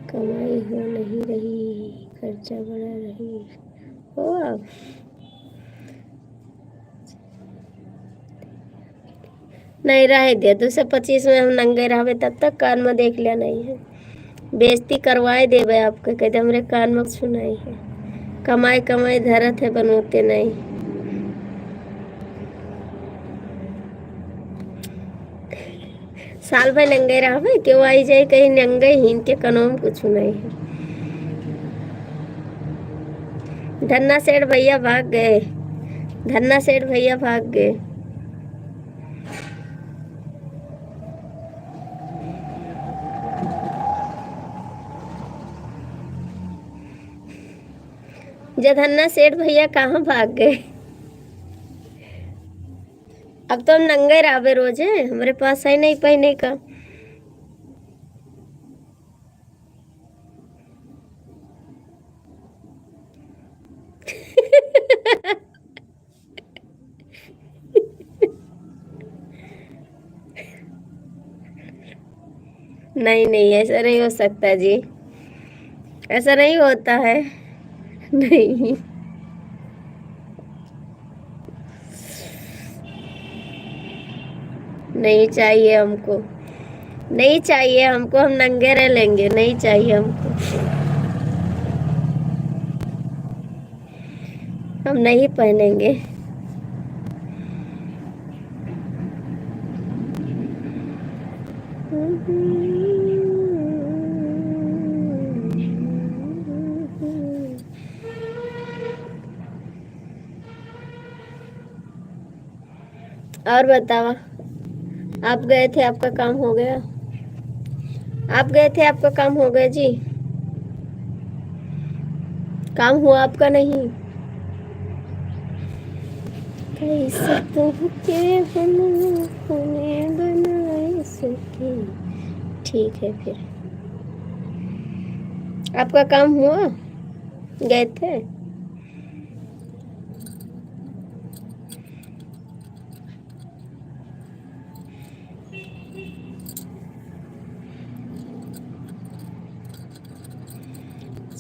कमाई हो नहीं रही, खर्चा बढ़ा रही हो आप। नहीं रहे दिया 225 में हम नंगे रहे तब तक कान में देख लिया नहीं है, बेइज्जती करवाए देवे आपके, कहते हमरे कान में सुनाई है। कमाई कमाई धरत है बनोते नहीं। साल भर नंगे रहे क्यों आई जाए कहीं नंगे ही, इनके कानों में कुछ नहीं है। धन्ना सेठ भैया भाग गए, धन्ना सेठ भैया भाग गए। जधन्ना सेठ भैया कहाँ भाग गए? अब तो हम नंगे रावे रोज है, हमारे पास है नहीं पहने का। नहीं नहीं, ऐसा नहीं हो सकता जी, ऐसा नहीं होता है। नहीं, नहीं चाहिए हमको, नहीं चाहिए हमको, हम नंगे रह लेंगे, नहीं चाहिए हमको, हम नहीं पहनेंगे। और बताओ, आप गए थे, आपका काम हो गया? आप गए थे, आपका काम हो गया जी? काम हुआ आपका? नहीं, कैसे तुमके बनाए सके। ठीक है, फिर आपका काम हुआ, गए थे?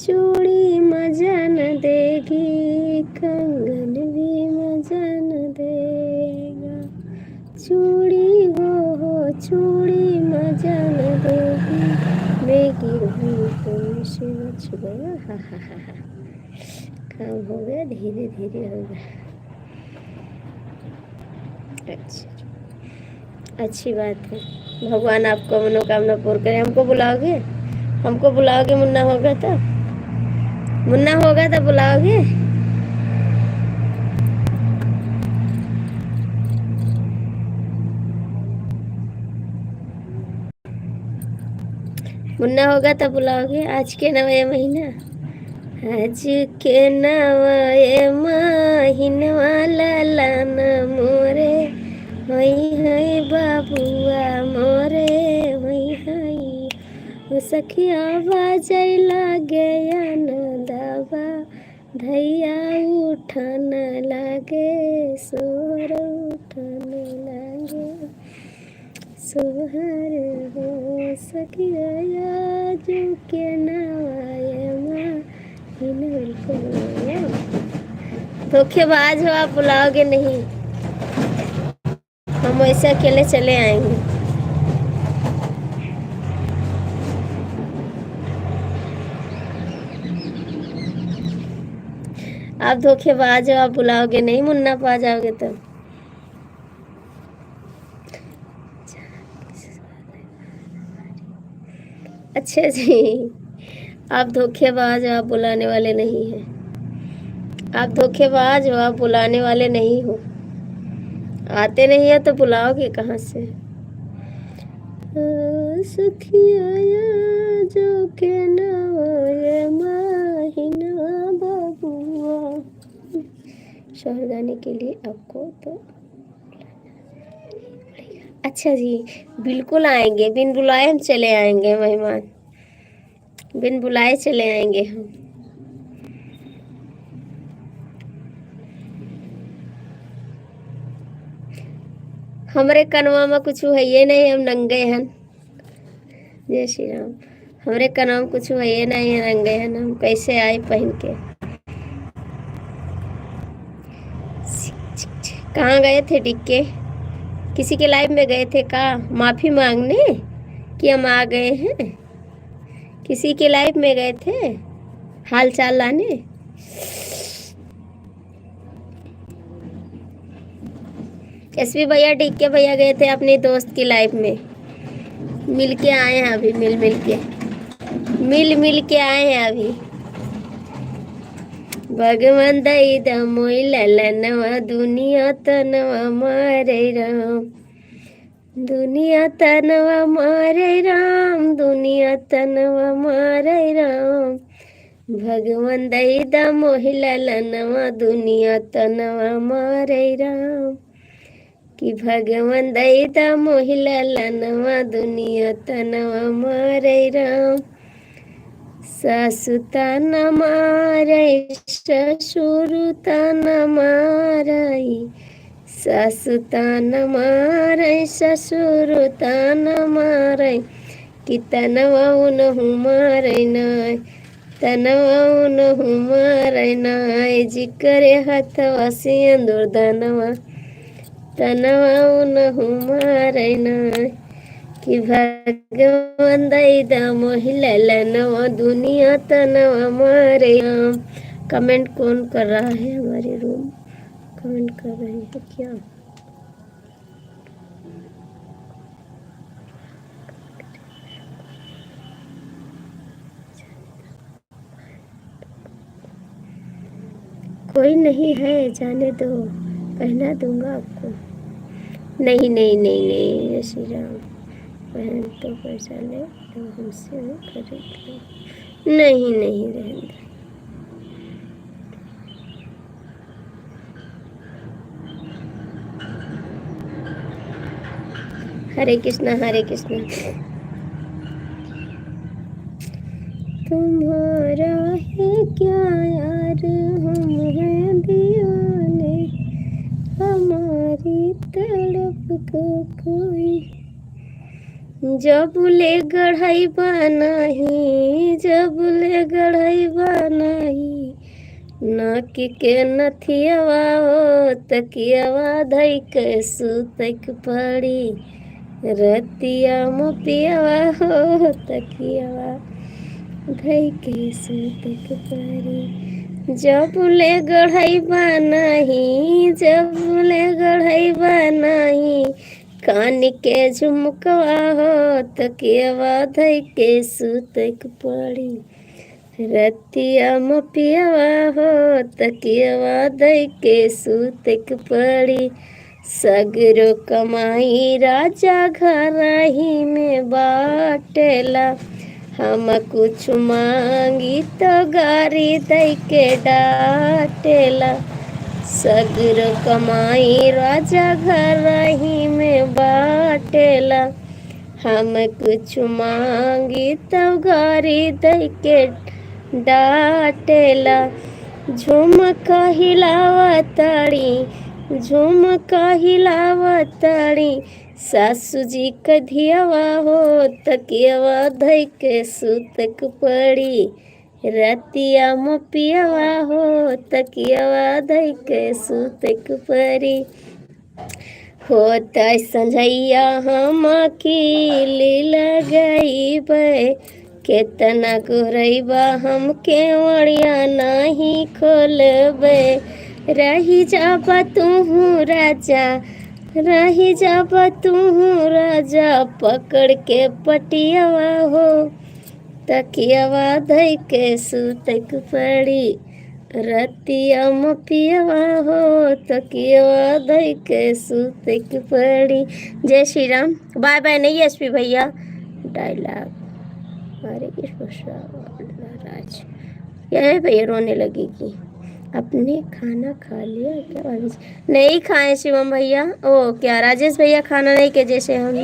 चूड़ी मजा न देगी, कंगन भी मजा न देगा। चूड़ी हो चूड़ी मजा न देगी, मैं गिर हुई तो से बच गया। हा हा हा हा, काम हो गया, धीरे धीरे हो गया। अच्छा, अच्छी बात है, भगवान आपको मनोकामना पूर्ण करे। हमको बुलाओगे? हमको बुलाओगे? मुन्ना होगा तो, मुन्ना होगा तो बुलाओगे? मुन्ना होगा तो बुलाओगे? आज के नवे महीना, आज के नवे महीनवा लालाना मोरे, हई हई बाबुआ मोरे, हई हई हो सखिया बाजै लागे आनंदवा, धैया उठन लागे, सोर उठन लागे, सोहर हो सखिया जो के नवाए माँ। धोखेबाज हो आप, बुलाओगे नहीं? हम ऐसे अकेले चले आएंगे। आप धोखेबाज हो, आप बुलाओगे नहीं? मुन्ना पा जाओगे तो। अच्छा जी, आप धोखेबाज हो, आप बुलाने वाले नहीं हैं। आप धोखेबाज हो, आप बुलाने वाले नहीं हो। आते नहीं है तो बुलाओगे कहाँ से? सखिया जो के नवाए माहिना बाबुआ। शहर जाने के लिए आपको तो, अच्छा जी, बिल्कुल आएंगे, बिन बुलाए हम चले आएंगे मेहमान, बिन बुलाए चले आएंगे हम। हमरे कनवा में कुछ है ये नहीं, हम नंगे हैं। जय श्री राम। हमरे कनवा में कुछ है ये नहीं है, नंगे हैं हम, कैसे आए पहन के? कहाँ गए थे टिक्के? किसी के लाइफ में गए थे का माफी मांगने कि हम आ गए हैं? किसी के लाइफ में गए थे हाल चाल लाने? एसपी भैया, टिक्के भैया गए थे अपने दोस्त की लाइफ में, मिल के आए हैं अभी, मिल के आए हैं अभी। भगवान दई दमोई ललनवा, दुनिया तनवा मारे राम, दुनिया तनवा मारे राम, दुनिया तनवा मारे राम, भगवान दईदा मोहिला लनवा दुनिया तनवा मारे राम। कि भगवान दईदा मोहिला लनवा दुनिया तनवा मारे राम। सासु तान मारे ससुर तान मारई। सासु तान मारे ससुर तान मारे। कि तनवा उनहु मारे नाय। तनवा उनहु मारे नाय। जिकरे हथवा सिंदूर दनवा। तनवा उनहु मारे नाय। कि भगवान दईदा मोहिला लनवा दुनिया तनवा मारे राम। कमेंट कौन कर रहा है? हमारे रूम कमेंट कर रहे हैं क्या? कोई नहीं है, जाने दो, पहना दूंगा आपको। नहीं नहीं नहीं नहीं श्री राम, पहन तो पैसा ले तो हमसे खरीद लो। नहीं नहीं रहने दो। हरे कृष्णा हरे कृष्णा। तुम्हारा है क्या यार, हम हैं दीवाने, हमारी तड़प को कोई। जब ले गढ़ाई बनाही, जब ले गढ़ाई बनाही। नाक के नथियावा हो तकियावा धई के सुतक पड़ी। रतिया मपियावा हो तकियावा धई के सुतक पड़ी। जब ले गढ़ाई बनाही, जब ले गढ़ाई बनाही। कान के झुमकवा हो तकियावा धई के सुतक पड़ी। रतिया मपियावा हो तकियावा धई के सुतक पड़ी। सगरो कमाई राजा घर ही में बाटेला। हम कुछ मांगी तो गारी दई के डाटेला। सगरो कमाई राजा घर ही में बाटेला। हम कुछ मांगी तो गारी दई के डाटेला। झुमका हिलावा ताड़ी, झुमका हिलावा ताड़ी। सासू जी कधियावा हो तकियावा धई के सुतक पड़ी। रतिया मपियावा हो तकियावा धई के सुतक पड़ी। होता संझैया हम अकेली लगईबे। केतना गोरैबा हम केवड़िया नहीं खोलबे। रही जाबा तूहू राजा, रही जाबा तूहू राजा। पकड़ के पटियावा हो तकियावा धई के सुतक पड़ी। रतिया मपियावा हो तकियावा धई के सुतक पड़ी। जय श्री राम। बाय बाय नहीं एसपी भैया, डायलॉग हरे कृष्ण राज। यह भैया रोने लगेगी। अपने खाना खा लिया क्या? अभी नहीं खाए शिवम भैया। ओ क्या राजेश भैया खाना नहीं के जैसे हम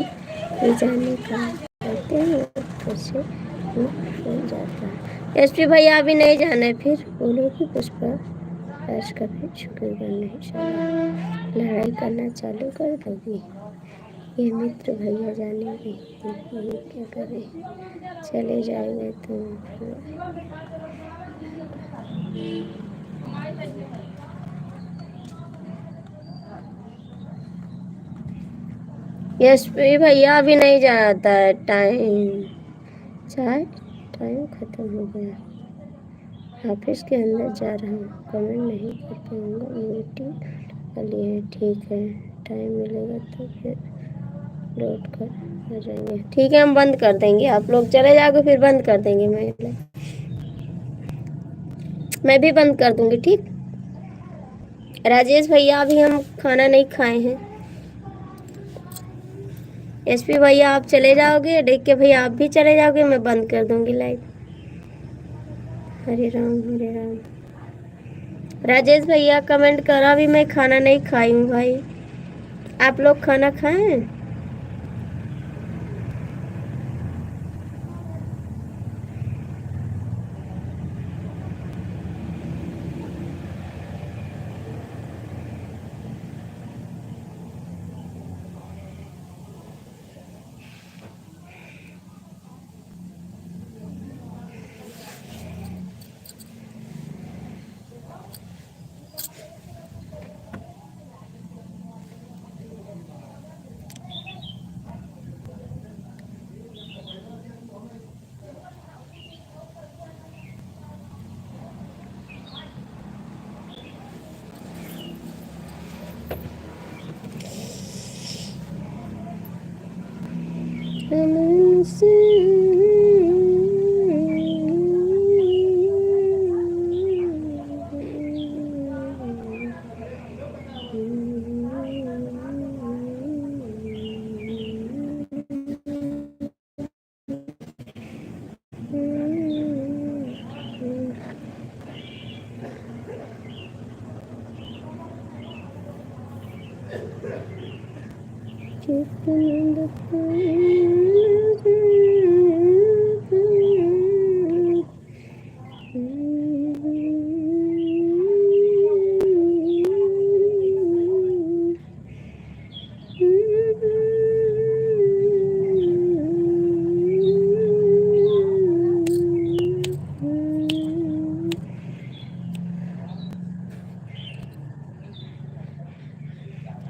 जाने का कहते हैं फिर से हो जाता है। एसपी भैया अभी नहीं जाना है, फिर बोलोगी पुष्पा राज का फिर शुक्र नहीं लड़ाई करना चालू कर दोगी। ये मित्र भैया जानेंगे ये क्या करें, चले जाएंगे तो यस भैया अभी नहीं जाता है। टाइम चाय टाइम ख़त्म हो गया। ऑफिस के अंदर जा रहा हूँ, कमेंट नहीं कर पाऊँगा। मीटिंग के लिए ठीक है, टाइम मिलेगा तो फिर लौट कर आ जाएंगे। ठीक है हम बंद कर देंगे, आप लोग चले जाओगे फिर बंद कर देंगे। मैं भी बंद कर दूँगी। ठीक राजेश भैया अभी हम खाना नहीं खाए हैं। एसपी भैया आप चले जाओगे, देख के भैया आप भी चले जाओगे, मैं बंद कर दूंगी लाइव। हरे राम हरे राम। राजेश भैया कमेंट करा, अभी मैं खाना नहीं खाई हूँ भाई। आप लोग खाना खाएं?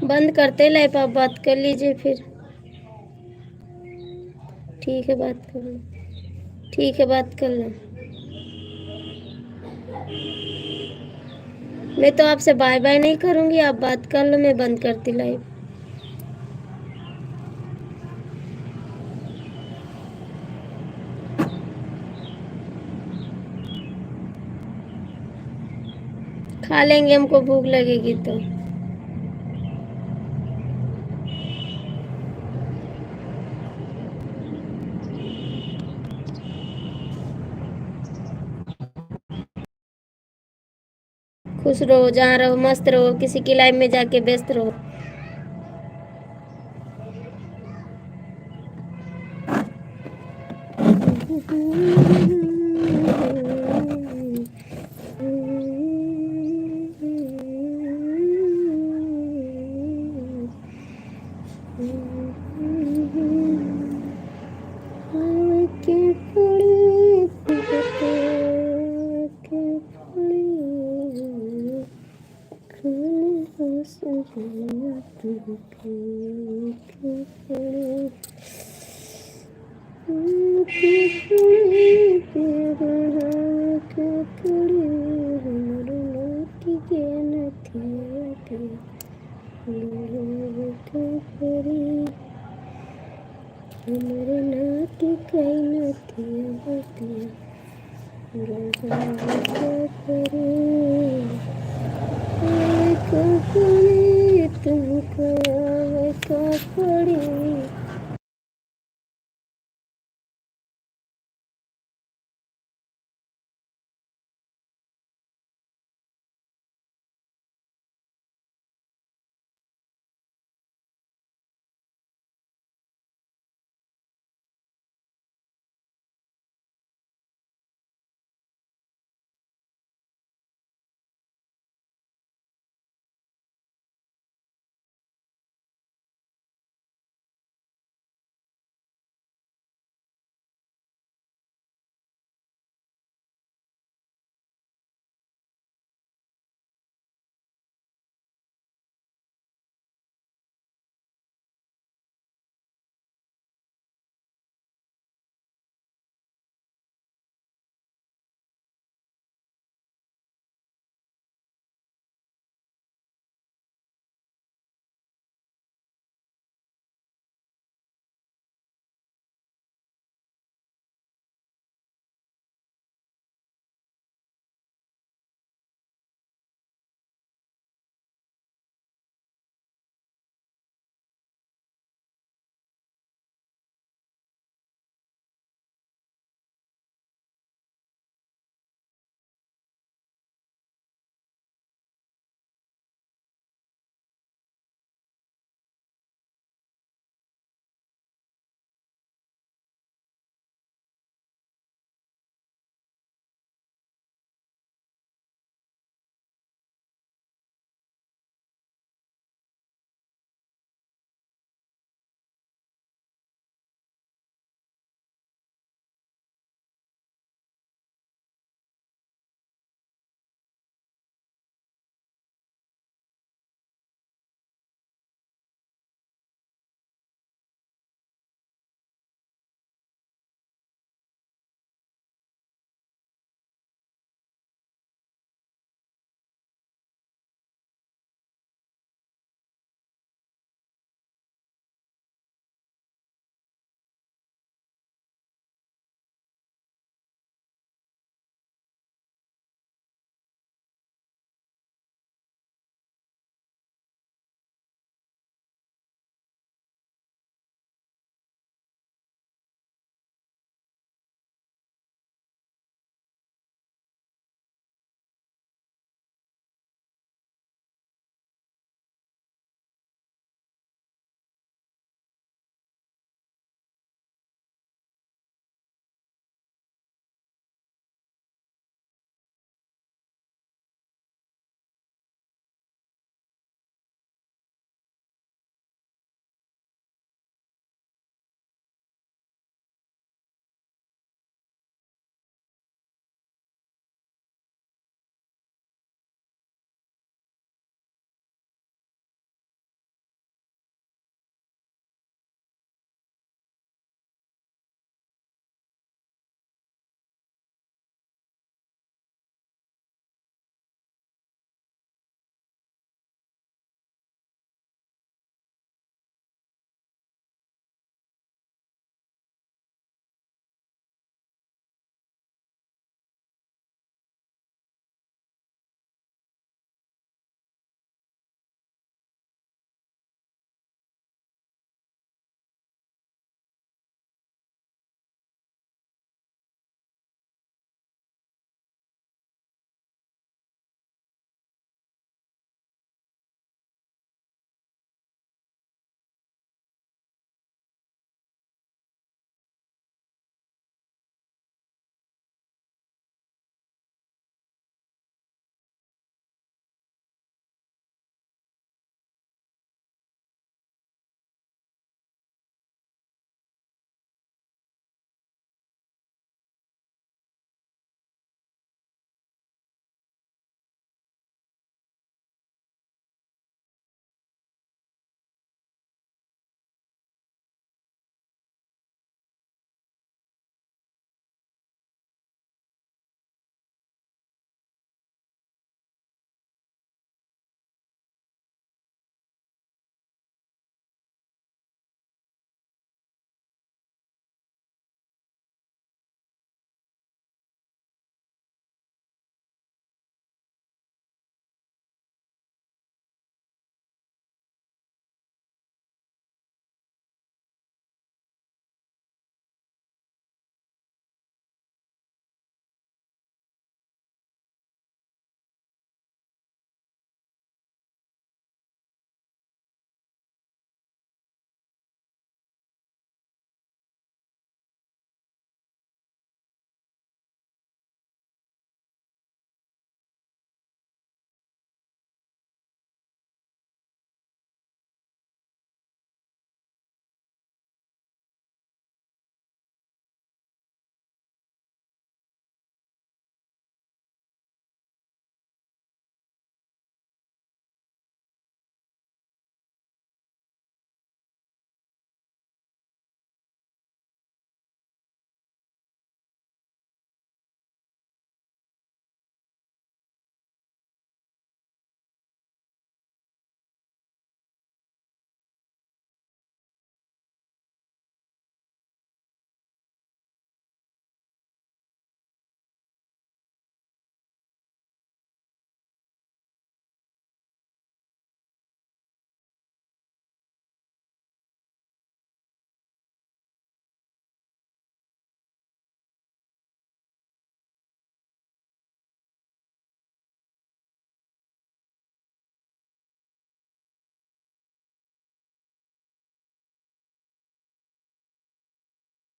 बंद करते लाइफ, आप बात कर लीजिए फिर। ठीक है, बात कर लो। ठीक है, बात कर लो। मैं तो आपसे बाय बाय नहीं करूंगी, आप बात कर लो, मैं बंद करती लाइव। खा लेंगे, हमको भूख लगेगी तो। खुश रहो, जहाँ रहो मस्त रहो, किसी की लाइफ में जाके व्यस्त रहो। हमारे नाथ कहीं नथी तुमको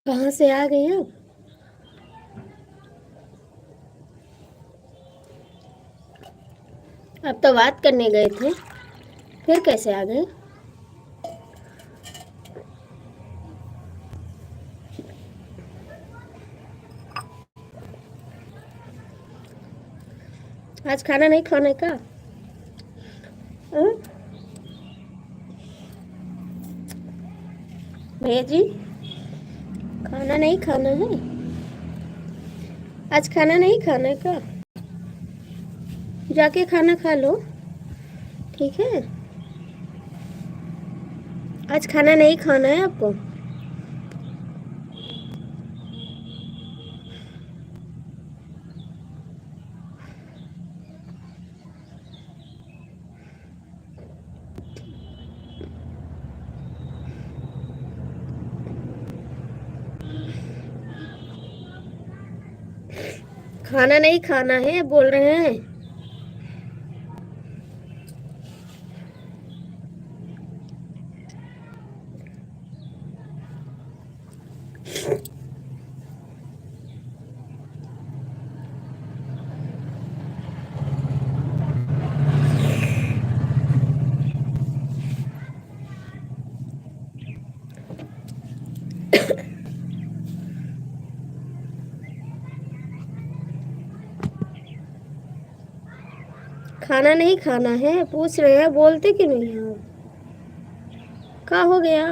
कहाँ से आ गए अब तो बात करने गए थे, फिर कैसे आ गए? आज खाना नहीं खाने का? भैया जी, खाना नहीं खाना है? आज खाना नहीं खाने का? जाके खाना खा लो, ठीक है? आज खाना नहीं खाना है आपको? खाना नहीं खाना है बोल रहे हैं। खाना नहीं खाना है पूछ रहे हैं, बोलते क्यों नहीं हो? क्या हो गया?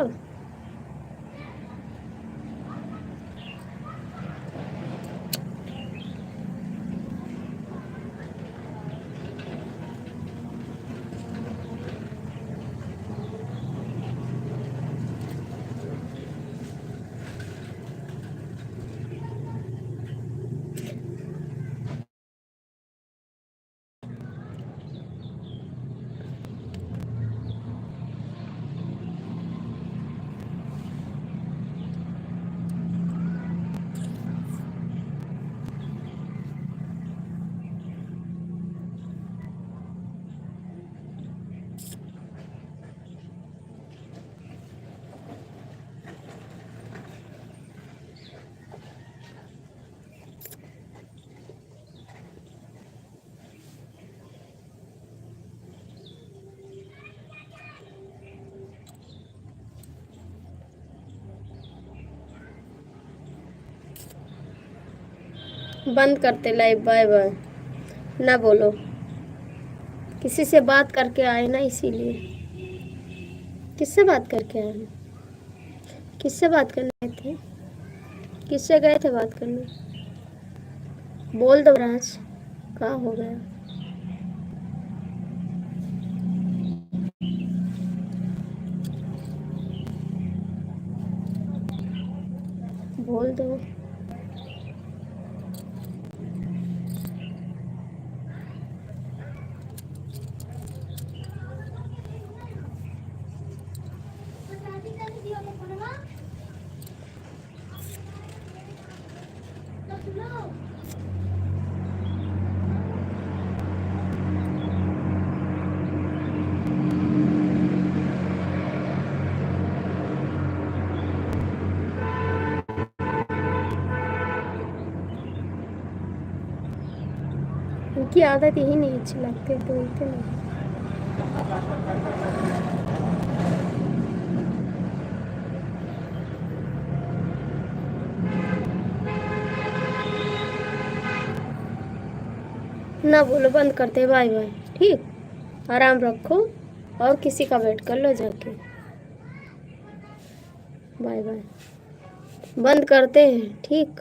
बंद करते लाइव, बाय बाय। ना बोलो, किसी से बात करके आए ना, इसीलिए। किससे बात करके आए हैं? किससे बात करने थे? किससे गए थे बात करने? बोल दो राज, क्या हो गया? बोल दो। उनकी आदत यही नहीं अच्छी लगती, बोलते नहीं। ना बोलो, बंद करते, बाय बाय। ठीक, आराम रखो और किसी का वेट कर लो जाके। बाय बाय, बंद करते हैं, ठीक।